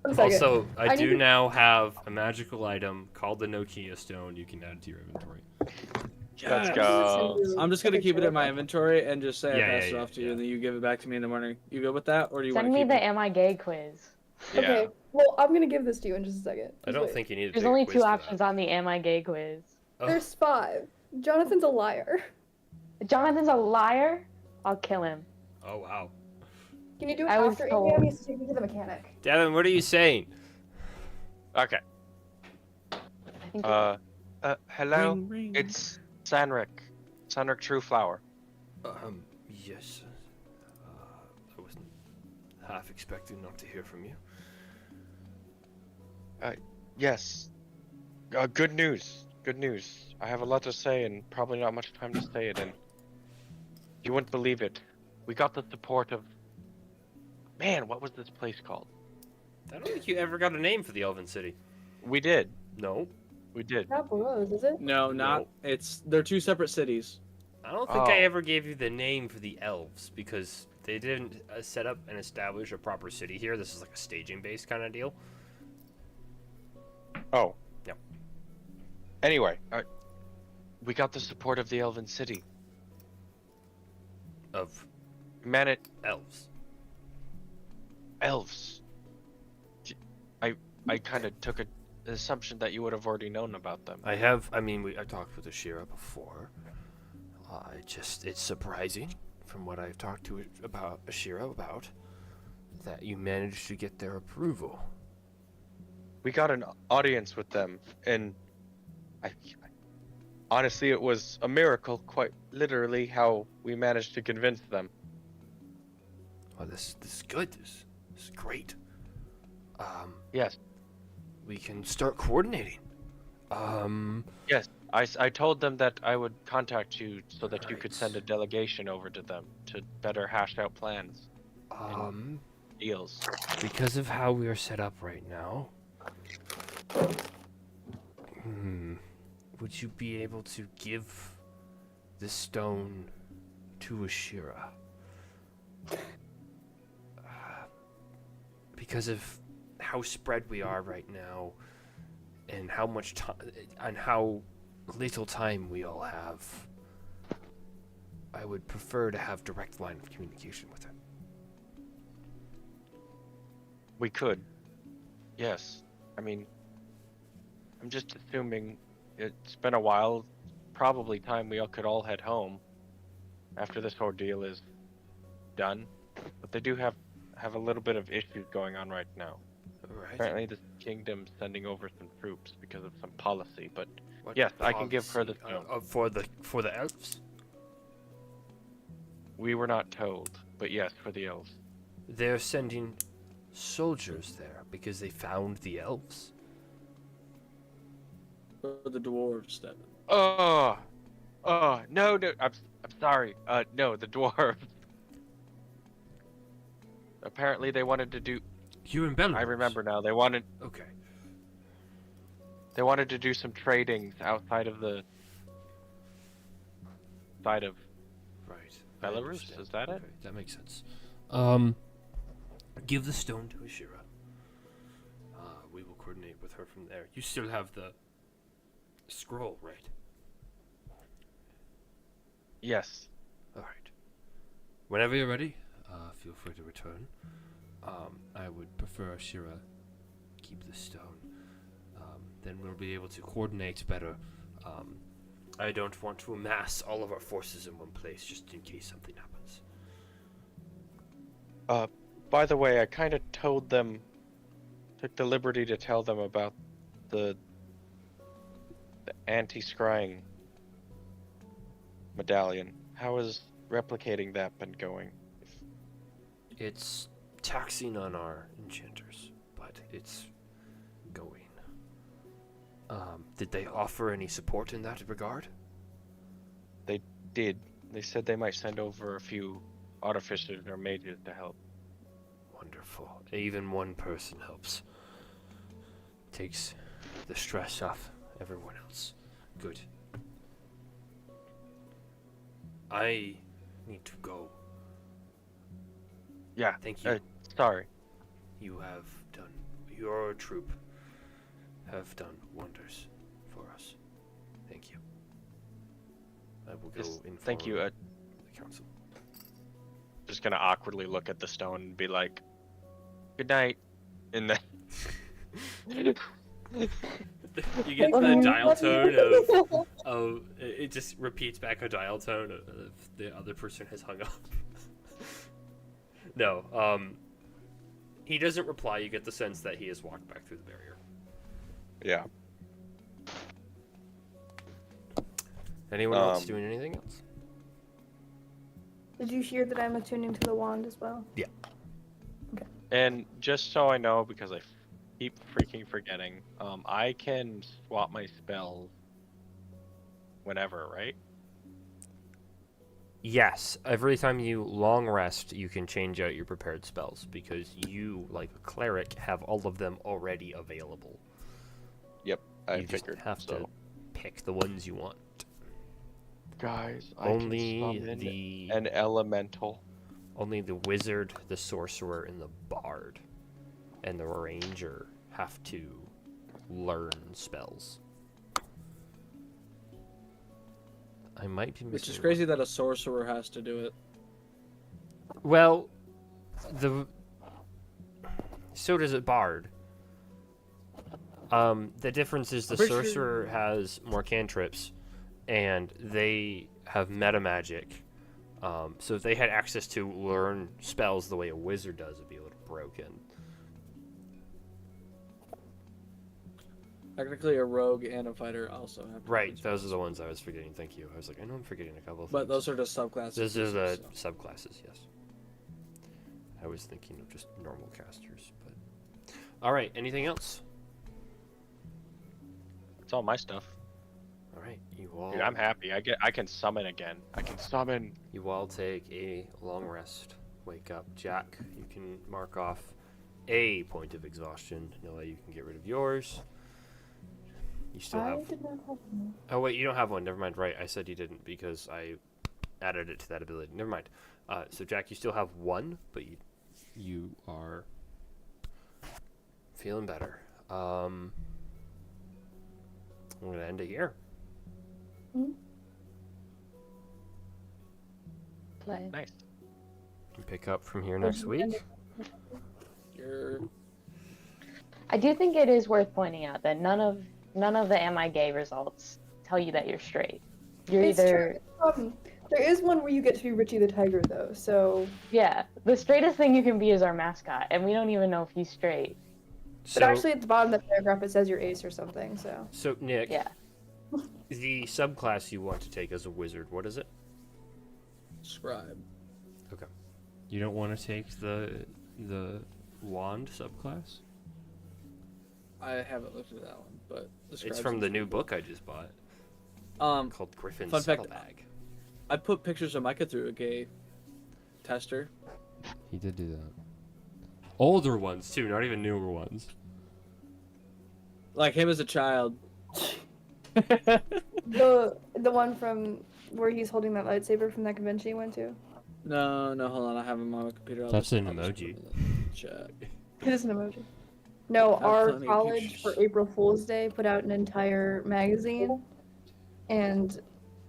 One second. Also, I I do need to- now have a magical item called the Nokia Stone. You can add it to your inventory. Let's Yes. go. I'm just gonna keep it in my inventory and just say Yeah, I pass yeah, it yeah, off to you, yeah. and then you give it back to me in the morning. You good with that, or do you Send want to me keep the it? Am I Gay quiz. Yeah. Okay, well, I'm gonna give this to you in just a second. I Just don't wait. think you need to There's take a only quiz two for options that. on the Am I Gay quiz. Oh, There's 5. Jonathan's a liar. Jonathan's a liar? I'll kill him. oh wow. Can you do it I was after told. Amy? He has to take me to the mechanic. Devin, what are you saying? Okay. I think Hello. Ring, ring. It's Sanric. Sanric Trueflower. Yes. I wasn't half expecting not to hear from you. Yes. Good news. Good news. I have a lot to say and probably not much time to say it in. You wouldn't believe it. We got the support of. Man, what was this place called? I don't think you ever got a name for the Elven City. We did. No. We did. Not Burroughs, is it? No, not. It's they're two separate cities. I don't think I Oh. ever gave you the name for the Elves because they didn't set up and establish a proper city here. This is like a staging base kind of deal. Oh. Yep. Anyway, we got the support of the Elven City. Of Man, it elves. elves. I kind of took an assumption that you would have already known about them. I have. I mean, I talked with Ashira before. It's surprising from what I've talked to about Ashira about that you managed to get their approval. We got an audience with them, and I honestly, it was a miracle, quite literally, how we managed to convince them. Well, this is good. This is great. Yes, We can start coordinating. yes. I told them that I would contact you so that you could Right. send a delegation over to them to better hash out plans, deals. Because of how we are set up right now, would you be able to give the stone to Ashira? Because of how spread we are right now, and how much time, and how little time we all have, I would prefer to have direct line of communication with her. We could. Yes. I mean, I'm just assuming it's been a while. Probably time we all could all head home after this ordeal is done. But they do have a little bit of issues going on right now. Right. Apparently, the kingdom's sending over some troops because of some policy. But What yes, I can give her the policy? stone. For the elves. We were not told, but yes, for the elves. They're sending soldiers there because they found the elves. For the dwarves, Devin. Oh, no, I'm sorry. No, the dwarves. Apparently, they wanted to do. You're in Belarus. I remember now. They wanted Okay. to do some tradings outside of the side of Right. I Belarus. understand. Is that it? Okay, that makes sense. Give the stone to Ashira. We will coordinate with her from there. You still have the scroll, right? Yes. All right. Whenever you're ready, feel free to return. I would prefer Ashira keep the stone. Then we'll be able to coordinate better. I don't want to amass all of our forces in one place just in case something happens. By the way, I kind of took the liberty to tell them about the anti-scrying medallion. How has replicating that been going? It's taxing on our enchanters, but it's going. Did they offer any support in that regard? They did. They said they might send over a few artificers or mages to help. Wonderful. Even one person helps. Takes the stress off everyone else. Good. I need to go. Yeah. Thank you. Sorry. Your troop have done wonders for us. Thank you. I will go Yes, inform thank you. the council. Just gonna awkwardly look at the stone and be like, "Good night," and then. You get the dial tone of it just repeats back a dial tone of the other person has hung up. No, he doesn't reply. You get the sense that he has walked back through the barrier. Yeah. Anyone else doing anything else? Did you hear that I'm attuning to the wand as well? Yeah. And just so I know, because I keep freaking forgetting, I can swap my spells whenever, right? Yes. Every time you long rest, you can change out your prepared spells because you, like a cleric, have all of them already available. Yep, I You just figured. have to pick the ones you want. Guys, Only I can summon the an elemental. only the wizard, the sorcerer, and the bard, and the ranger have to learn spells. I might be missing. Which is crazy that a sorcerer has to do it. Well, so does a bard. The difference is the I'm pretty sure- sorcerer has more cantrips, and they have meta magic. So if they had access to learn spells the way a wizard does, it'd be a little broken. Technically, a rogue and a fighter also have. Right, those are the ones I was forgetting. Thank you. I was like, I know I'm forgetting a couple of But things. those are the subclasses. Those are the so. subclasses, yes. I was thinking of just normal casters, but all right. Anything else? It's all my stuff. All right, you all. Dude, I'm happy. I can summon again. I can summon. You all take a long rest. Wake up, Jack. You can mark off a point of exhaustion. Noah, you can get rid of yours. You still I have. did not have one. Oh wait, you don't have one. Never mind. Right, I said you didn't because I added it to that ability. Never mind. So Jack, you still have one, but you are feeling better. I'm gonna end it here. Play. Nice. And pick up from here next week. I do think it is worth pointing out that none of the Am I Gay results tell you that you're straight. You're It's either true. There is one where you get to be Richie the Tiger, though, so... yeah, the straightest thing you can be is our mascot, and we don't even know if he's straight. But actually, at the bottom of the paragraph, it says you're ace or something, so... So Nick, Yeah. the subclass you want to take as a wizard, what is it? Scribe. Okay. You don't want to take the wand subclass? I haven't looked at that one, but the It's scribe from the seems new pretty book I just bought cool. called Griffin's fun fact, Saddlebag. I put pictures of Micah through a gay tester. He did do that. Older ones too, not even newer ones. Like him as a child. The one from where he's holding that lightsaber from that convention he went to? No, hold on. I have him on my computer. That's an I'll just emoji. put it in the chat. It is an emoji. No, Have our plenty of college pictures. for April Fool's Day put out an entire magazine, and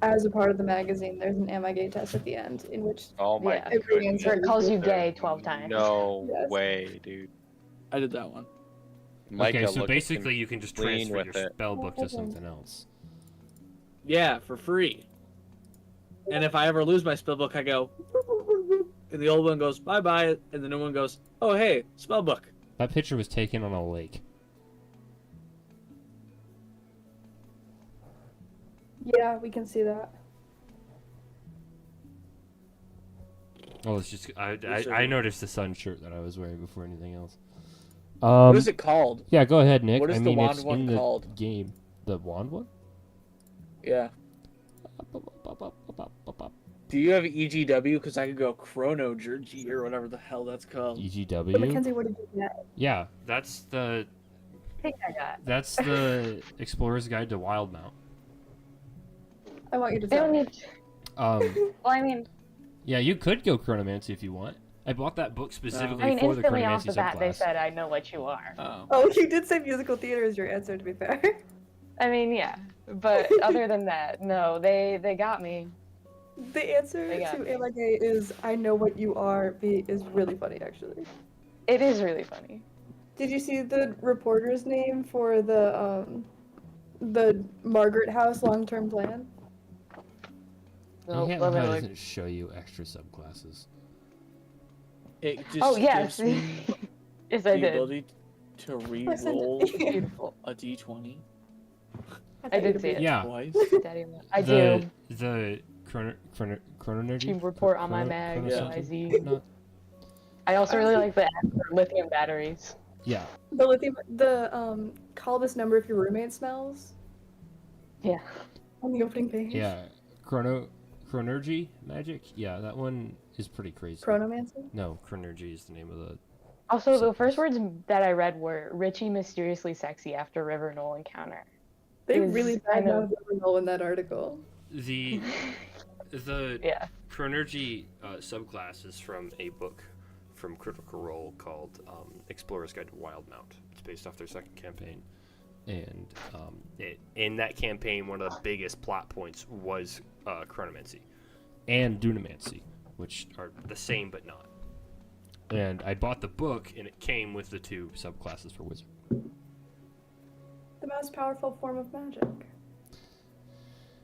as a part of the magazine, there's an Am I Gay test at the end, in which Oh my Yeah. every goodness. answer It calls you There's gay 12 times. No Yes. way, dude. I did that one. Micah Okay, so looking basically you can just clean transfer with your it. spell book to something else. Yeah, for free. And if I ever lose my spell book, I go, and the old one goes bye bye, and the new one goes, oh hey, spell book. That picture was taken on a lake. yeah, we can see that. Oh, it's just Yes, sir. I noticed the sun shirt that I was wearing before anything else. What is it called? Yeah, go ahead, Nick. What is I the mean, wand it's one in the called? game. The wand one? Yeah. Do you have EGW? Because I could go Chrono Jergy or whatever the hell that's called. But EGW. Mackenzie, what did you get? Yeah, that's the I think I got. Explorer's Guide to Wildmount. I want you to They tell don't me. need. Um, Well, I mean, yeah, you could go Chronomancy if you want. I bought that book specifically I mean, for the instantly off Chronomancy the bat, they subclass. said, "I know what you are." Oh. Oh, you did say musical theater is your answer, to be fair. I mean, yeah, but other than that, no, they got me. The answer They got to me. Am I Gay is I know what you are is really funny, actually. It is really funny. Did you see the reporter's name for the Margaret House long-term plan? No, Yeah, let me how look. does it show you extra subclasses? It just Oh yes, gives me yes the I did. ability to re-roll Beautiful. a d20 I did see it. Yeah. twice. Daddy, I do. The Chrononergy? Team report on my mag, Chrono yeah. something? XYZ. No. I also really like the ad for lithium batteries. Yeah. The lithium, call this number if your roommate smells Yeah. on the opening page. Yeah. Chronergy magic? Yeah, that one is pretty crazy. Chronomancy? No, Chronergy is the name of the... Also, the Subclass. first words that I read were Richie mysteriously sexy after River Knoll encounter. They Is really kind bad of- mouth in that article. The Yeah. Chronergy subclass is from a book from Critical Role called Explorer's Guide to Wildmount. It's based off their second campaign. And in that campaign, one of the biggest plot points was chronomancy. And Dunamancy. Which are the same but not. And I bought the book, and it came with the two subclasses for Wizard. The most powerful form of magic.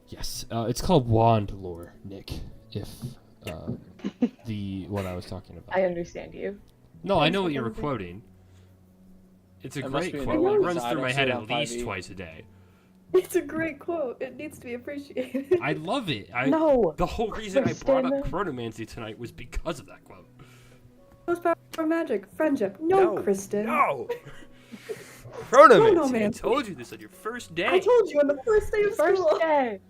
Yes, it's called wand lore, Nick. If the one I was talking about. I understand you. No, I Thanks know for what you were coming. quoting. It's a It must great be a quote. new It one, runs 'cause I through don't my see head it at on least 5e. twice a day. It's a great quote. It needs to be appreciated. I love it. No. The whole reason I brought up Kristen. chronomancy tonight was because of that quote. Most powerful magic, friendship. No, Kristen. No. Chronomancy. I Chronomancy. told you this on your first day. I told you on the first day of First school. day.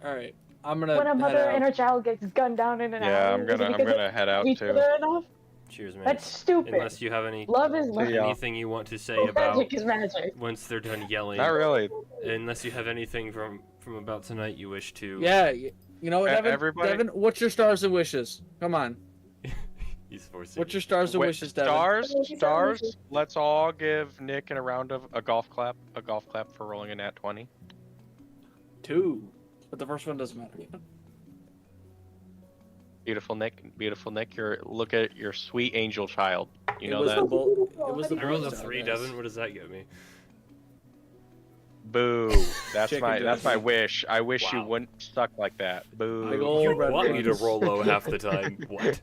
All right, I'm gonna When a head mother out. and her child gets gunned down in an Yeah, alley. I'm gonna head out each too. other enough. Cheers, man. That's stupid. Unless you have any Love is love. See ya. anything you want to say about Magic is magic. once they're done yelling. Not really. Unless you have anything from about tonight you wish to. Yeah, you know what, Devin? Everybody- Devin, what's your stars and wishes? Come on. He's forcing. What's your stars and Wait, wishes, Devin? Stars. Let's all give Nick a round of a golf clap for rolling a nat 20. 2, but the first one doesn't matter. Beautiful Nick. Look at your sweet angel child. You know was that? the bull. It was the I rolled a bull 3, star, guys. Devin. What does that get me? Boo. That's Chicken my dress. wish. I wish you Wow. wouldn't suck like that. Boo. Big ol' You red want me to ones. roll low half the time. What?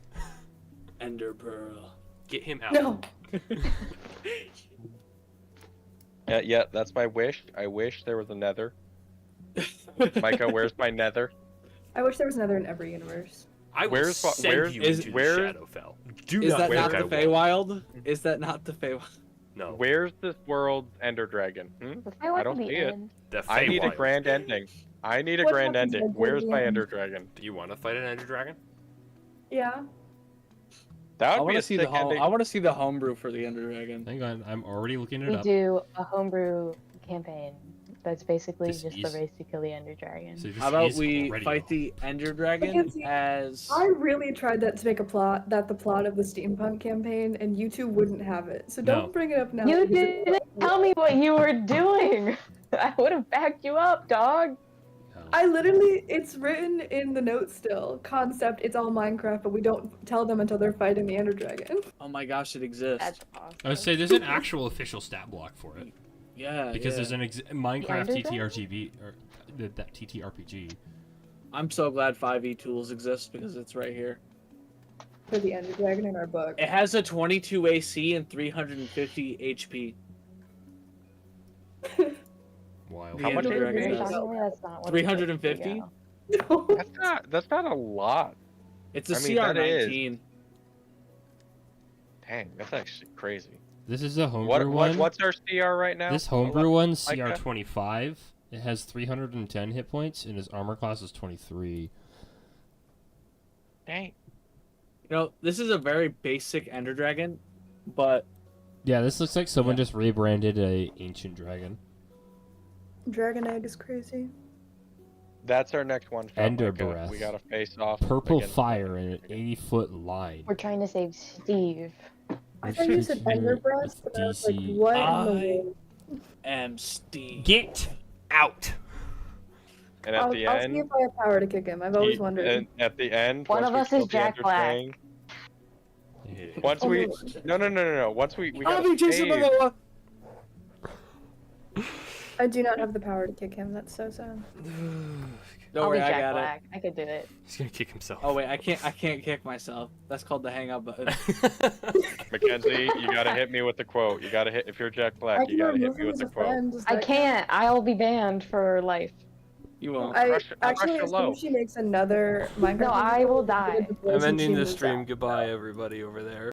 Ender pearl. Get him out. No. Yeah, that's my wish. I wish there was a nether. Micah, where's my nether? I wish there was another in every universe. I will Where's- send where's- you is- into where- the Shadowfell. Do Is not that think not I the won't. Feywild? Is that not the Feywild? No. Where's this world's ender dragon? I don't see it. The I need a Feywild. grand ending. I need a What grand happens ending. at the Where's my end? ender dragon? Do you want to fight an Ender Dragon? Yeah. That I would be want a to see sick the home. ending. I want to see the homebrew for the Ender Dragon. Hang on, I'm already looking it We up. do a homebrew campaign. That's basically This just is- the race to kill the Ender Dragon. So this How about is we already fight off. the Ender Dragon Mackenzie, as? I really tried that to make a plot, the plot of the steampunk campaign, and you two wouldn't have it. So don't No. bring it up now. You because it- didn't tell me what you were doing. I would have backed you up, dog. No. I literally, it's written in the notes still. Concept, it's all Minecraft, but we don't tell them until they're fighting the Ender Dragon. Oh my gosh, it exists. That's awesome. I would say there's an actual official stat block for it Yeah, because yeah. there's an Minecraft Ender Dragon? TTRGB or that TTRPG. I'm so glad 5e tools exist because it's right here. For the Ender Dragon in our book. It has a 22 AC and 350 HP. Wild. The How much Ender is Dragon it? does. Shockingly, that's not what it is. 350? Yeah. That's not a lot. It's a I mean, that is- CR19. Dang, that's actually crazy. This is a homebrew one. What's our CR right now? This homebrew one, Micah? CR25. It has 310 hit points, and his armor class is 23. Dang. You know, this is a very basic Ender Dragon, but Yeah, this looks like someone Yeah. just rebranded a ancient dragon. Dragon Egg is crazy. That's our next one. shot, Ender Micah. breath. We gotta face off. Purple against- fire in an 80-foot line. We're trying to save Steve. I thought you said Ender Breast, but I was like, DC. what in the I- world? am Steve. Get out. And at I'll the see end, if I have power to kick him. I've always wondered. and at the end, One once of we us kill is the Jack Ender Black. Dragon- Yeah. Once we no. Once we I'll gotta be Jason save. Momoa. I do not have the power to kick him. That's so sad. Don't I'll worry, be I Jack got it. Black. I could do it. He's gonna kick himself. Oh wait, I can't kick myself. That's called the hang up button. Mackenzie, you gotta hit me with the quote. You gotta hit if you're Jack I Black. You can gotta remove hit me him with as the a quote. friend. Does I that can't. I'll be banned for life. You won't. I Crush- I'll crush actually, you as soon low. as she makes another Minecraft. No, I will die. I'm ending the stream. Goodbye, everybody over there.